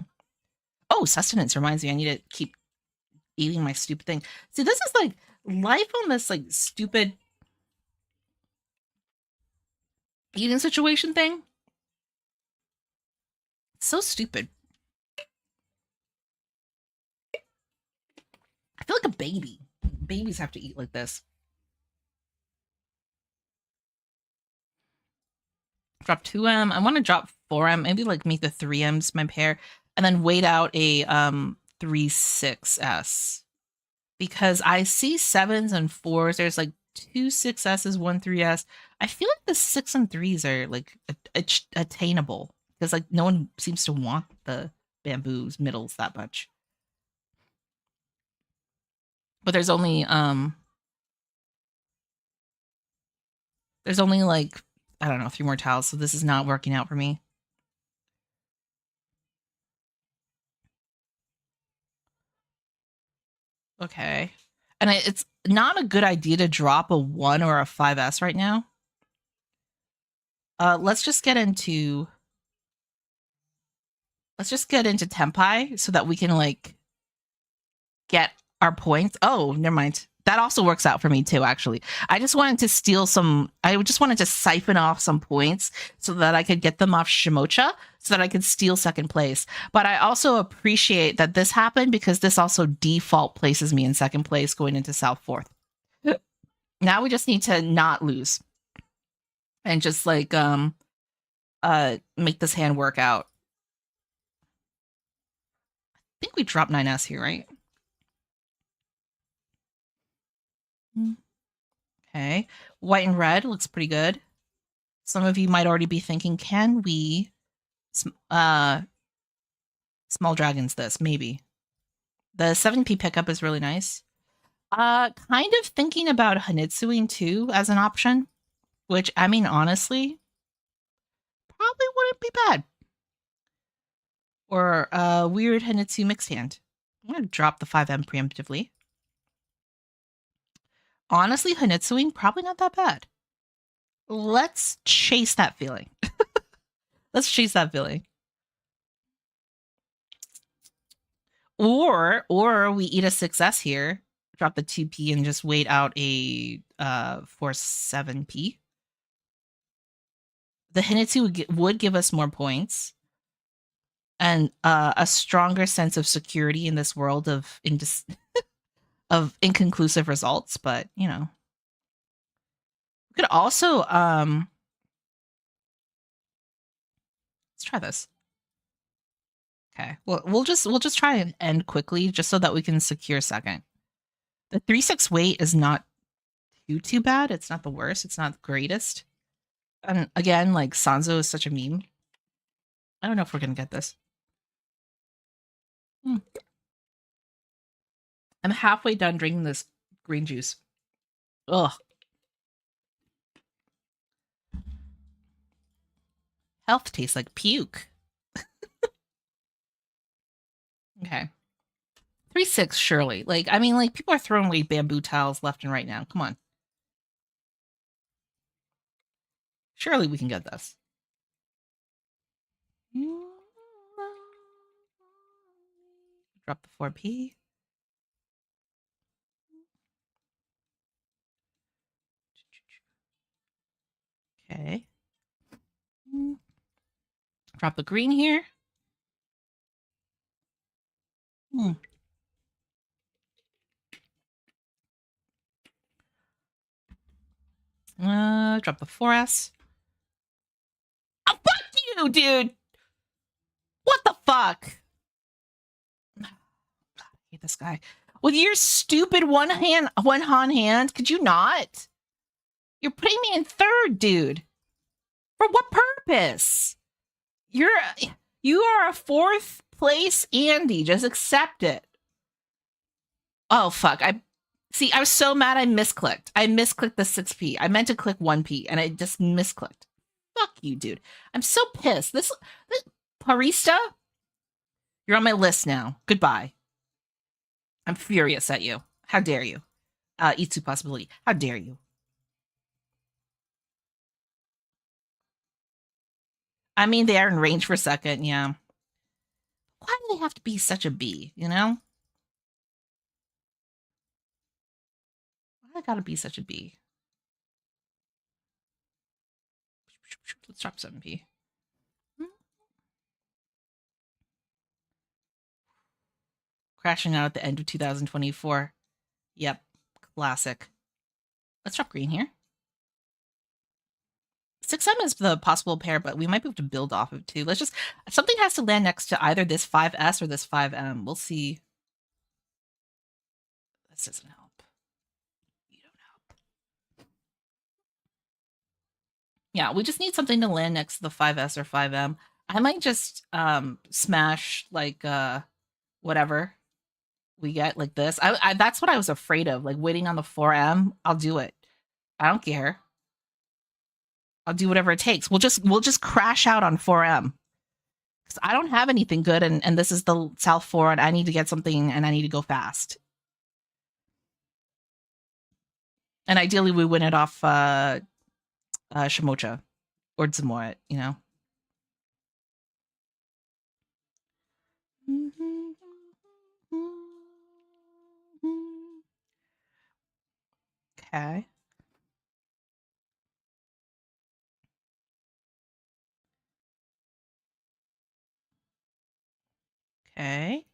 Oh, sustenance reminds me I need to keep eating my stupid thing. See, this is like life on this like stupid eating situation thing. It's so stupid. I feel like a baby. Babies have to eat like this. Drop 2M. I want to drop 4M. Maybe like make the 3Ms my pair, and then wait out a 3-6S. Because I see 7s and 4s. There's like 2 6Ss, 1 3S. I feel like the 6 and 3s are like attainable, because like no one seems to want the bamboos middles that much. But there's only like, I don't know, 3 more tiles, so this is not working out for me. Okay. And it's not a good idea to drop a 1 or a 5S right now. Let's just get into Tempai so that we can like get our points. Oh, never mind. That also works out for me too, actually. I just wanted to siphon off some points so that I could get them off Shimocha so that I could steal second place. But I also appreciate that this happened because this also default places me in second place going into South Fourth. Now we just need to not lose and just like make this hand work out. I think we dropped 9S here, right? Okay. White and red looks pretty good. Some of you might already be thinking, can we small dragons this? Maybe. The 7P pickup is really nice. Kind of thinking about Hanitsuing too as an option, which I mean honestly, probably wouldn't be bad. Or a weird Hanitsu mixed hand. I'm gonna drop the 5M preemptively. Honestly, Hanitsuing, probably not that bad. Let's chase that feeling. Let's chase that feeling. Or we eat a 6S here, drop the 2P and just wait out a 4-7P. The Hinitsu would give us more points and a stronger sense of security in this world of of inconclusive results. But you know, we could also let's try this. Okay, well we'll just try and end quickly just so that we can secure second. The 3-6 wait is not too bad. It's not the worst. It's not the greatest. And again, like Sanzo is such a meme. I don't know if we're gonna get this. Hmm. I'm halfway done drinking this green juice. Ugh. Health tastes like puke. Okay. 3-6, surely. Like, I mean, like, people are throwing away bamboo tiles left and right now. Come on. Surely we can get this. Drop the 4P. Okay. Drop the green here. Drop the 4S. Oh, fuck you, dude! What the fuck? God, I hate this guy. With your stupid one hand, could you not? You're putting me in third, dude. For what purpose? You are a fourth place Andy. Just accept it. Oh fuck. I was so mad I misclicked. I misclicked the 6P. I meant to click 1P and I just misclicked. Fuck you, dude. I'm so pissed. This Parista, you're on my list now. Goodbye. I'm furious at you. How dare you? Itsu possibility. How dare you? I mean, they are in range for second, yeah. Why do they have to be such a B, you know? Why gotta be such a B? Let's drop 7P. Crashing out at the end of 2024. Yep, classic. Let's drop green here. 6M is the possible pair, but we might be able to build off of it too. Let's just, something has to land next to either this 5S or this 5M. We'll see. This doesn't help. You don't help. Yeah, we just need something to land next to the 5S or 5M. I might just smash like whatever we get, like this. I that's what I was afraid of, like waiting on the 4M. I'll do it. I don't care. I'll do whatever it takes. We'll just crash out on 4M. Because I don't have anything good, and this is the South 4, and I need to get something, and I need to go fast. And ideally, we win it off Shimocha or Zamoret, you know? Okay. Okay.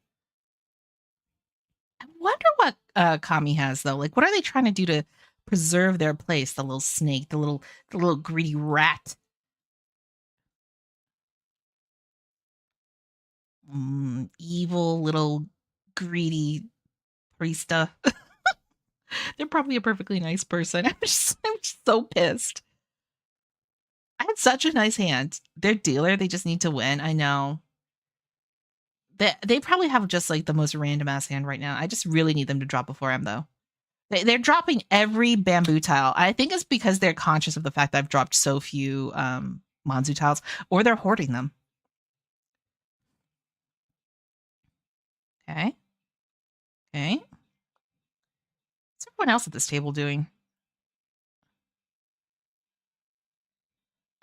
I wonder what Kami has though. Like, what are they trying to do to preserve their place? The little snake, the little greedy rat. Evil little greedy priesta. They're probably a perfectly nice person. I'm just so pissed. I had such a nice hand. They're dealer. They just need to win. I know. They probably have just like the most random ass hand right now. I just really need them to drop before M though. They're dropping every bamboo tile. I think it's because they're conscious of the fact that I've dropped so few Manzu tiles, or they're hoarding them. Okay. Okay. What's everyone else at this table doing?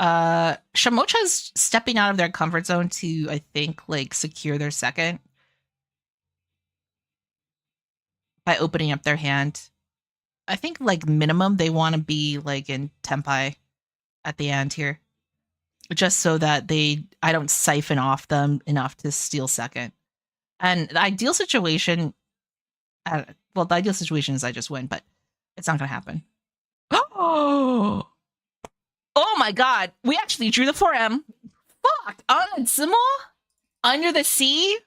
Shamocha's stepping out of their comfort zone to, I think, like secure their second by opening up their hand. I think like minimum they want to be like in Tempai at the end here, just so that I don't siphon off them enough to steal second. And the ideal situation, the ideal situation is I just win, but it's not gonna happen. Oh, oh my god, we actually drew the 4M. Fuck, Simo under the sea,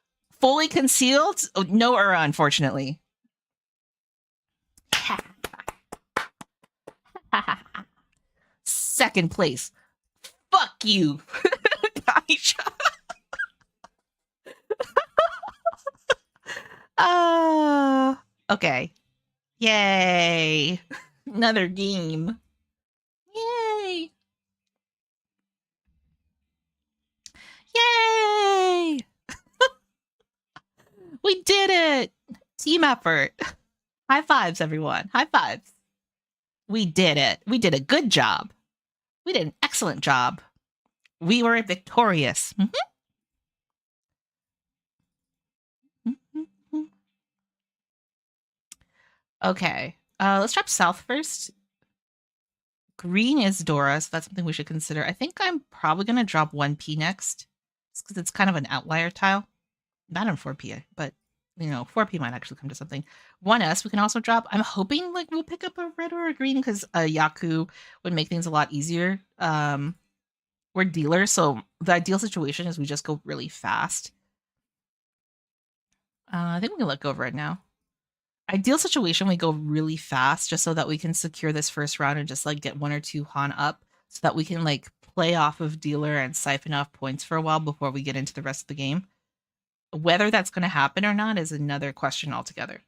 fully concealed. Oh, no Ura, unfortunately. Second place. Fuck you, Kaisha. Okay. Yay. Another game. Yay. Yay. We did it. Team effort. High fives, everyone. High fives. We did it. We did a good job. We did an excellent job. We were victorious. Okay. Let's drop south first. Green is Dora, so that's something we should consider. I think I'm probably going to drop 1P next, because it's kind of an outlier tile. Not on 4P, but, 4P might actually come to something. 1S we can also drop. I'm hoping, like, we'll pick up a red or a green, because a Yaku would make things a lot easier. We're dealers, so the ideal situation is we just go really fast. I think we can let go of red now. Ideal situation, we go really fast just so that we can secure this first round and just like get 1 or 2 Han up so that we can like play off of dealer and siphon off points for a while before we get into the rest of the game. Whether that's going to happen or not is another question altogether.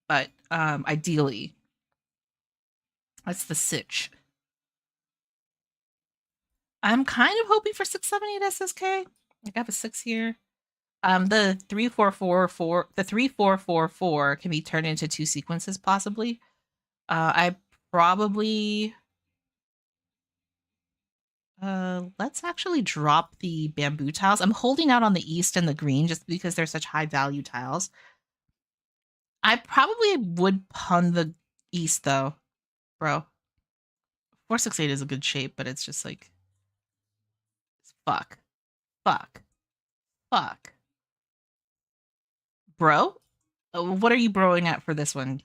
But ideally, that's the sitch. I'm kind of hoping for 678 SSK. Like I have a 6 here. The 3444 can be turned into 2 sequences possibly. I probably let's actually drop the bamboo tiles. I'm holding out on the east and the green just because they're such high value tiles. I probably would pun the east though, bro. 468 is a good shape, but it's just like fuck. Bro? What are you broing at for this one?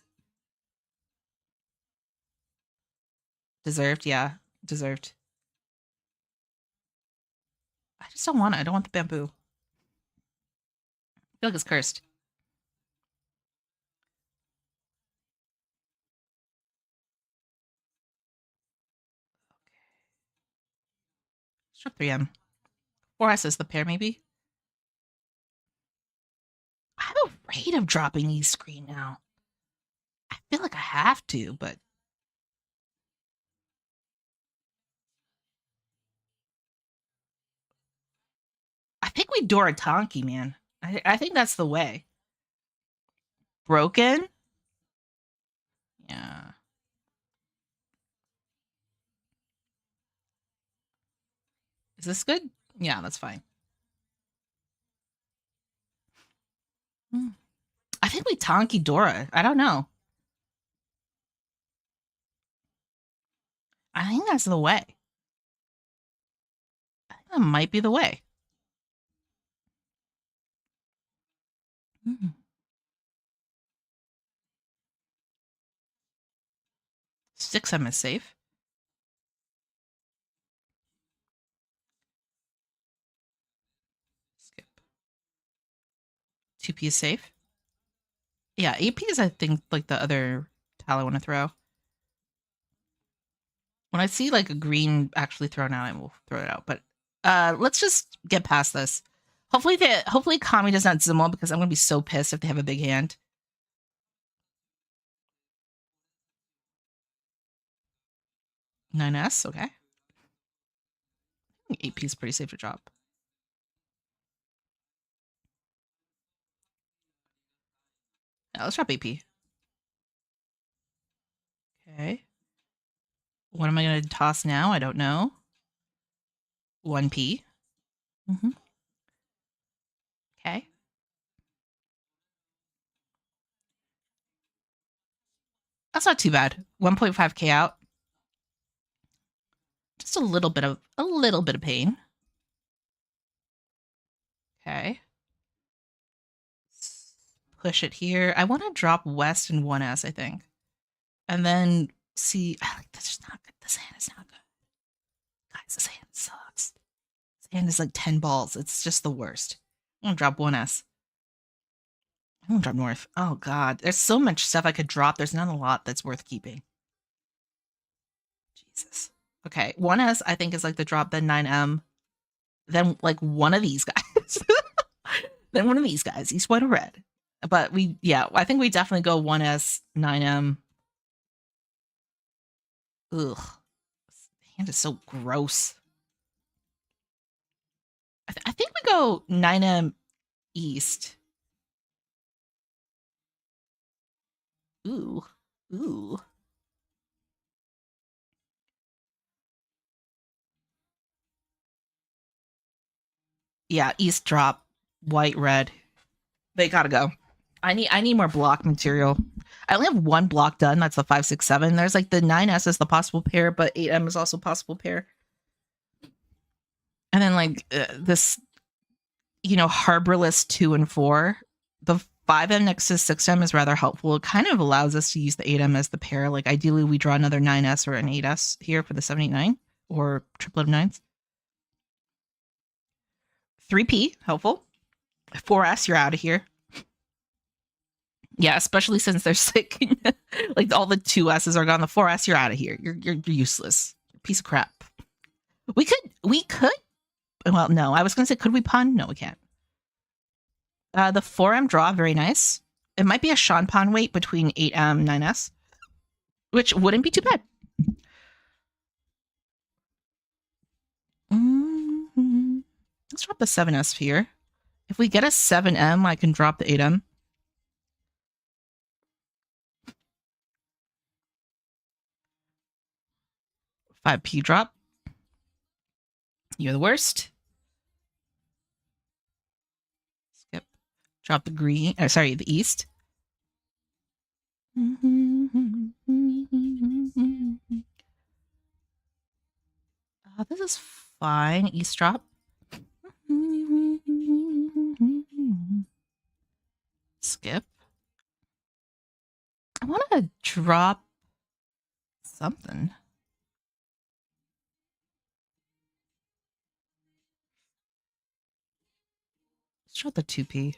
Deserved, yeah. Deserved. I just don't want it. I don't want the bamboo. I feel like it's cursed. Sure, 3M. 4S is the pair, maybe? I have a rate of dropping East screen now. I feel like I have to, but I think we Doratanki, man. I think that's the way. Broken? Yeah. Is this good? Yeah, that's fine. I think we Tonki Dora. I don't know. I think that's the way. I think that might be the way. 6M is safe. Skip. 2P is safe. Yeah, 8P is, I think, like the other tile I want to throw. When I see like a green actually thrown out, I will throw it out. But let's just get past this. Hopefully Kami does not Zimmo because I'm gonna be so pissed if they have a big hand. 9S, okay. 8P is pretty safe to drop. Yeah, let's drop 8P. Okay. What am I gonna toss now? I don't know. 1P. Okay. That's not too bad. 1.5k out. Just a little bit of pain. Okay. Push it here. I want to drop west and 1S, I think. And then see, that's just not good. This hand is not good. Guys, this hand sucks. This hand is like 10 balls. It's just the worst. I'm gonna drop 1S. I'm gonna drop north. Oh god. There's so much stuff I could drop. There's not a lot that's worth keeping. Jesus. Okay, 1S I think is like the drop, then 9M. Then like one of these guys. Then one of these guys, east, white, or red. But I think we definitely go 1S, 9M. Ugh. This hand is so gross. I think we go 9M east. Ooh. Ooh. Yeah, East drop, white, red. They gotta go. I need more block material. I only have one block done. That's the 567. There's like the 9S is the possible pair, but 8M is also possible pair. And then like this, harborless 2 and 4. The 5M next to 6M is rather helpful. It kind of allows us to use the 8M as the pair. Like ideally, we draw another 9S or an 8S here for the 789 or triplet of nines. 3P helpful. 4S, you're out of here. Yeah, especially since there's like all the 2S's are gone. The 4S, you're out of here. You're useless. Piece of crap. We could. Well, no, I was gonna say, could we pun? No, we can't. The 4M draw, very nice. It might be a Sean Pon wait between 8M, 9S, which wouldn't be too bad. Mm-hmm. Let's drop the 7S here. If we get a 7M, I can drop the 8M. 5P drop. You're the worst. Skip. Drop the green. Sorry, the east. This is fine. East drop. Skip. I want to drop something. Let's drop the 2P.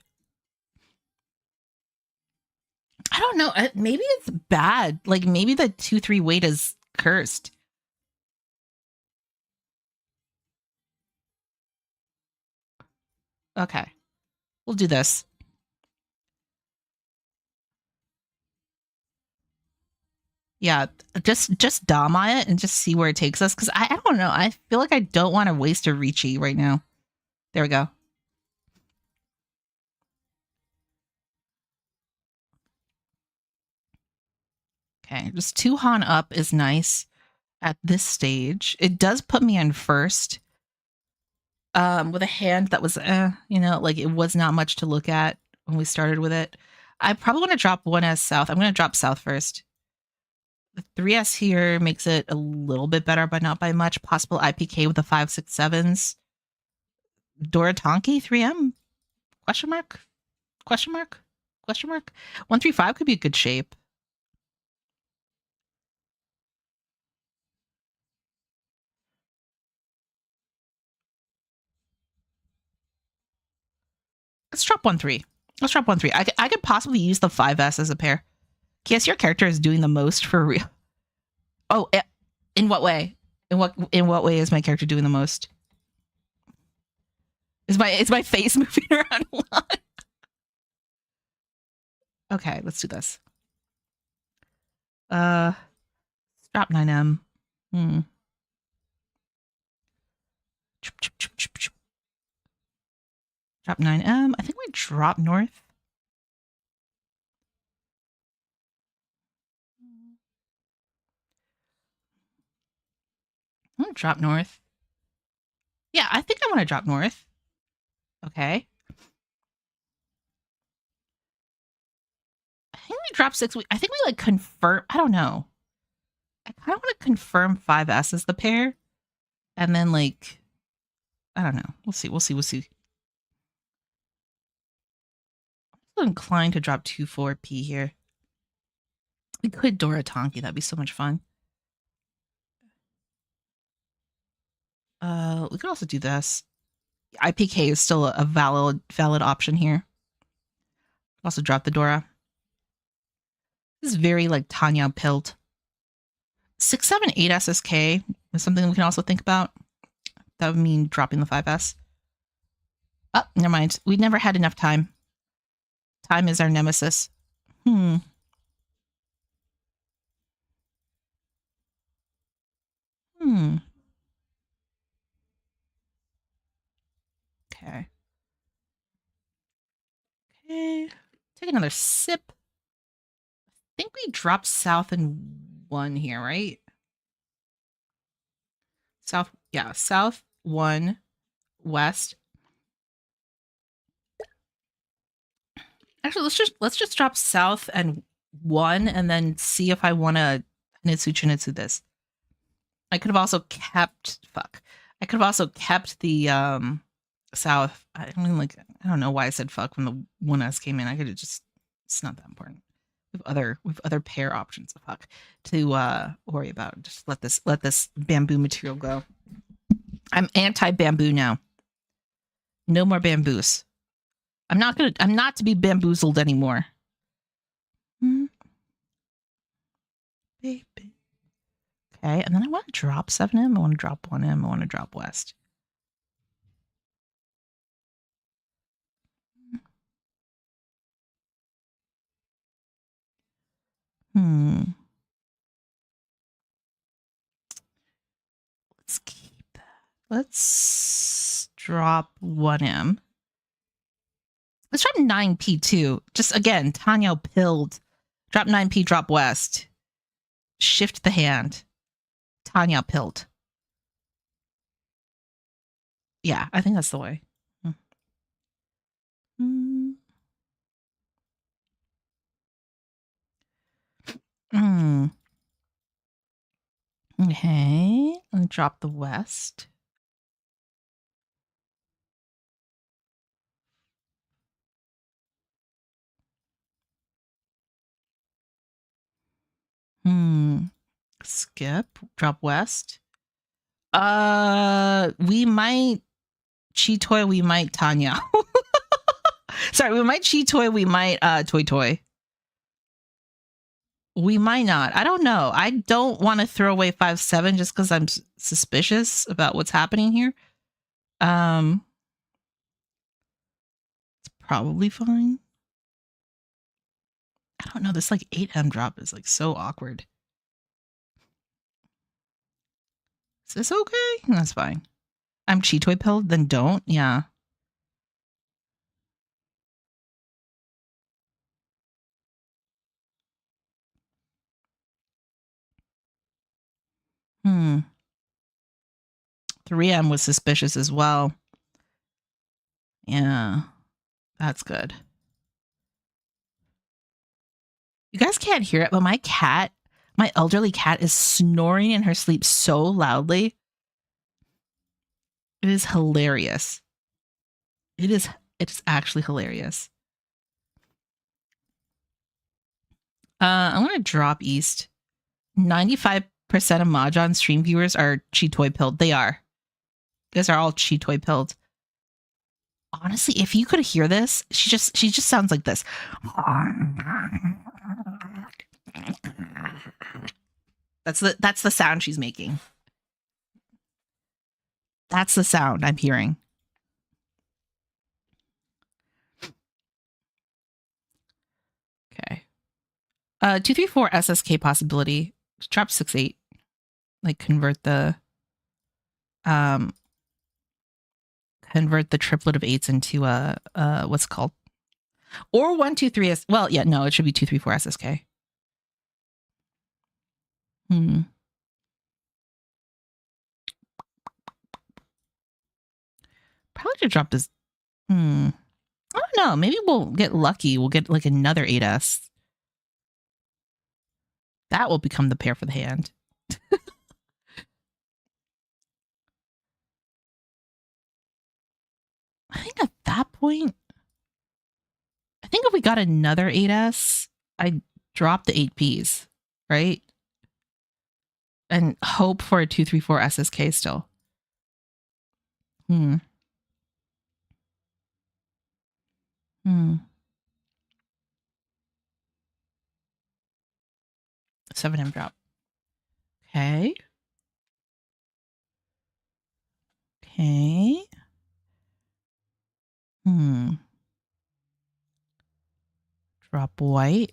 I don't know. Maybe it's bad. Like maybe the 2-3 weight is cursed. Okay. We'll do this. Yeah, just dom on it and just see where it takes us. Because I don't know. I feel like I don't want to waste a Ricci right now. There we go. Okay, just 2 Han up is nice at this stage. It does put me in first. With a hand that was, like it was not much to look at when we started with it. I probably want to drop 1S south. I'm going to drop south first. The 3S here makes it a little bit better, but not by much. Possible IPK with the 567s. Doritonki 3M? Question mark? Question mark? Question mark? 135 could be a good shape. Let's drop 1-3. Let's drop 1-3. I could possibly use the 5S as a pair. Yes, your character is doing the most for real. Oh, in what way? In what way is my character doing the most? Is my face moving around a lot? Okay, let's do this. Drop 9M. Drop 9M. I think we drop north. I'm gonna drop north. Yeah, I think I want to drop north. Okay. I think we drop 6. I think we like confirm. I don't know. I kind of want to confirm 5S as the pair. And then like, I don't know. We'll see. I'm inclined to drop 2-4P here. We could Dora Tonki. That'd be so much fun. We could also do this. IPK is still a valid option here. Also drop the Dora. This is very like Tanya Pilt. 678 SSK is something we can also think about. That would mean dropping the 5S. Oh, never mind. We never had enough time. Time is our nemesis. Okay. Okay. Take another sip. think we dropped south and 1 here, right? South, yeah, south 1, west. Actually, let's just drop south and 1 and then see if I want to Nitsu Chinitsu this. I could have also kept I could have also kept the south. I mean, like, I don't know why I said fuck when the 1S came in. I could have just, it's not that important. We've other pair options of fuck to worry about. Just let this bamboo material go. I'm anti bamboo now. No more bamboos. I'm not to be bamboozled anymore. Baby. Okay, and then I want to drop 7M. I want to drop 1M. I want to drop west. Let's keep that. Let's drop 1M. Let's drop 9P too. Just again, Tanya pilled. Drop 9P, drop west. Shift the hand. Tanya pilled. Yeah, I think that's the way. Okay, and drop the west. Skip, drop west. We might Chitoy, we might Tanya. Sorry, we might Chitoy, we might Toy Toy. We might not. I don't know. I don't want to throw away 5-7 just because I'm suspicious about what's happening here. It's probably fine. I don't know. This like 8M drop is like so awkward. Is this okay? That's fine. I'm Chitoy pilled, then don't. Yeah. Hmm. 3M was suspicious as well. Yeah. That's good. You guys can't hear it, but my elderly cat is snoring in her sleep so loudly. It is hilarious. It's actually hilarious. I'm gonna drop east. 95% of Mahjong stream viewers are Chitoy pilled. They are. You guys are all Chitoy pilled. Honestly, if you could hear this, she just sounds like this. That's the sound she's making. That's the sound I'm hearing. Okay. 234 SSK possibility. Drop 6-8. Like convert the triplet of 8s into what's it called? Or 123 S. Well, yeah, no, it should be 234 SSK. Probably should drop this. I don't know. Maybe we'll get lucky. We'll get like another 8S. That will become the pair for the hand. I think at that point, I think if we got another 8S, I'd drop the 8Ps, right? And hope for a 234 SSK still. 7M drop. Okay. Okay. Drop white.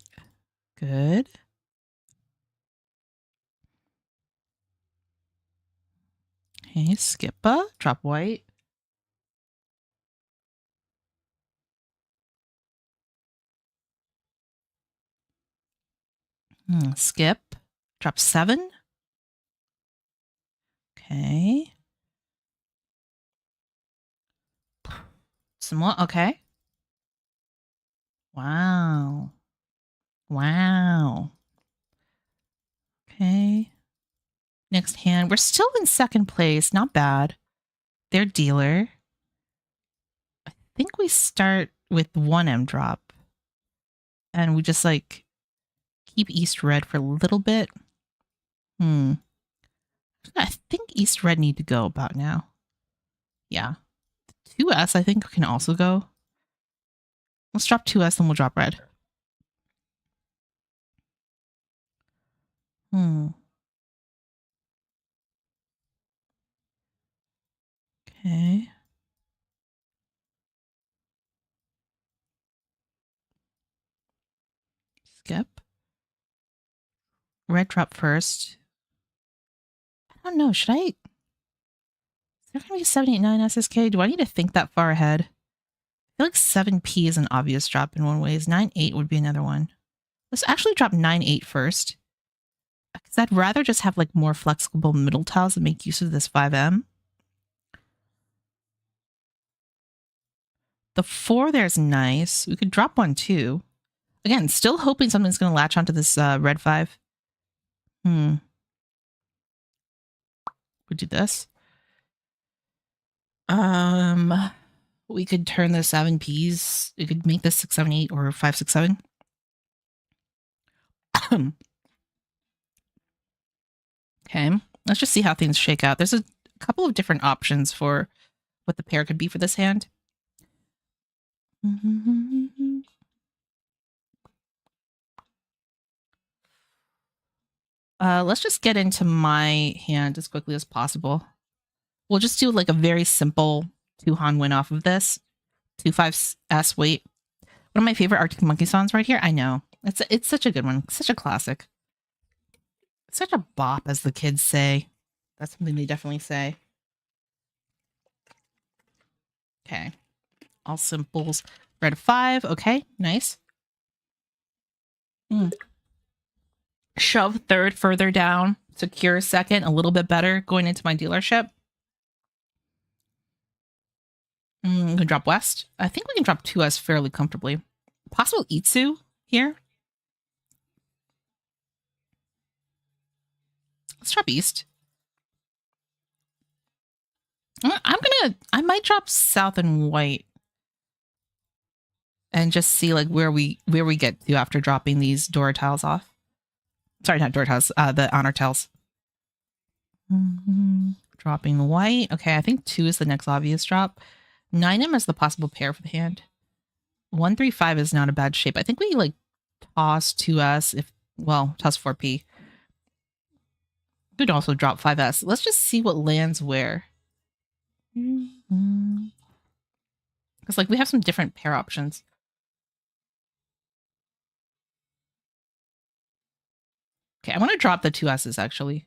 Good. Okay, skippa. Drop white. Skip. Drop 7. Okay. Some more. Okay. Wow. Wow. Okay. Next hand. We're still in second place. Not bad. Their dealer. I think we start with 1M drop. And we just like keep East Red for a little bit. I think East Red need to go about now. Yeah. 2S I think can also go. Let's drop 2S and we'll drop red. Okay. Skip. Red drop first. I don't know. Should I? Is there going to be 789 SSK? Do I need to think that far ahead? I feel like 7P is an obvious drop in one way. 9-8 would be another one. Let's actually drop 9-8 first. Because I'd rather just have like more flexible middle tiles and make use of this 5M. The 4 there's nice. We could drop 1 too. Again, still hoping something's going to latch onto this red 5. We do this. We could turn the 7Ps. We could make this 678 or 567. Okay, let's just see how things shake out. There's a couple of different options for what the pair could be for this hand. Let's just get into my hand as quickly as possible. We'll just do like a very simple 2-Han win off of this. 2-5S wait. One of my favorite Arctic Monkey songs right here. I know. It's such a good one. Such a classic. Such a bop, as the kids say. That's something they definitely say. Okay. All simples. Red 5. Okay. Nice. Shove 3rd further down. Secure 2nd. A little bit better going into my dealership. We can drop west. I think we can drop 2S fairly comfortably. Possible Itsu here. Let's drop east. I might drop south and white. And just see like where we get to after dropping these door tiles off. Sorry, not door tiles, the honor tiles. Dropping the white. Okay, I think 2 is the next obvious drop. 9M is the possible pair for the hand. 1-3-5 is not a bad shape. I think we like toss 2S toss 4P. Could also drop 5S. Let's just see what lands where. Because like we have some different pair options. Okay, I want to drop the 2S's actually.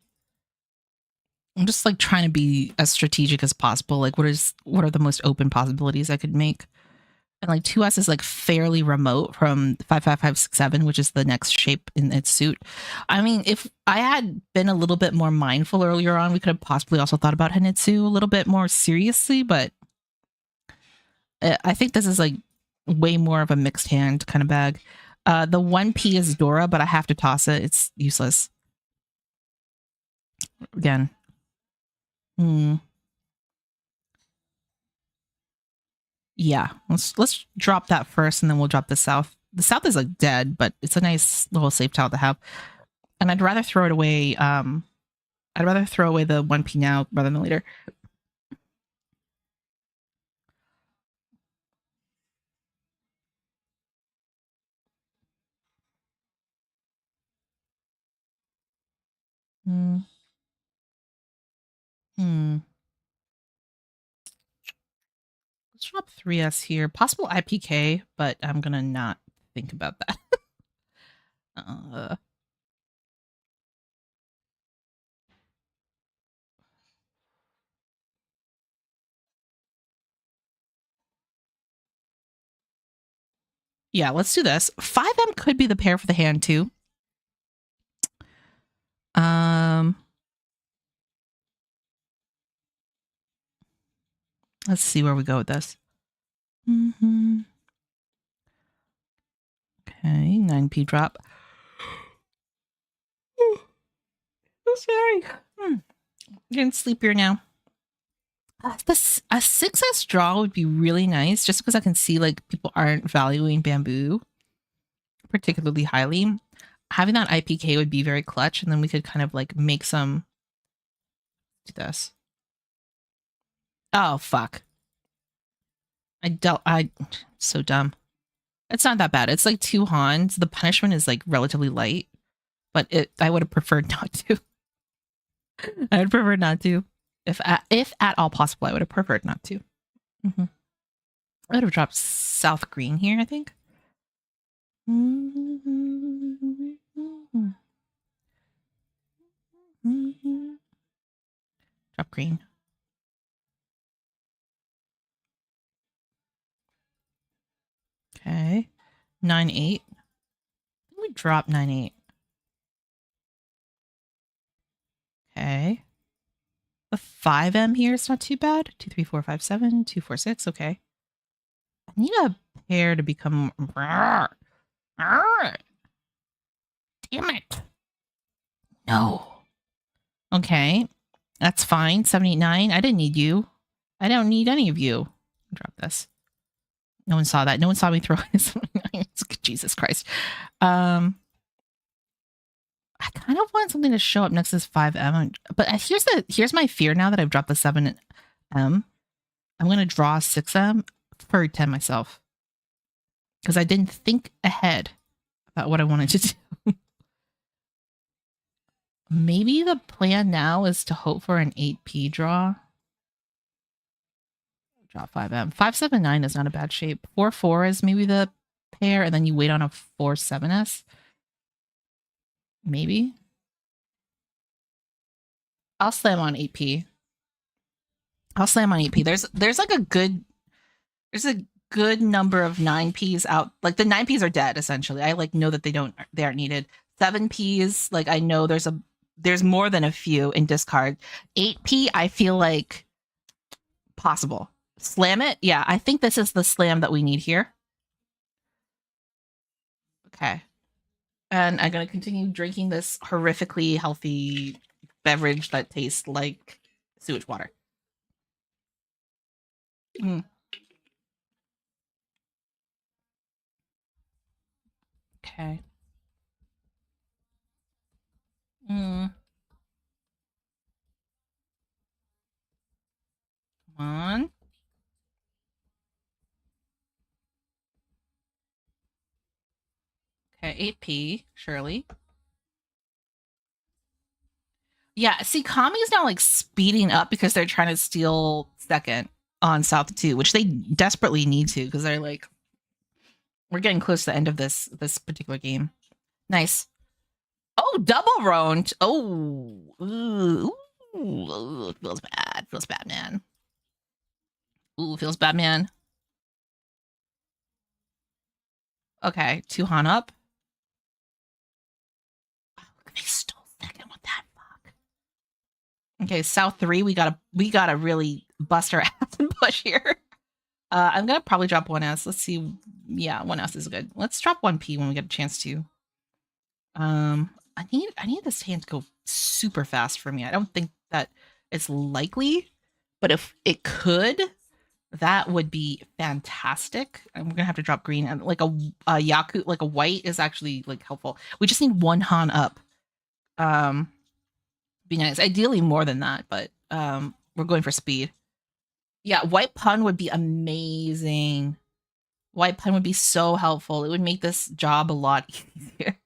I'm just like trying to be as strategic as possible. Like what are the most open possibilities I could make? And like 2S is like fairly remote from 5-5-5-6-7, which is the next shape in its suit. I mean, if I had been a little bit more mindful earlier on, we could have possibly also thought about Henitsu a little bit more seriously, but I think this is like way more of a mixed hand kind of bag. The 1P is Dora, but I have to toss it. It's useless. Again. Yeah, let's drop that first, and then we'll drop the south. The south is like dead, but it's a nice little safe tile to have. And I'd rather throw it away. I'd rather throw away the 1P now rather than later. Let's drop 3S here. Possible IPK, but I'm gonna not think about that. Yeah, let's do this. 5M could be the pair for the hand too. Let's see where we go with this. Mm-hmm. Okay, 9p drop. So sorry. Getting sleepier now. A 6S draw would be really nice, just because I can see like people aren't valuing bamboo particularly highly. Having that IPK would be very clutch, and then we could kind of like make some. Do this. Oh fuck! I so dumb. It's not that bad. It's like 2 Hans. The punishment is like relatively light, but I would have preferred not to. I would prefer not to. If at all possible, I would have preferred not to. Mm-hmm. I would have dropped South Green here, I think. Drop green. Okay. 9-8. We drop 9-8. Okay. The 5M here is not too bad. 2, 3, 4, 5, 7, 2, 4, 6. Okay. I need a pair to become. Damn it. No. Okay. That's fine. 7, 8, 9. I didn't need you. I don't need any of you. Drop this. No one saw that. No one saw me throw this. Jesus Christ. I kind of want something to show up next to this 5M. But here's my fear now that I've dropped the 7M. I'm going to draw 6M for 10 myself. Because I didn't think ahead about what I wanted to do. Maybe the plan now is to hope for an 8p draw. Draw 5M. 5-7-9 is not a bad shape. 4-4 is maybe the pair, and then you wait on a 4-7s. Maybe. I'll slam on 8p. There's like a good number of 9ps out. Like the 9ps are dead essentially. I like know that they aren't needed. 7ps, like I know there's more than a few in discard. 8p, I feel like possible. Slam it. Yeah, I think this is the slam that we need here. Okay. And I'm gonna continue drinking this horrifically healthy beverage that tastes like sewage water. Okay. Come on. Okay, 8p, surely. Yeah, see, Kami's now like speeding up because they're trying to steal second on South 2, which they desperately need to because they're like, we're getting close to the end of this particular game. Nice. Oh, double round. Oh, ooh, feels bad. Feels bad, man. Ooh, feels bad, man. Okay, 2 Han up. Oh, they stole second. What that fuck? Okay, South 3. We gotta really bust our ass and push here. I'm gonna probably drop 1S. Let's see. Yeah, 1S is good. Let's drop 1p when we get a chance to. I need this hand to go super fast for me. I don't think that it's likely, but if it could, that would be fantastic. I'm gonna have to drop green, and like a Yaku, like a white is actually like helpful. We just need 1 Han up. Be nice. Ideally more than that, but we're going for speed. Yeah, white pun would be amazing. White pun would be so helpful. It would make this job a lot easier.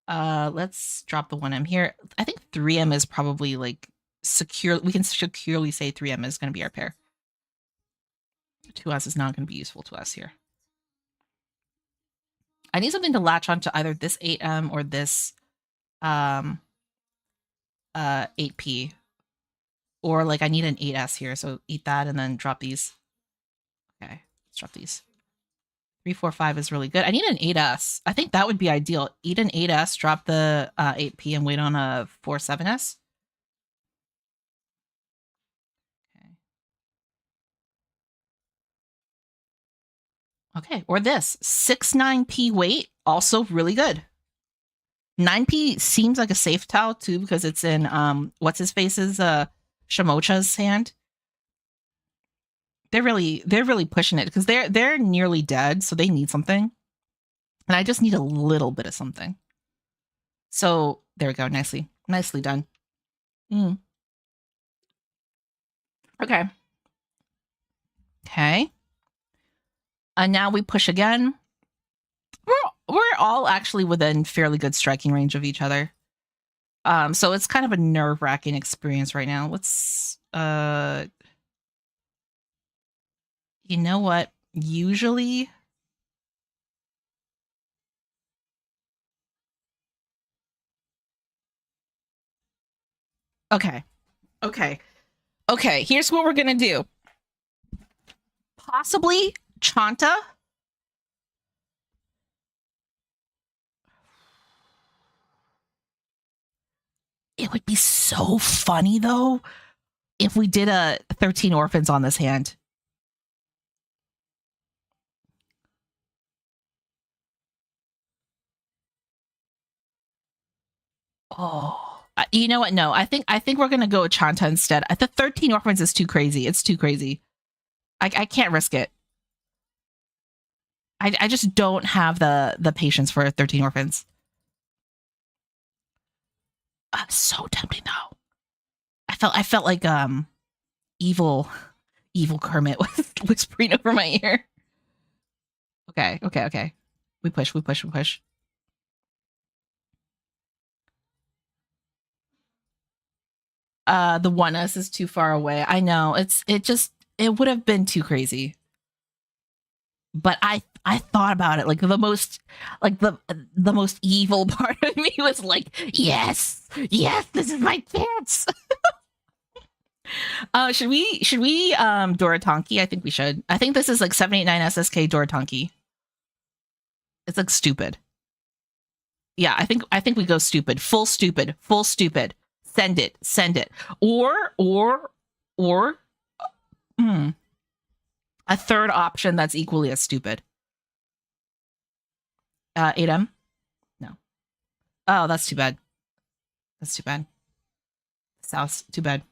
Let's drop the 1M here. I think 3M is probably like secure. We can securely say 3M is going to be our pair. 2S is not going to be useful to us here. I need something to latch onto either this 8M or this 8P. Or like I need an 8S here, so eat that and then drop these. Okay, let's drop these. 3-4-5 is really good. I need an 8S. I think that would be ideal. Eat an 8S, drop the 8P, and wait on a 4-7S. Okay, or this 6-9P wait, also really good. 9P seems like a safe tile too because it's in what's his face's Shamocha's hand. They're really pushing it because they're nearly dead, so they need something. And I just need a little bit of something. So there we go. Nicely done. Okay. Okay. And now we push again. We're all actually within fairly good striking range of each other. So it's kind of a nerve-wracking experience right now. Let's you know what? Usually Okay. Here's what we're gonna do. Possibly Chanta. It would be so funny though if we did a 13 orphans on this hand. Oh, you know what? No, I think we're gonna go with Chanta instead. The 13 orphans is too crazy. It's too crazy. I can't risk it. I just don't have the patience for 13 orphans. So tempting though. I felt like evil Kermit was whispering over my ear. Okay. We push. The 1S is too far away. I know. It would have been too crazy. But I thought about it like the most evil part of me was like, yes, this is my chance. Should we Dorotonki? I think we should. I think this is like 789 SSK Dorotonki. It's like stupid. Yeah, I think we go stupid. Full stupid. Send it. Or a third option that's equally as stupid. 8M? No. Oh, that's too bad. South, too bad.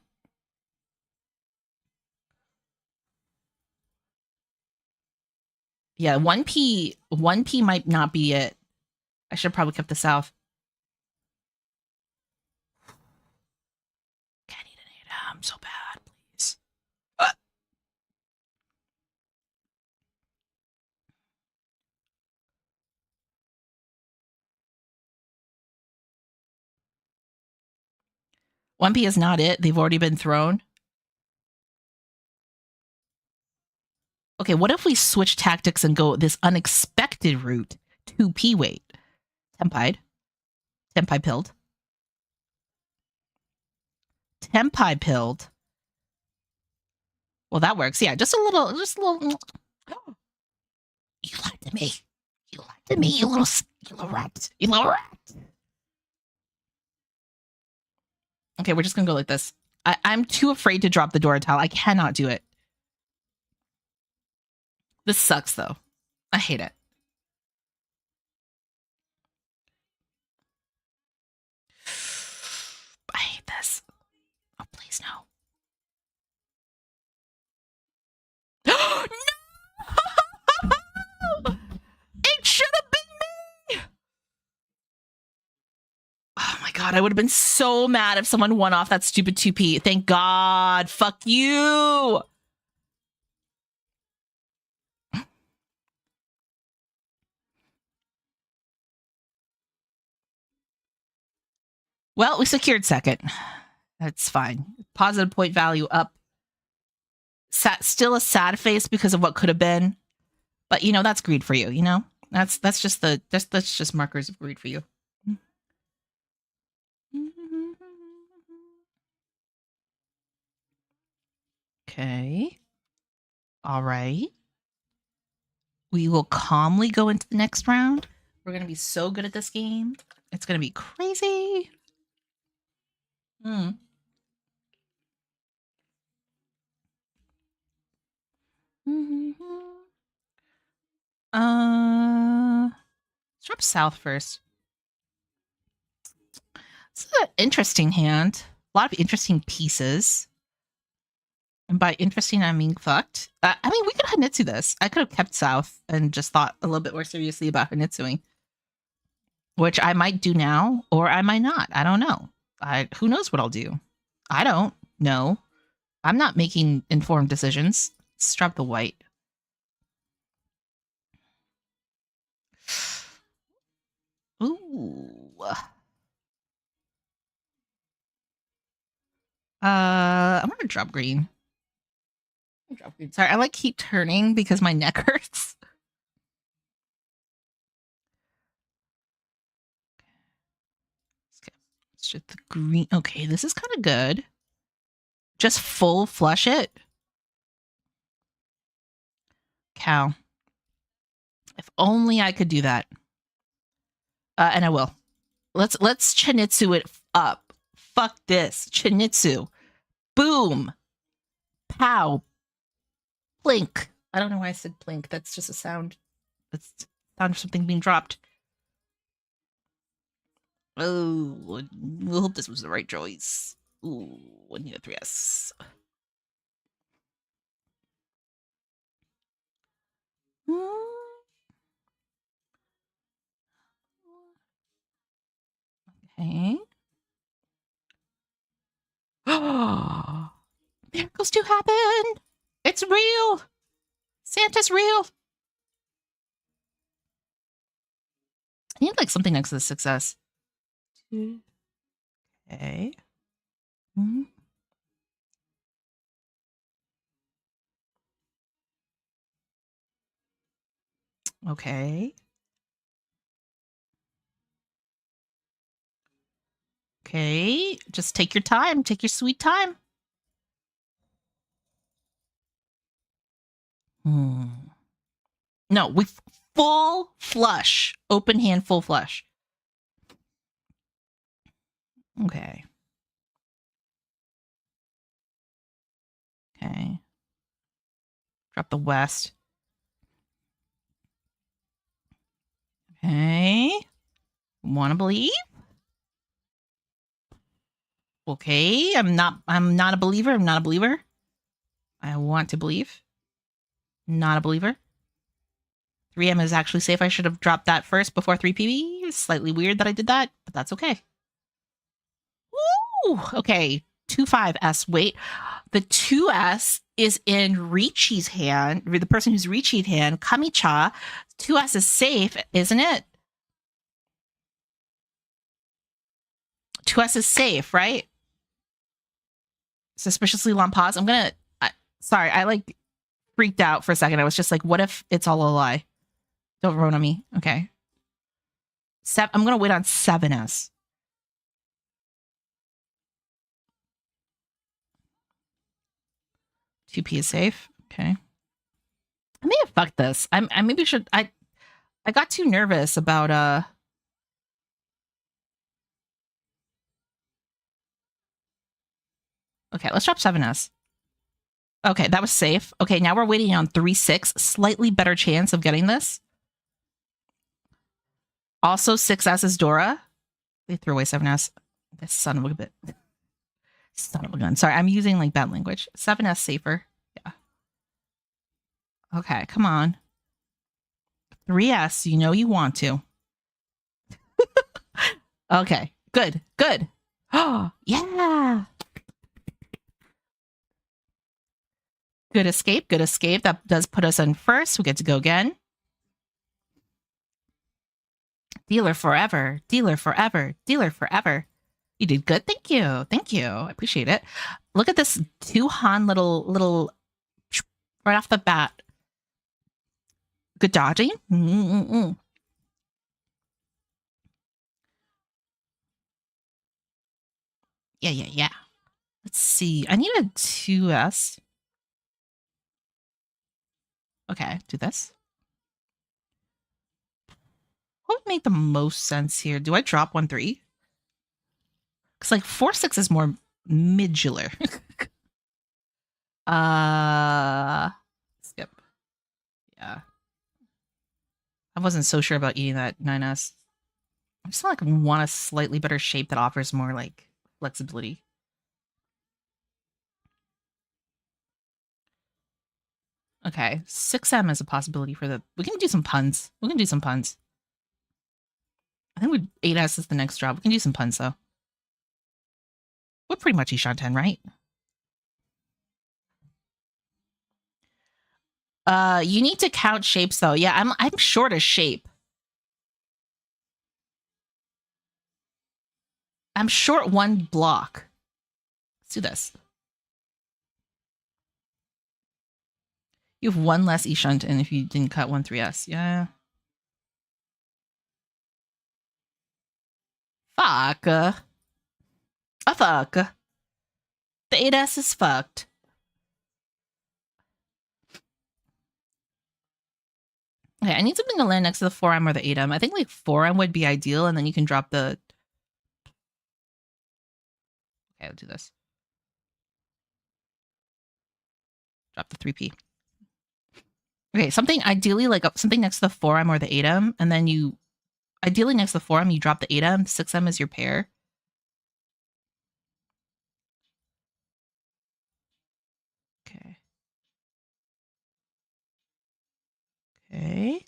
Yeah, 1P might not be it. I should have probably kept the South. Can't eat an 8M so bad, please. 1P is not it. They've already been thrown. Okay, what if we switch tactics and go this unexpected route? 2P wait. Tempai pilled. Tempai pilled. Well, that works. Yeah, just a little. You lied to me. You little rat. Okay, we're just gonna go like this. I'm too afraid to drop the Dorotal. I cannot do it. This sucks, though. I hate it. I hate this. Oh, please no. No! It should have been me! Oh my god, I would have been so mad if someone won off that stupid 2P. Thank god. Fuck you! Well, we secured second. That's fine. Positive point value up. Still a sad face because of what could have been. But, you know, that's greed for you, you know? That's just markers of greed for you. Okay. All right. We will calmly go into the next round. We're going to be so good at this game. It's going to be crazy. Hmm. Let's drop south first. It's an interesting hand. A lot of interesting pieces. And by interesting, I mean fucked. I mean, we could Hanitsu this. I could have kept south and just thought a little bit more seriously about Hanitsuing, which I might do now, or I might not. I don't know. Who knows what I'll do? I don't know. I'm not making informed decisions. Let's drop the white. Ooh. I'm gonna drop green. Sorry, I like keep turning because my neck hurts. Let's just the green. Okay, this is kind of good. Just full flush it. Cow. If only I could do that. And I will. Let's Chinitsu it up. Fuck this. Chinitsu. Boom. Pow. Plink. I don't know why I said plink. That's just a sound. That's the sound of something being dropped. Oh, we'll hope this was the right choice. Ooh, I need a 3S. Okay. Miracles do happen. It's real. Santa's real. I need like something next to the success. Okay. Okay. Okay. Just take your time. Take your sweet time. No, we full flush. Open hand, full flush. Okay. Okay. Drop the west. Okay. Want to believe? Okay. I'm not a believer. I'm not a believer. I want to believe. Not a believer. 3M is actually safe. I should have dropped that first before 3PB. It's slightly weird that I did that, but that's okay. Ooh, okay. 2-5S. Wait. The 2S is in Ricci's hand, the person who's Ricci's hand, Kamicha. 2S is safe, isn't it? 2S is safe, right? Suspiciously long pause. Sorry, I like freaked out for a second. I was just like, what if it's all a lie? Don't ruin on me. Okay. I'm going to wait on 7S. TP is safe. Okay. I may have fucked this. I maybe should. I got too nervous about Okay, let's drop 7S. Okay, that was safe. Okay, now we're waiting on 3-6. Slightly better chance of getting this. Also, 6S is Dora. They threw away 7S. This son of a bit. Son of a gun. Sorry, I'm using like bad language. 7S safer. Yeah. Okay, come on. 3S, you know you want to. Okay, good, good. Oh, yeah. Good escape, good escape. That does put us in first. We get to go again. Dealer forever, dealer forever, dealer forever. You did good. Thank you. Thank you. I appreciate it. Look at this 2Han little right off the bat. Good dodging. Yeah. Let's see. I need a 2S. Okay, do this. What would make the most sense here? Do I drop 1-3? Because like 4-6 is more midular. Skip. Yeah. I wasn't so sure about eating that 9S. I just like want a slightly better shape that offers more like flexibility. Okay, 6M is a possibility for the. We can do some puns. We can do some puns. I think 8S is the next drop. We can do some puns though. We're pretty much Ishan 10, right? You need to count shapes though. Yeah, I'm short a shape. I'm short one block. Let's do this. You have one less Ishan 10 if you didn't cut 1-3S. Yeah. Fuck. Fuck. The 8S is fucked. Okay, I need something to land next to the 4M or the 8M. I think like 4M would be ideal, and then you can drop the. Okay, I'll do this. Drop the 3P. Okay, something ideally like something next to the 4M or the 8M, and then you. Ideally next to the 4M, you drop the 8M, 6M is your pair. Okay. Okay.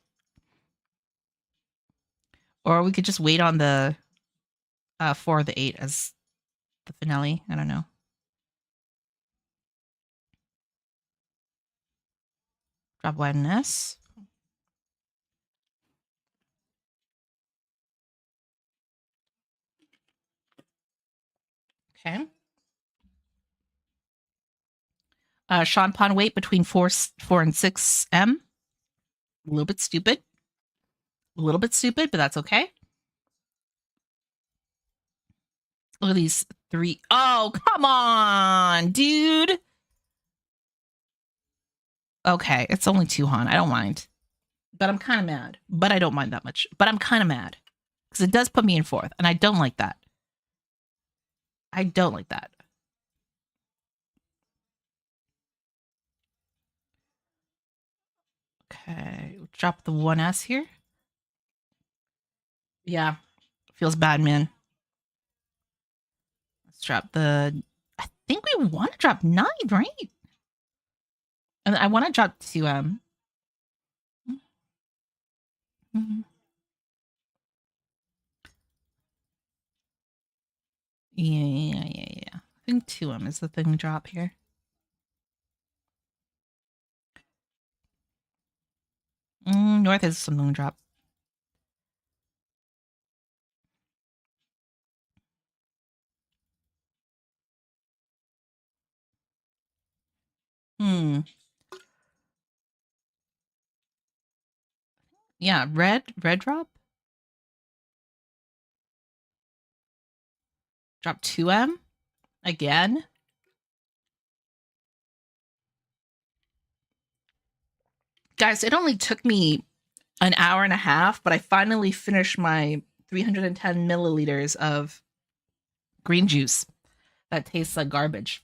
Or we could just wait on the 4 or the 8 as the finale. I don't know. Drop wide and S. Okay. Sean Pon weight between 4 and 6M. A little bit stupid. A little bit stupid, but that's okay. Look at these 3. Oh, come on, dude. Okay, it's only 2 Han. I don't mind. But I'm kind of mad. But I don't mind that much. But I'm kind of mad. Because it does put me in 4th. And I don't like that. I don't like that. Okay. Drop the 1S here. Yeah. Feels bad, man. Let's drop the. I think we want to drop 9, right? And I want to drop 2M. Mm-hmm. Yeah. I think 2M is the thing to drop here. North is something to drop. Yeah, red drop. Drop 2M again. Guys, it only took me an hour and a half, but I finally finished my 310 milliliters of green juice that tastes like garbage.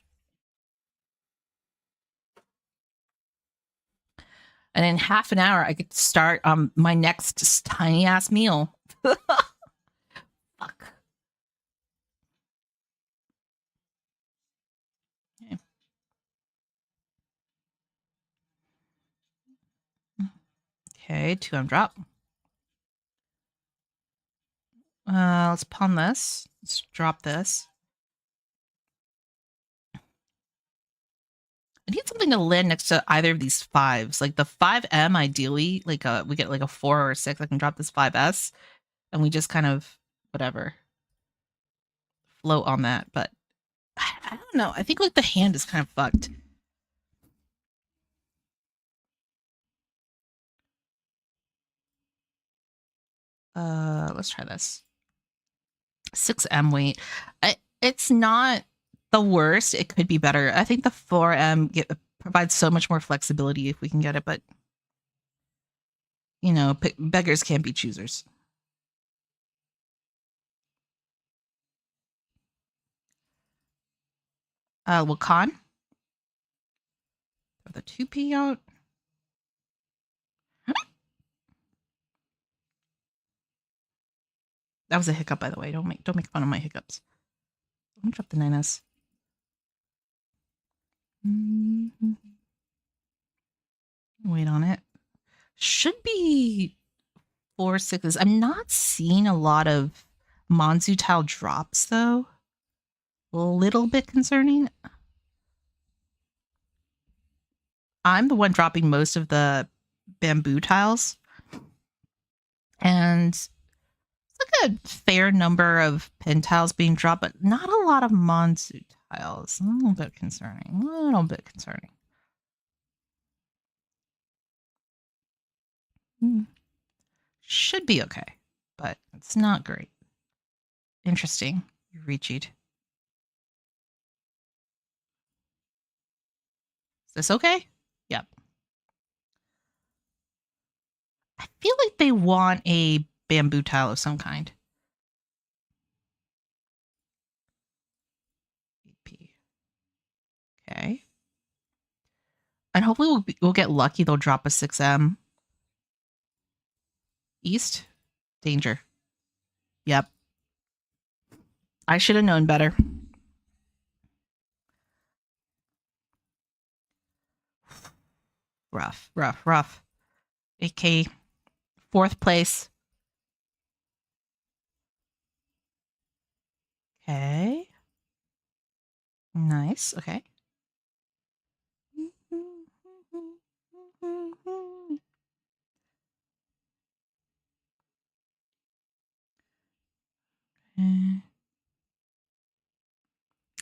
And in half an hour, I get to start my next tiny ass meal. Fuck. Okay, 2M drop. Let's pawn this. Let's drop this. I need something to land next to either of these 5s. Like the 5M, ideally, like we get like a 4 or a 6. I can drop this 5S, and we just kind of whatever float on that. But I don't know. I think like the hand is kind of fucked. Let's try this. 6M weight. It's not the worst. It could be better. I think the 4M provides so much more flexibility if we can get it, but you know, beggars can't be choosers. Wakan. Throw the 2P out. That was a hiccup, by the way. Don't make fun of my hiccups. Let me drop the 9S. Wait on it. Should be 4/6s. I'm not seeing a lot of Monzu tile drops though. A little bit concerning. I'm the one dropping most of the bamboo tiles. And it's like a fair number of pin tiles being dropped, but not a lot of Monzu tiles. A little bit concerning. Should be okay, but it's not great. Interesting. You recheat. Is this okay? Yep. I feel like they want a bamboo tile of some kind. Okay. And hopefully we'll get lucky. They'll drop a 6M. East. Danger. Yep. I should have known better. Rough. AK. 4th place. Okay. Nice. Okay.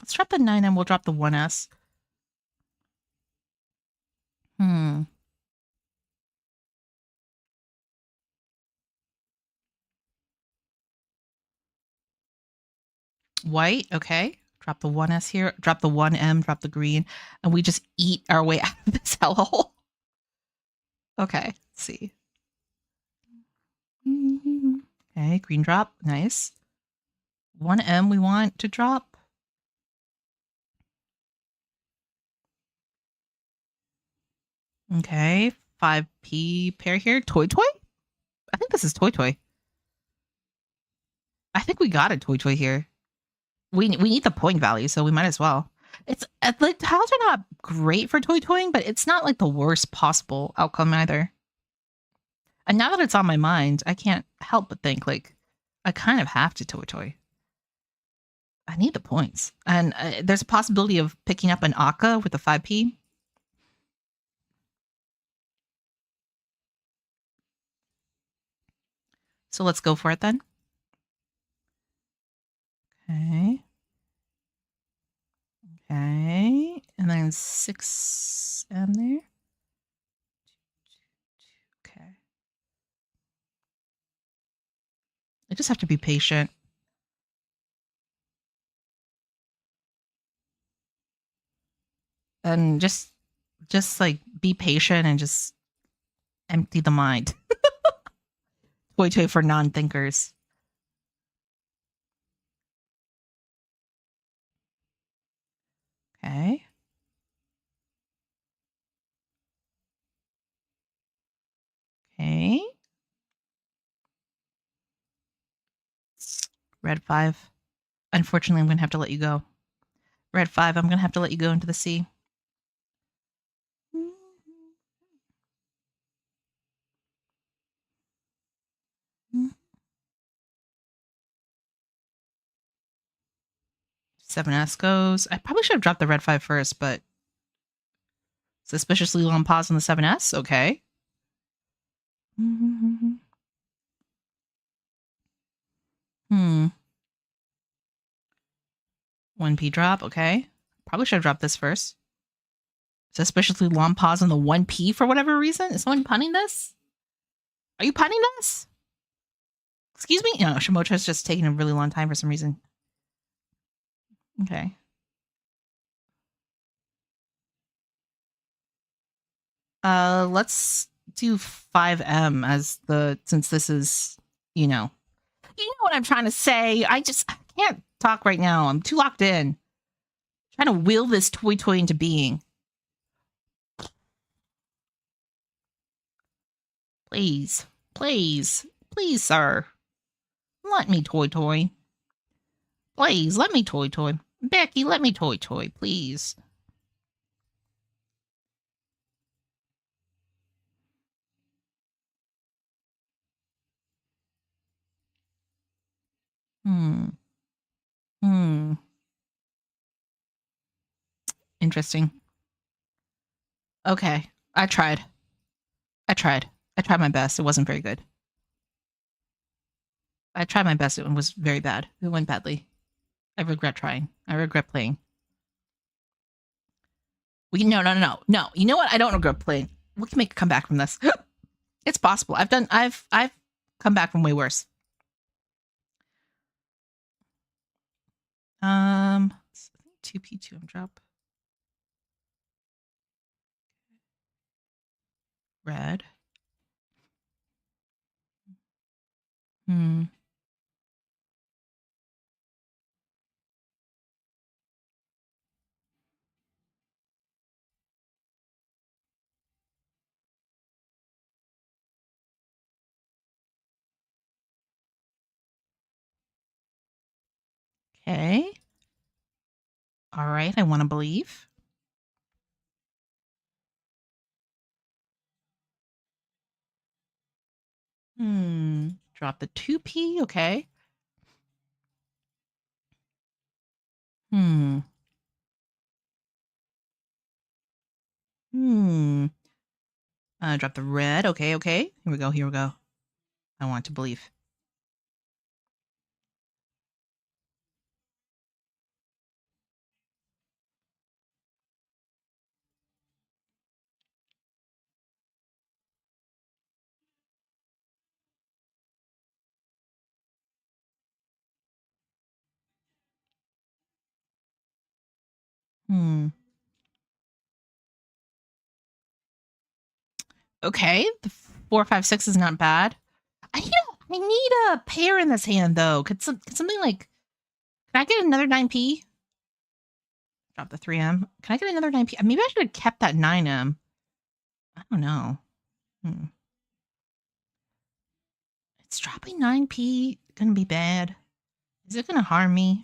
Let's drop the 9M. We'll drop the 1S. White. Okay. Drop the 1S here. Drop the 1M. Drop the green. And we just eat our way out of this hellhole. Okay. Let's see. Okay. Green drop. Nice. 1M we want to drop. Okay. 5P pair here. Toy Toy? I think this is Toy Toy. I think we got a Toy Toy here. We need the point value, so we might as well. It's like tiles are not great for Toy Toying, but it's not like the worst possible outcome either. And now that it's on my mind, I can't help but think like I kind of have to Toy Toy. I need the points, and there's a possibility of picking up an Akka with the 5P. So let's go for it then. Okay. Okay. And then 6M there. Okay. I just have to be patient. And just like be patient and just empty the mind. Toy Toy for non-thinkers. Okay. Okay. Red 5. Unfortunately, I'm going to have to let you go. Red 5, I'm going to have to let you go into the sea. Seven S goes. I probably should have dropped the red 5 first, but suspiciously long pause on the 7S. Okay. 1P drop. Okay. Probably should have dropped this first. Suspiciously long pause on the 1P for whatever reason. Is someone punning this? Are you punning this? Excuse me? No, Shimoto's just taking a really long time for some reason. Okay. Let's do 5M as since this is, you know what I'm trying to say. I can't talk right now. I'm too locked in. Trying to will this toy into being. Please, please, please, sir. Let me toy. Please, let me toy. Becky, let me toy, please. Interesting. Okay. I tried my best. It wasn't very good. I tried my best. It was very bad. It went badly. I regret trying. I regret playing. No. You know what? I don't regret playing. We can make a comeback from this. It's possible. I've come back from way worse. 2p2 and drop. Red. Okay. All right. I want to believe. Drop the 2p. Okay. Drop the red. Okay. Here we go. I want to believe. Okay, the 4-5-6 is not bad. I need a pair in this hand though. Could something like? Can I get another 9p? Drop the 3m. Can I get another 9p? Maybe I should have kept that 9m. I don't know. It's dropping 9p. Gonna be bad. Is it gonna harm me?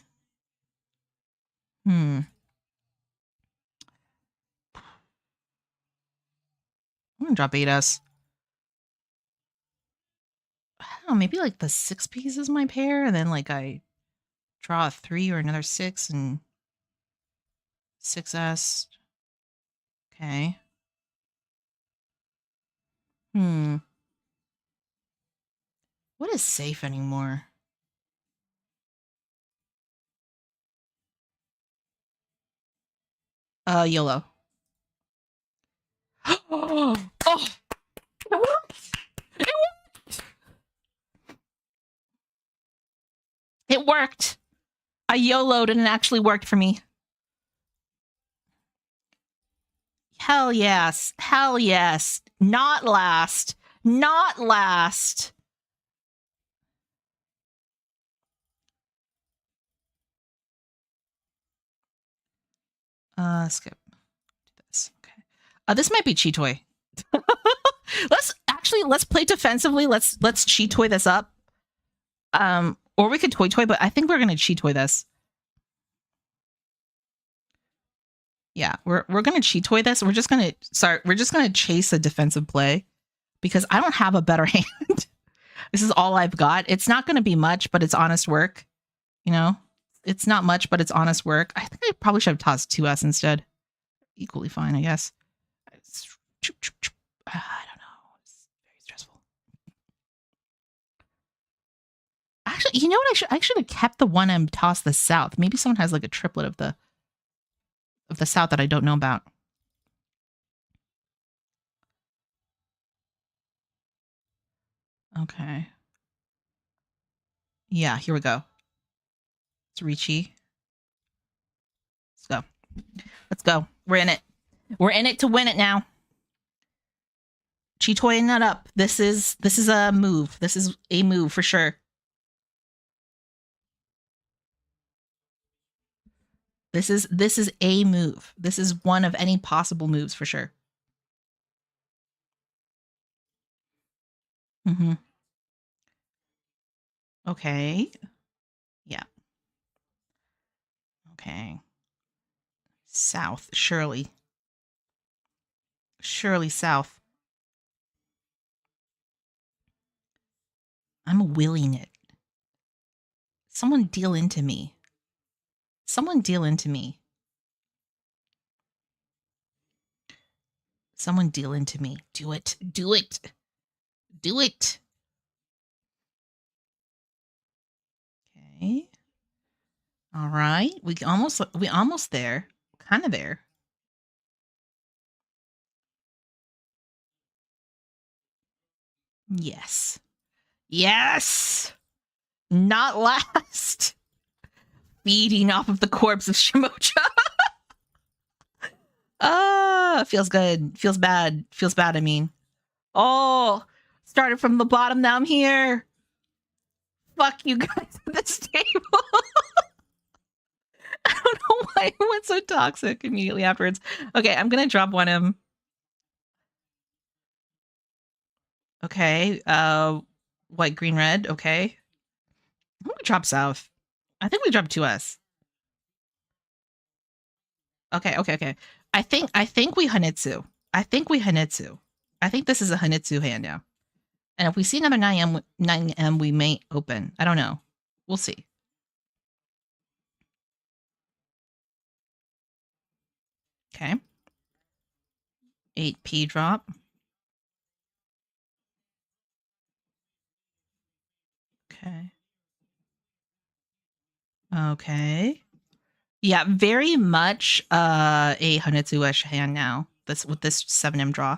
I'm gonna drop 8s. I don't know, maybe like the 6p's is my pair, and then like I draw a 3 or another 6 and 6s. Okay. What is safe anymore? YOLO. Oh, it worked! It worked! I YOLO'd and it actually worked for me. Hell yes. Hell yes. Not last. Not last. Skip. Do this. Okay. This might be Cheetoy. Let's play defensively. Let's Cheetoy this up. Or we could toy, but I think we're gonna Cheetoy this. Yeah, we're gonna Cheetoy this. We're just gonna chase a defensive play because I don't have a better hand. This is all I've got. It's not gonna be much, but it's honest work. You know? It's not much, but it's honest work. I think I probably should have tossed 2s instead. Equally fine, I guess. I don't know. It's very stressful. Actually, you know what? I should have kept the 1m, tossed the south. Maybe someone has like a triplet of the south that I don't know about. Okay. Yeah, here we go. It's Ricci. Let's go. Let's go. We're in it. We're in it to win it now. Cheetoying that up. This is a move. This is a move for sure. This is a move. This is one of any possible moves for sure. Mm-hmm. Okay. Yeah. Okay. South, surely. Surely south. I'm willing it. Someone deal into me. Someone deal into me. Someone deal into me. Do it. Do it. Do it. Okay. All right. We almost there. Kind of there. Yes. Yes. Not last. Feeding off of the corpse of Shimocha. Ah, feels good. Feels bad. Feels bad, I mean. Oh, started from the bottom, now I'm here. Fuck you guys at this table. I don't know why it went so toxic immediately afterwards. Okay, I'm gonna drop one M. Okay. White, green, red. Okay. I think we drop south. I think we drop 2S. Okay. I think we Hanitsu. I think we Hanitsu. I think this is a Hanitsu hand now. And if we see another 9M, we may open. I don't know. We'll see. Okay. 8P drop. Okay. Okay. Yeah, very much a Hanetsu-ish hand now. This with this 7M draw.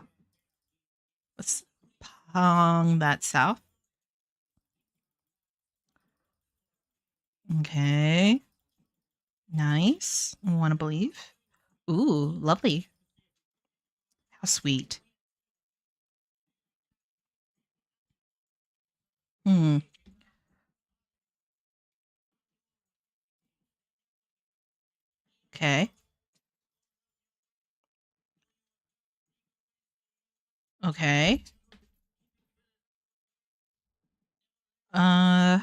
Let's pong that south. Okay. Nice. I want to believe. Ooh, lovely. How sweet. Hmm. Okay. Okay. Uh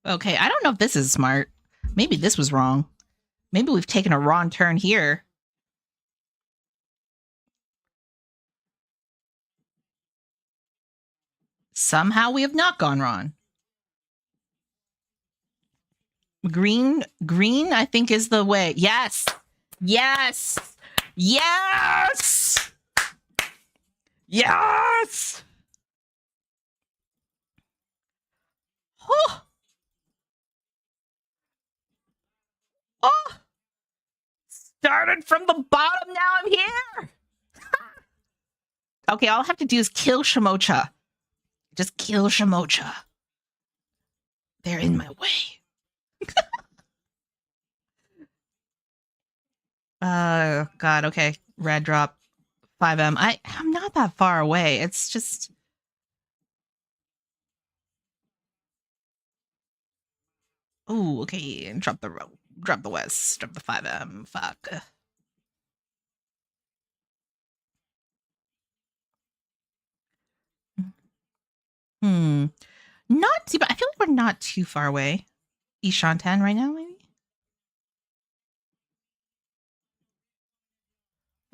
okay, I don't know if this is smart. Maybe this was wrong. Maybe we've taken a wrong turn here. Somehow we have not gone wrong. Green, I think is the way. Yes. Yes. Yes. Yes. Oh, oh. Started from the bottom, now I'm here. Okay, all I have to do is kill Shimocha. Just kill Shimocha. They're in my way. God, okay. Red drop 5M. I'm not that far away. It's just oh, okay. And drop the west, drop the 5M. Fuck. Hmm. Not too, but I feel like we're not too far away. Ishanten right now, maybe.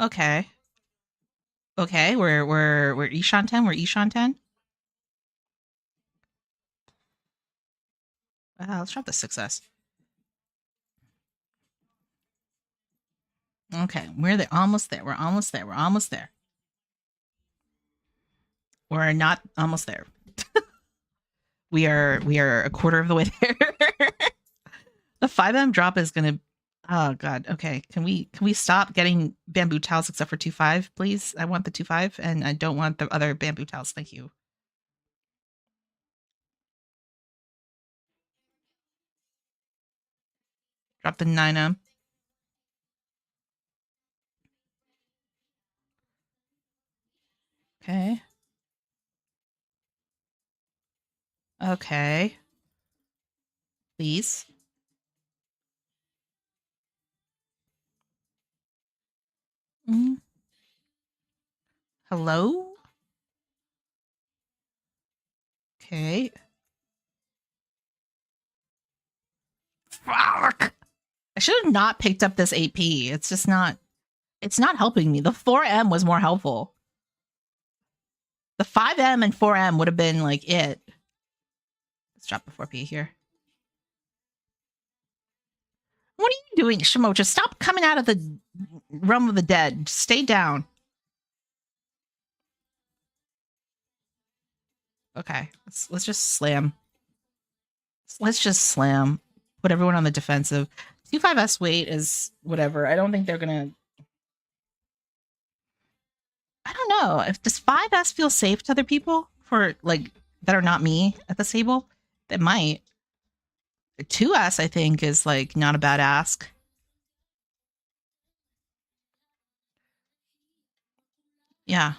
Okay. Okay, we're Ishanten. We're Ishanten. Let's drop the 6S. Okay, we're there. Almost there. We're almost there. We're almost there. We're not almost there. We are a quarter of the way there. The 5M drop is gonna. Oh God. Okay. Can we stop getting bamboo towels except for 2.5, please? I want the 2.5, and I don't want the other bamboo towels. Thank you. Drop the 9M. Okay. Okay. Please. Mm. Hello? Okay. Fuck. I should have not picked up this AP. It's just not, it's not helping me. The 4M was more helpful. The 5M and 4M would have been like it. Let's drop the 4P here. What are you doing, Shimo? Just stop coming out of the realm of the dead. Just stay down. Okay, let's just slam. Let's just slam. Put everyone on the defensive. 2-5S wait is whatever. I don't think they're gonna. I don't know. If does 5S feel safe to other people for like that are not me at the table? It might. 2S I think is like not a bad ask. Yeah.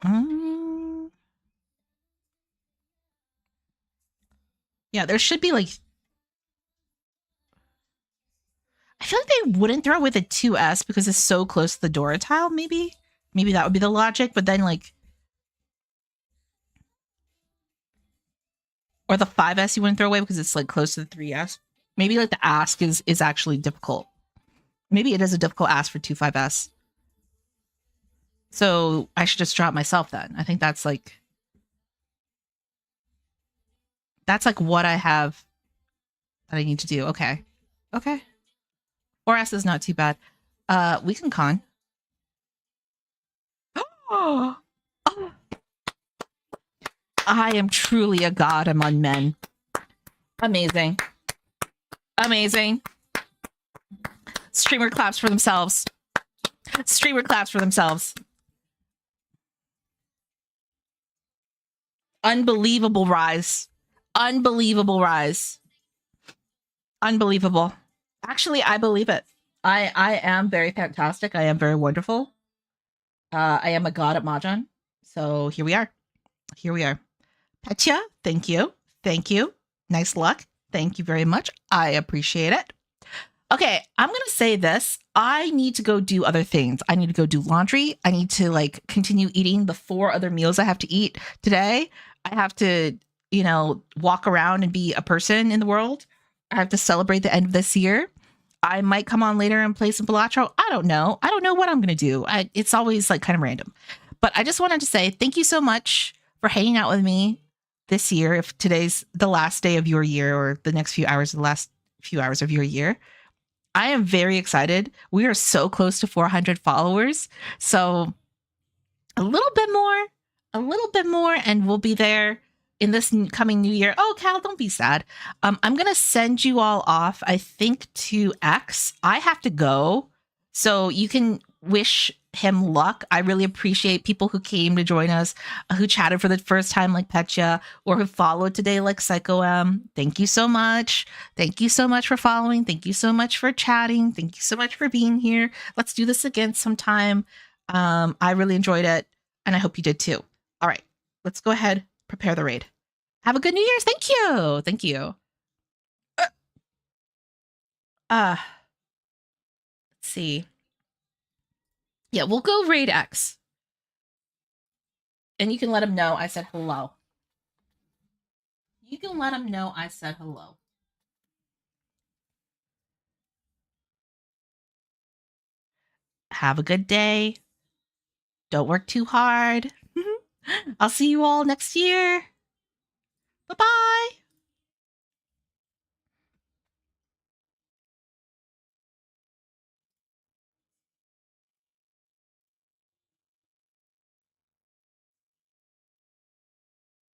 Mm. Yeah, there should be like. I feel like they wouldn't throw with a 2S because it's so close to the Dora tile, maybe? Maybe that would be the logic, but then like. Or the 5S you wouldn't throw away because it's like close to the 3S. Maybe like the ask is actually difficult. Maybe it is a difficult ask for 2-5S. So I should just drop myself then. I think that's like what I have that I need to do. Okay. Okay. 4S is not too bad. We can con. Oh, I am truly a god among men. Amazing. Amazing. Streamer claps for themselves. Streamer claps for themselves. Unbelievable rise. Unbelievable rise. Unbelievable. Actually, I believe it. I am very fantastic. I am very wonderful. I am a god at Mahjong. So here we are. Here we are. Petya, thank you. Thank you. Nice luck. Thank you very much. I appreciate it. Okay, I'm going to say this. I need to go do other things. I need to go do laundry. I need to like continue eating the 4 other meals I have to eat today. I have to, walk around and be a person in the world. I have to celebrate the end of this year. I might come on later and play some Balatro. I don't know. I don't know what I'm going to do. It's always like kind of random. But I just wanted to say thank you so much for hanging out with me this year. If today's the last day of your year or the next few hours, the last few hours of your year, I am very excited. We are so close to 400 followers. So a little bit more, and we'll be there in this coming new year. Oh, Cal, don't be sad. I'm going to send you all off, I think, to X. I have to go. So you can wish him luck. I really appreciate people who came to join us, who chatted for the first time like Petya, or who followed today like Psycho M. Thank you so much. Thank you so much for following. Thank you so much for chatting. Thank you so much for being here. Let's do this again sometime. I really enjoyed it, and I hope you did too. All right, let's go ahead, prepare the raid. Have a good New Year's. Thank you. Thank you. Let's see. Yeah, we'll go raid X. And you can let him know I said hello. You can let him know I said hello. Have a good day. Don't work too hard. I'll see you all next year. Bye-bye.